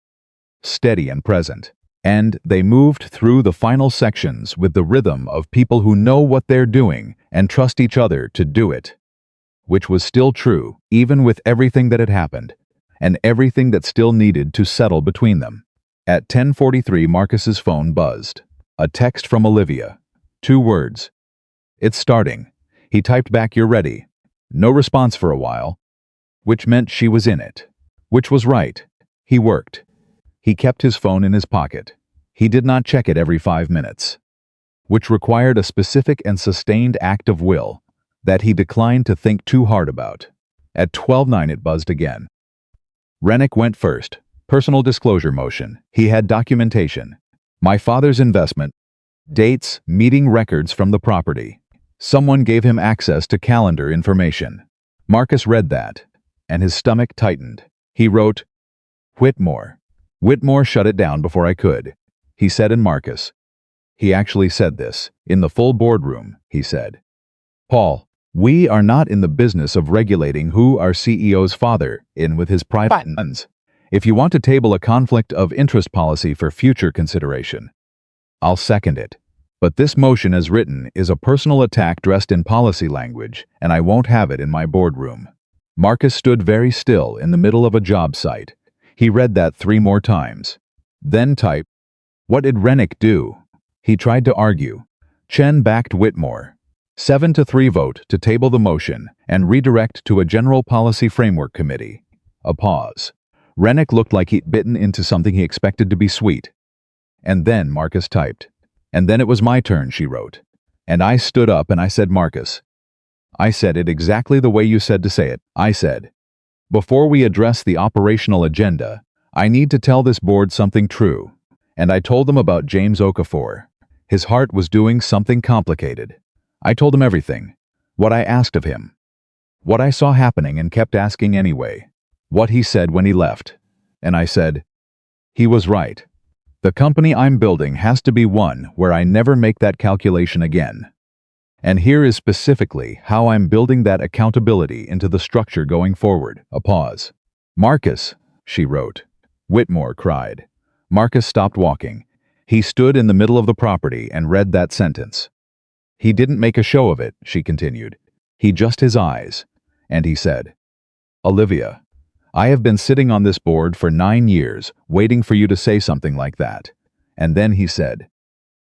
Steady and present, and they moved through the final sections with the rhythm of people who know what they're doing and trust each other to do it, which was still true even with everything that had happened and everything that still needed to settle between them. At 10:43, Marcus's phone buzzed. A text from Olivia. 2 words. "It's starting." He typed back, "You're ready." No response for a while, which meant she was in it, which was right. He worked. He kept his phone in his pocket. He did not check it every 5 minutes, which required a specific and sustained act of will that he declined to think too hard about. At 12:09 it buzzed again. Rennick went first. Personal disclosure motion. He had documentation. My father's investment. Dates, meeting records from the property. Someone gave him access to calendar information. Marcus read that, and his stomach tightened. He wrote, "Whitmore. Whitmore shut it down before I could," he said in Marcus. He actually said this, in the full boardroom, he said. "Paul, we are not in the business of regulating who our CEO's father in with his private funds. If you want to table a conflict of interest policy for future consideration, I'll second it. But this motion as written is a personal attack dressed in policy language, and I won't have it in my boardroom." Marcus stood very still in the middle of a job site. He read that 3 more times. Then typed, "What did Rennick do?" He tried to argue. Chen backed Whitmore. 7-3 vote to table the motion and redirect to a general policy framework committee. A pause. Rennick looked like he'd bitten into something he expected to be sweet. And then Marcus typed. "And then it was my turn," she wrote. And I stood up and I said, "Marcus." I said it exactly the way you said to say it. I said, "Before we address the operational agenda, I need to tell this board something true." And I told them about James Okafor. His heart was doing something complicated. I told him everything. What I asked of him. What I saw happening and kept asking anyway. What he said when he left. And I said, he was right. The company I'm building has to be one where I never make that calculation again. And here is specifically how I'm building that accountability into the structure going forward. A pause. Marcus, she wrote. Whitmore cried. Marcus stopped walking. He stood in the middle of the property and read that sentence. He didn't make a show of it, she continued. He just his eyes. And he said, Olivia, I have been sitting on this board for 9 years, waiting for you to say something like that. And then he said,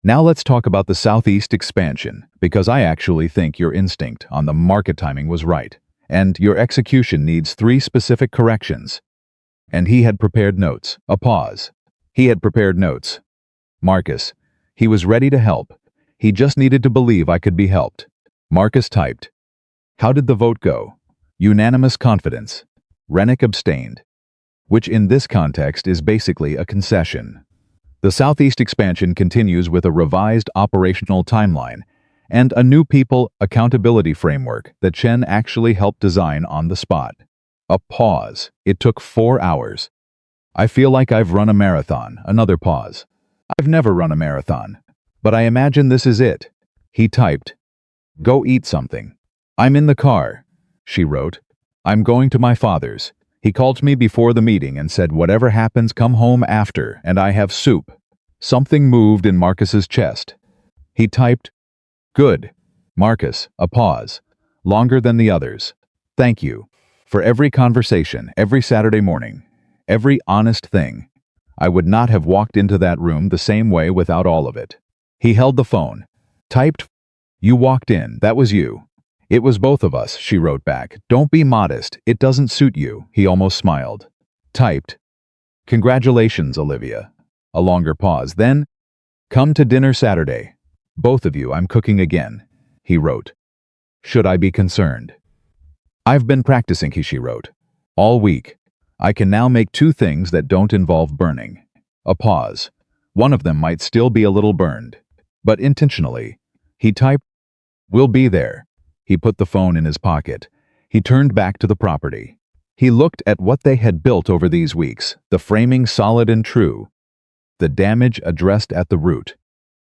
now let's talk about the Southeast expansion, because I actually think your instinct on the market timing was right, and your execution needs 3 specific corrections. And he had prepared notes. A pause. He had prepared notes. Marcus. He was ready to help. He just needed to believe I could be helped. Marcus typed. How did the vote go? Unanimous confidence. Rennick abstained. Which in this context is basically a concession. The Southeast expansion continues with a revised operational timeline and a new people accountability framework that Chen actually helped design on the spot. A pause. It took 4 hours. I feel like I've run a marathon. Another pause. I've never run a marathon. But I imagine this is it. He typed. Go eat something. I'm in the car, she wrote. I'm going to my father's. He called me before the meeting and said whatever happens come home after and I have soup. Something moved in Marcus's chest. He typed. Good. Marcus, a pause. Longer than the others. Thank you. For every conversation, every Saturday morning, every honest thing. I would not have walked into that room the same way without all of it. He held the phone. Typed. You walked in, that was you. It was both of us, she wrote back. Don't be modest, it doesn't suit you, he almost smiled. Typed. Congratulations, Olivia. A longer pause, then, come to dinner Saturday. Both of you, I'm cooking again, he wrote. Should I be concerned? I've been practicing, she wrote. All week. I can now make 2 things that don't involve burning. A pause. One of them might still be a little burned. But intentionally. He typed, we'll be there. He put the phone in his pocket. He turned back to the property. He looked at what they had built over these weeks, the framing solid and true. The damage addressed at the root.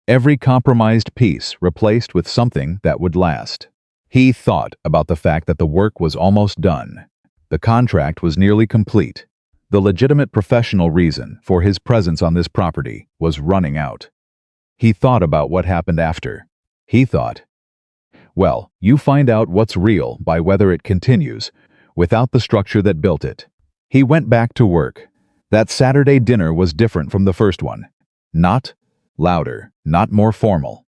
Every compromised piece replaced with something that would last. He thought about the fact that the work was almost done. The contract was nearly complete. The legitimate professional reason for his presence on this property was running out. He thought about what happened after. He thought, well, you find out what's real by whether it continues, without the structure that built it. He went back to work. That Saturday dinner was different from the first one. Not louder, not more formal.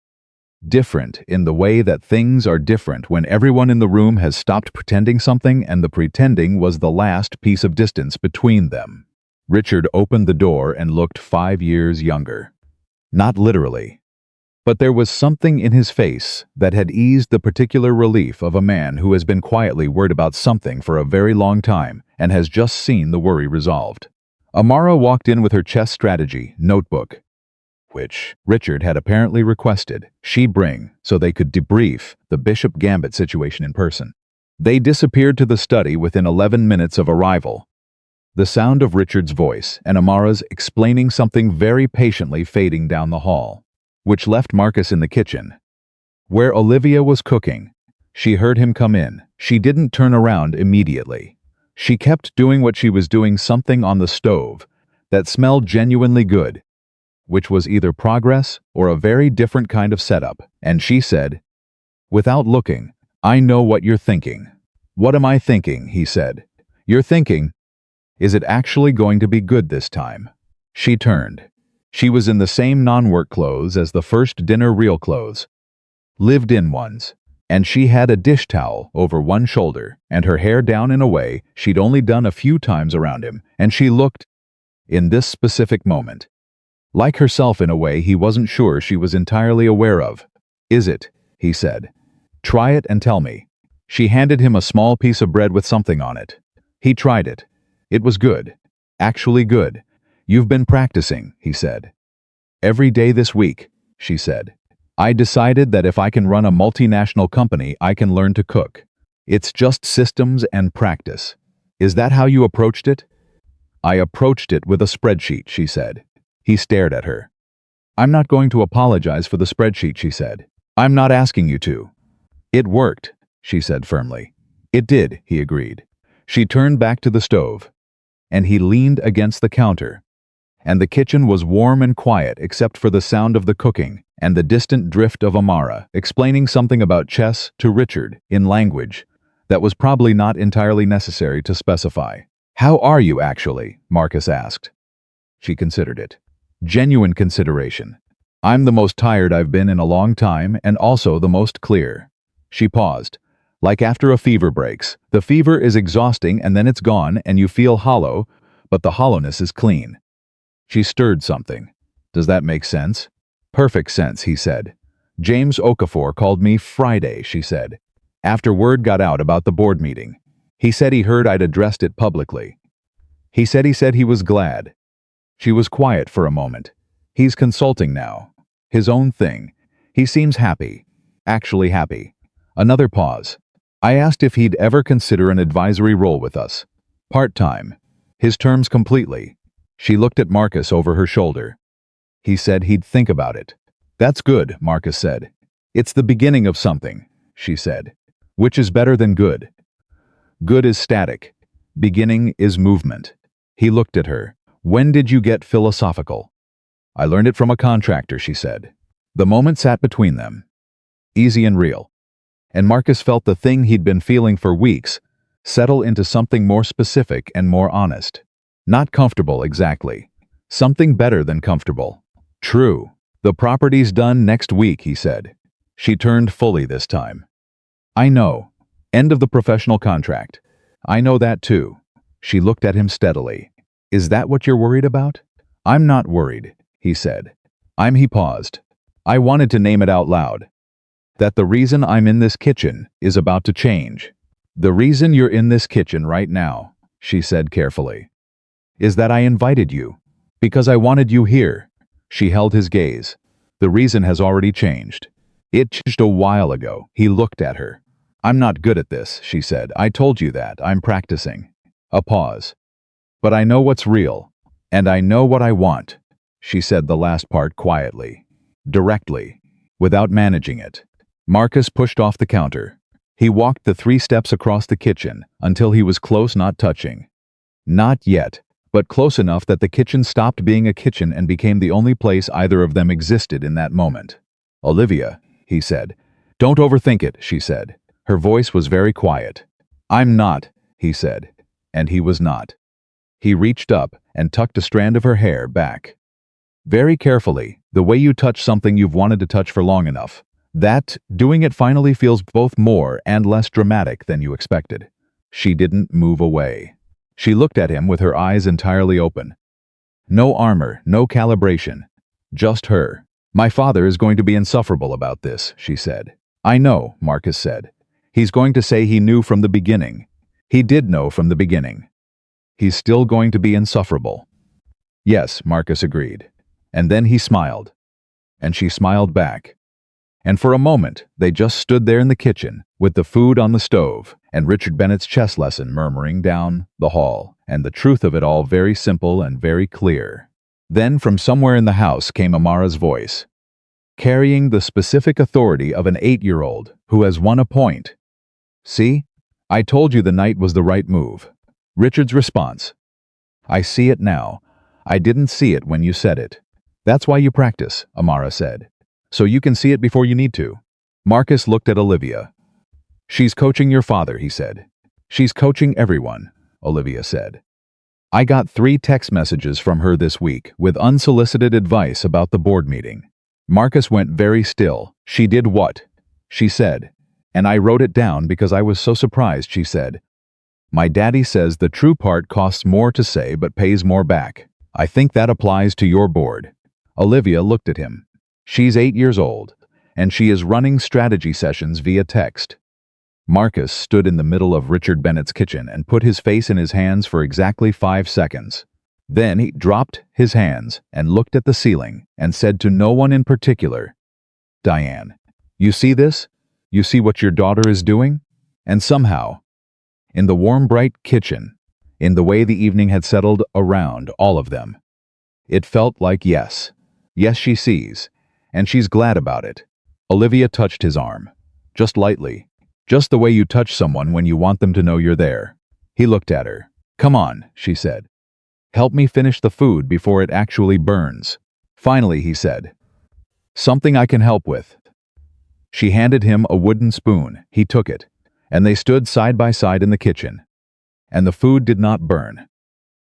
Different in the way that things are different when everyone in the room has stopped pretending something and the pretending was the last piece of distance between them. Richard opened the door and looked 5 years younger. Not literally. But there was something in his face that had eased the particular relief of a man who has been quietly worried about something for a very long time and has just seen the worry resolved. Amara walked in with her chess strategy notebook, which Richard had apparently requested she bring so they could debrief the Bishop Gambit situation in person. They disappeared to the study within 11 minutes of arrival. The sound of Richard's voice and Amara's explaining something very patiently fading down the hall, which left Marcus in the kitchen, where Olivia was cooking. She heard him come in. She didn't turn around immediately. She kept doing what she was doing, something on the stove that smelled genuinely good, which was either progress or a very different kind of setup. And she said, without looking, I know what you're thinking. What am I thinking? He said. You're thinking, is it actually going to be good this time? She turned. She was in the same non-work clothes as the first dinner, real clothes. Lived-in ones. And she had a dish towel over one shoulder and her hair down in a way she'd only done a few times around him, and she looked, in this specific moment, like herself in a way he wasn't sure she was entirely aware of. Is it? He said. Try it and tell me. She handed him a small piece of bread with something on it. He tried it. It was good. Actually good. You've been practicing, he said. Every day this week, she said. I decided that if I can run a multinational company, I can learn to cook. It's just systems and practice. Is that how you approached it? I approached it with a spreadsheet, she said. He stared at her. I'm not going to apologize for the spreadsheet, she said. I'm not asking you to. It worked, she said firmly. It did, he agreed. She turned back to the stove, and he leaned against the counter. And the kitchen was warm and quiet except for the sound of the cooking and the distant drift of Amara explaining something about chess to Richard in language that was probably not entirely necessary to specify. How are you, actually? Marcus asked. She considered it. Genuine consideration. I'm the most tired I've been in a long time and also the most clear. She paused. Like after a fever breaks, the fever is exhausting and then it's gone and you feel hollow, but the hollowness is clean. She stirred something. Does that make sense? Perfect sense, he said. James Okafor called me Friday, she said. After word got out about the board meeting. He said he heard I'd addressed it publicly. He said he was glad. She was quiet for a moment. He's consulting now. His own thing. He seems happy. Actually happy. Another pause. I asked if he'd ever consider an advisory role with us. Part-time. His terms completely. She looked at Marcus over her shoulder. He said he'd think about it. That's good, Marcus said. It's the beginning of something, she said. Which is better than good. Good is static. Beginning is movement. He looked at her. When did you get philosophical? I learned it from a contractor, she said. The moment sat between them. Easy and real. And Marcus felt the thing he'd been feeling for weeks settle into something more specific and more honest. Not comfortable, exactly. Something better than comfortable. True. The property's done next week, he said. She turned fully this time. I know. End of the professional contract. I know that too. She looked at him steadily. Is that what you're worried about? I'm not worried, he said. He paused. I wanted to name it out loud. That the reason I'm in this kitchen is about to change. The reason you're in this kitchen right now, she said carefully, is that I invited you. Because I wanted you here. She held his gaze. The reason has already changed. It changed a while ago. He looked at her. I'm not good at this, she said. I told you that. I'm practicing. A pause. But I know what's real. And I know what I want. She said the last part quietly. Directly. Without managing it. Marcus pushed off the counter. He walked the 3 steps across the kitchen until he was close, not touching. Not yet, but close enough that the kitchen stopped being a kitchen and became the only place either of them existed in that moment. Olivia, he said. Don't overthink it, she said. Her voice was very quiet. I'm not, he said. And he was not. He reached up and tucked a strand of her hair back. Very carefully, the way you touch something you've wanted to touch for long enough. That, doing it finally feels both more and less dramatic than you expected. She didn't move away. She looked at him with her eyes entirely open. No armor, no calibration. Just her. My father is going to be insufferable about this, she said. I know, Marcus said. He's going to say he knew from the beginning. He did know from the beginning. He's still going to be insufferable. Yes, Marcus agreed. And then he smiled. And she smiled back. And for a moment, they just stood there in the kitchen, with the food on the stove, and Richard Bennett's chess lesson murmuring down the hall, and the truth of it all very simple and very clear. Then from somewhere in the house came Amara's voice, carrying the specific authority of an 8-year-old who has won a point. See? I told you the night was the right move. Richard's response. I see it now. I didn't see it when you said it. That's why you practice, Amara said. So you can see it before you need to. Marcus looked at Olivia. She's coaching your father, he said. She's coaching everyone, Olivia said. I got 3 text messages from her this week with unsolicited advice about the board meeting. Marcus went very still. She did what? She said. And I wrote it down because I was so surprised, she said. My daddy says the true part costs more to say but pays more back. I think that applies to your board. Olivia looked at him. She's 8 years old, and she is running strategy sessions via text. Marcus stood in the middle of Richard Bennett's kitchen and put his face in his hands for exactly 5 seconds. Then he dropped his hands and looked at the ceiling and said to no one in particular, "Diane, you see this? You see what your daughter is doing?" And somehow, in the warm, bright kitchen, in the way the evening had settled around all of them, it felt like yes, she sees, and she's glad about it. Olivia touched his arm, just lightly, just the way you touch someone when you want them to know you're there. He looked at her. "Come on," she said. "Help me finish the food before it actually burns." Finally, he said, "Something I can help with." She handed him a wooden spoon. He took it, and they stood side by side in the kitchen. And the food did not burn.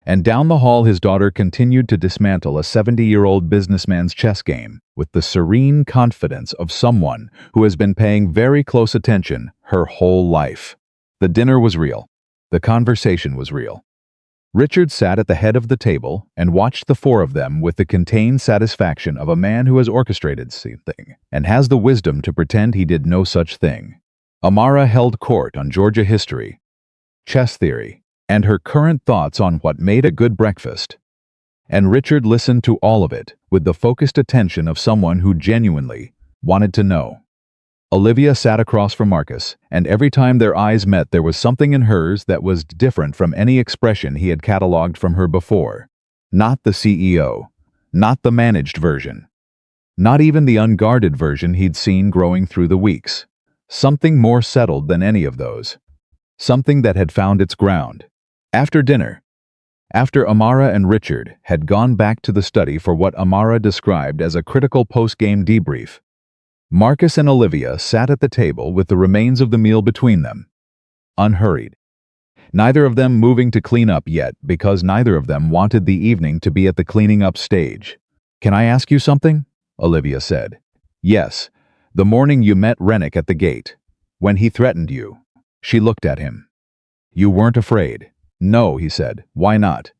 And down the hall his daughter continued to dismantle a 70-year-old businessman's chess game with the serene confidence of someone who has been paying very close attention her whole life. The dinner was real. The conversation was real. Richard sat at the head of the table and watched the four of them with the contained satisfaction of a man who has orchestrated something and has the wisdom to pretend he did no such thing. Amara held court on Georgia history, chess theory, and her current thoughts on what made a good breakfast. And Richard listened to all of it with the focused attention of someone who genuinely wanted to know. Olivia sat across from Marcus, and every time their eyes met there was something in hers that was different from any expression he had catalogued from her before. Not the CEO, not the managed version, not even the unguarded version he'd seen growing through the weeks. Something more settled than any of those. Something that had found its ground. After dinner, after Amara and Richard had gone back to the study for what Amara described as a critical post-game debrief, Marcus and Olivia sat at the table with the remains of the meal between them, unhurried. Neither of them moving to clean up yet because neither of them wanted the evening to be at the cleaning up stage. "Can I ask you something?" Olivia said. "Yes, the morning you met Rennick at the gate, when he threatened you." She looked at him. "You weren't afraid?" "No," he said. "Why not?"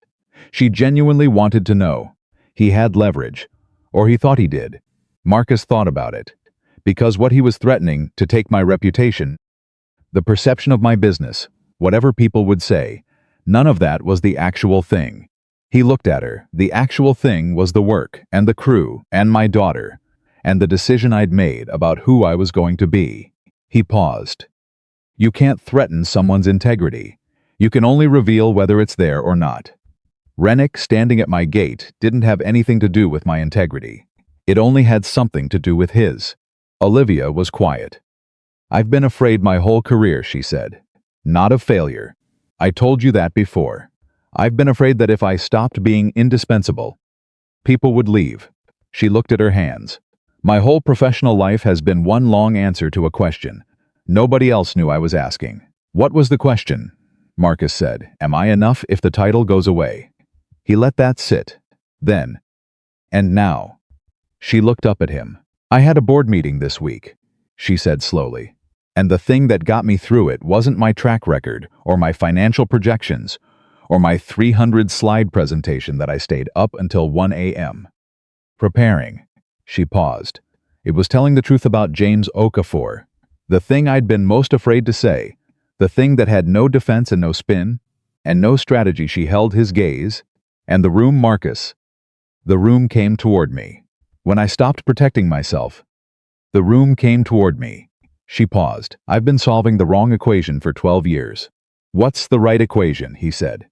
She genuinely wanted to know. He had leverage, or he thought he did. Marcus thought about it. "Because what he was threatening, to take my reputation, the perception of my business, whatever people would say, none of that was the actual thing." He looked at her. "The actual thing was the work, and the crew, and my daughter, and the decision I'd made about who I was going to be." He paused. "You can't threaten someone's integrity. You can only reveal whether it's there or not. Rennick standing at my gate didn't have anything to do with my integrity. It only had something to do with his." Olivia was quiet. "I've been afraid my whole career," she said. "Not of failure. I told you that before. I've been afraid that if I stopped being indispensable, people would leave." She looked at her hands. "My whole professional life has been one long answer to a question. Nobody else knew I was asking." "What was the question?" Marcus said. "Am I enough if the title goes away?" He let that sit. Then, "And now?" She looked up at him. "I had a board meeting this week," she said slowly. "And the thing that got me through it wasn't my track record, or my financial projections, or my 300-slide presentation that I stayed up until 1 a.m. preparing." She paused. "It was telling the truth about James Okafor. The thing I'd been most afraid to say. The thing that had no defense and no spin, and no strategy." She held his gaze. "And the room, Marcus. The room came toward me. When I stopped protecting myself, the room came toward me." She paused. "I've been solving the wrong equation for 12 years. "What's the right equation?" he said.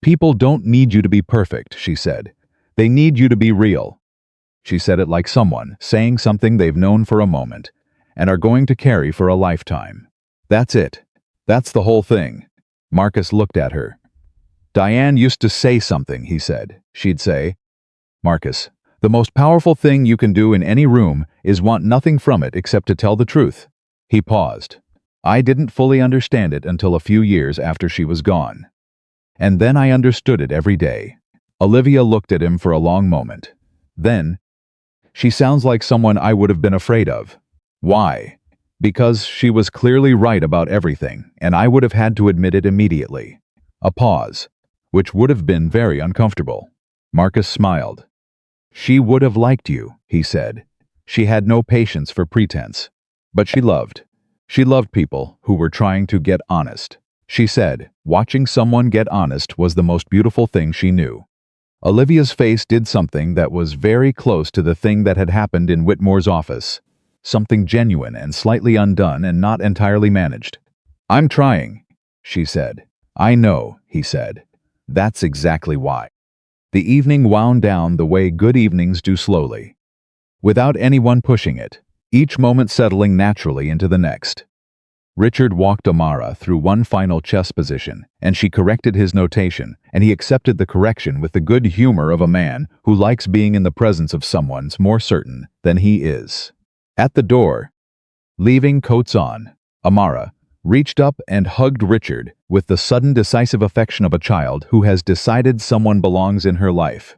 "People don't need you to be perfect," she said. "They need you to be real." She said it like someone saying something they've known for a moment and are going to carry for a lifetime. "That's it. That's the whole thing." Marcus looked at her. "Diane used to say something," he said. She'd say, "Marcus, the most powerful thing you can do in any room is want nothing from it except to tell the truth." He paused. "I didn't fully understand it until a few years after she was gone. And then I understood it every day." Olivia looked at him for a long moment. Then, "She sounds like someone I would have been afraid of." "Why?" "Because she was clearly right about everything, and I would have had to admit it immediately." A pause, which would have been very uncomfortable. Marcus smiled. "She would have liked you," he said. "She had no patience for pretense. But she loved. She loved people who were trying to get honest." She said, "Watching someone get honest was the most beautiful thing she knew." Olivia's face did something that was very close to the thing that had happened in Whitmore's office. Something genuine and slightly undone and not entirely managed. "I'm trying," she said. "I know," he said. "That's exactly why." The evening wound down the way good evenings do, slowly, without anyone pushing it, each moment settling naturally into the next. Richard walked Amara through one final chess position, and she corrected his notation, and he accepted the correction with the good humor of a man who likes being in the presence of someone more certain than he is. At the door, leaving coats on, Amara reached up and hugged Richard with the sudden decisive affection of a child who has decided someone belongs in her life.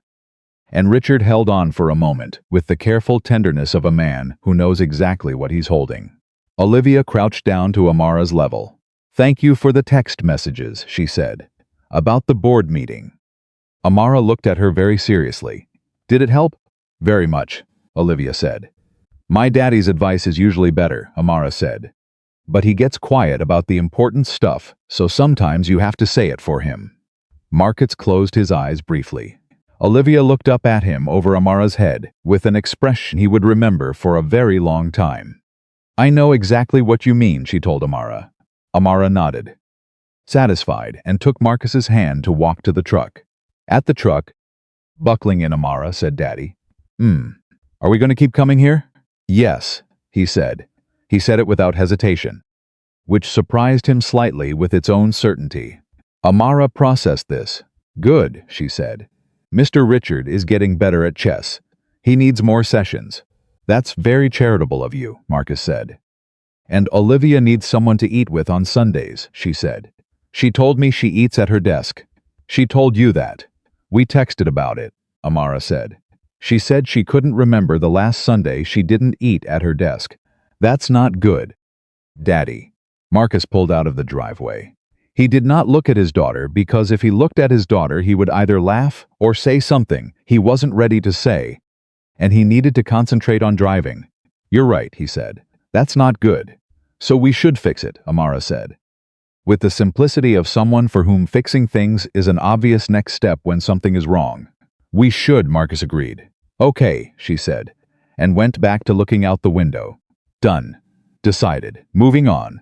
And Richard held on for a moment with the careful tenderness of a man who knows exactly what he's holding. Olivia crouched down to Amara's level. "Thank you for the text messages," she said. "About the board meeting." Amara looked at her very seriously. "Did it help?" "Very much," Olivia said. "My daddy's advice is usually better," Amara said. "But he gets quiet about the important stuff, so sometimes you have to say it for him." Marcus closed his eyes briefly. Olivia looked up at him over Amara's head with an expression he would remember for a very long time. "I know exactly what you mean," she told Amara. Amara nodded, satisfied, and took Marcus's hand to walk to the truck. At the truck, "Buckling in, Amara," said Daddy. Are we going to keep coming here?" "Yes," he said. He said it without hesitation, which surprised him slightly with its own certainty. Amara processed this. "Good," she said. "Mr. Richard is getting better at chess. He needs more sessions." "That's very charitable of you," Marcus said. "And Olivia needs someone to eat with on Sundays," she said. "She told me she eats at her desk." "She told you that?" "We texted about it," Amara said. "She said she couldn't remember the last Sunday she didn't eat at her desk." "That's not good." "Daddy." Marcus pulled out of the driveway. He did not look at his daughter because if he looked at his daughter he would either laugh or say something he wasn't ready to say, and he needed to concentrate on driving. "You're right," he said. "That's not good. So we should fix it," Amara said, with the simplicity of someone for whom fixing things is an obvious next step when something is wrong. "We should," Marcus agreed. "Okay," she said, and went back to looking out the window. "Done. Decided. Moving on."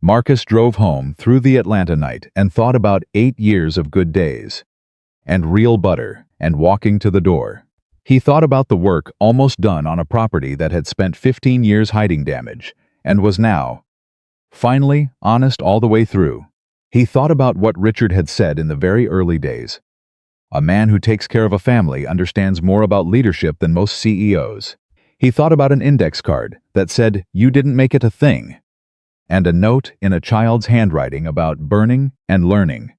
Marcus drove home through the Atlanta night and thought about 8 years of good days, and real butter, and walking to the door. He thought about the work almost done on a property that had spent 15 years hiding damage, and was now, finally, honest all the way through. He thought about what Richard had said in the very early days. A man who takes care of a family understands more about leadership than most CEOs. He thought about an index card that said, "You didn't make it a thing," and a note in a child's handwriting about burning and learning,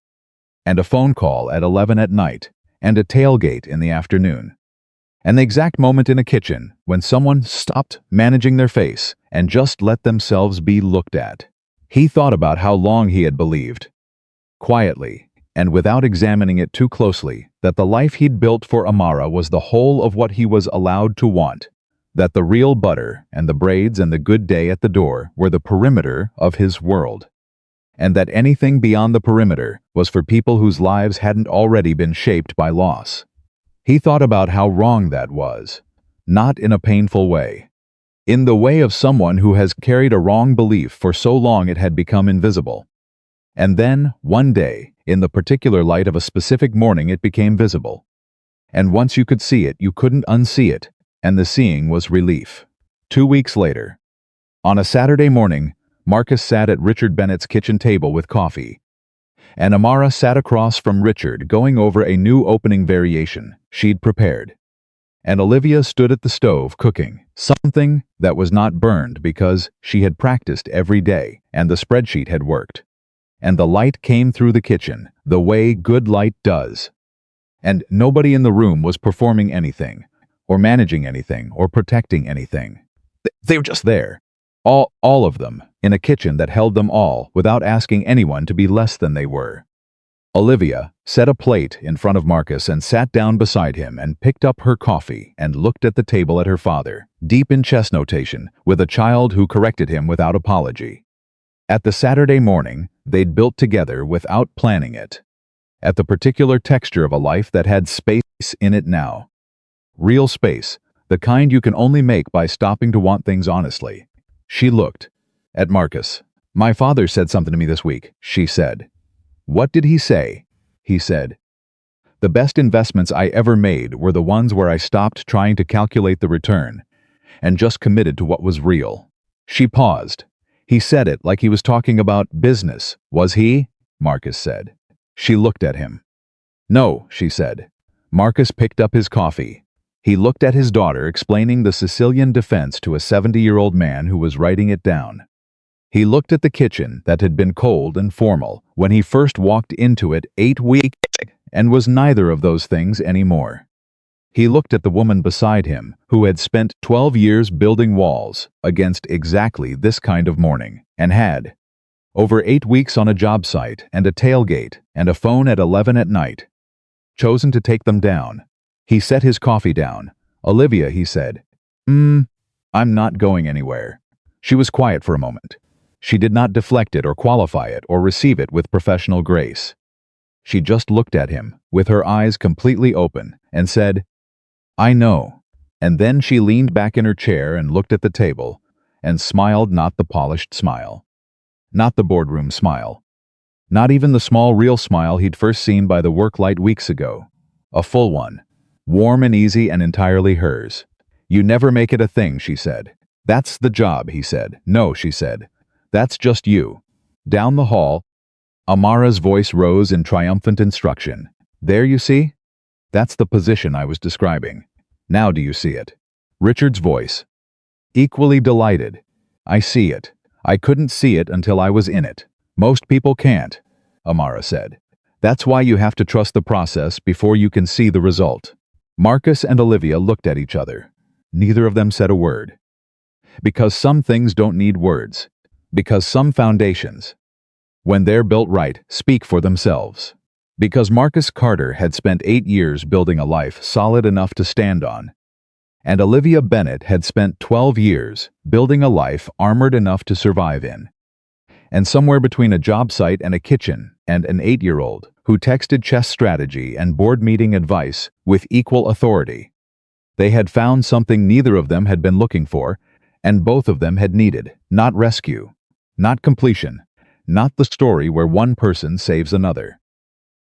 and a phone call at 11 at night, and a tailgate in the afternoon. And the exact moment in a kitchen when someone stopped managing their face and just let themselves be looked at. He thought about how long he had believed, quietly and without examining it too closely, that the life he'd built for Amara was the whole of what he was allowed to want, that the real butter and the braids and the good day at the door were the perimeter of his world, and that anything beyond the perimeter was for people whose lives hadn't already been shaped by loss. He thought about how wrong that was, not in a painful way, in the way of someone who has carried a wrong belief for so long it had become invisible. And then, one day, in the particular light of a specific morning, it became visible. And once you could see it, you couldn't unsee it, and the seeing was relief. 2 weeks later, on a Saturday morning, Marcus sat at Richard Bennett's kitchen table with coffee, and Amara sat across from Richard going over a new opening variation she'd prepared. And Olivia stood at the stove cooking something that was not burned because she had practiced every day and the spreadsheet had worked. And the light came through the kitchen the way good light does. And nobody in the room was performing anything, or managing anything, or protecting anything. They were just there. All of them, in a kitchen that held them all without asking anyone to be less than they were. Olivia set a plate in front of Marcus and sat down beside him and picked up her coffee and looked at the table at her father, deep in chess notation, with a child who corrected him without apology. At the Saturday morning, they'd built together without planning it. At the particular texture of a life that had space in it now. Real space, the kind you can only make by stopping to want things honestly. She looked at Marcus. My father said something to me this week, she said. What did he say? He said. The best investments I ever made were the ones where I stopped trying to calculate the return and just committed to what was real. She paused. He said it like he was talking about business, was he? Marcus said. She looked at him. No, she said. Marcus picked up his coffee. He looked at his daughter explaining the Sicilian defense to a 70-year-old man who was writing it down. He looked at the kitchen that had been cold and formal when he first walked into it 8 weeks and was neither of those things anymore. He looked at the woman beside him who had spent 12 years building walls against exactly this kind of morning and had, over 8 weeks on a job site and a tailgate and a phone at 11 at night, chosen to take them down. He set his coffee down. Olivia, he said. I'm not going anywhere. She was quiet for a moment. She did not deflect it or qualify it or receive it with professional grace. She just looked at him, with her eyes completely open, and said, I know. And then she leaned back in her chair and looked at the table, and smiled, not the polished smile. Not the boardroom smile. Not even the small real smile he'd first seen by the work light weeks ago. A full one. Warm and easy and entirely hers. You never make it a thing, she said. That's the job, he said. No, she said. That's just you. Down the hall, Amara's voice rose in triumphant instruction. There, you see? That's the position I was describing. Now do you see it? Richard's voice. Equally delighted. I see it. I couldn't see it until I was in it. Most people can't, Amara said. That's why you have to trust the process before you can see the result. Marcus and Olivia looked at each other. Neither of them said a word. Because some things don't need words. Because some foundations, when they're built right, speak for themselves. Because Marcus Carter had spent 8 years building a life solid enough to stand on, and Olivia Bennett had spent 12 years building a life armored enough to survive in. And somewhere between a job site and a kitchen and an 8-year-old who texted chess strategy and board meeting advice with equal authority, they had found something neither of them had been looking for, and both of them had needed, not rescue, not completion, not the story where one person saves another.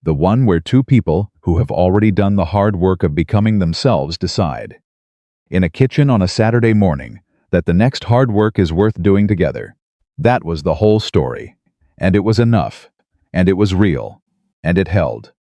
The one where two people who have already done the hard work of becoming themselves decide, in a kitchen on a Saturday morning, that the next hard work is worth doing together. That was the whole story. And it was enough. And it was real. And it held.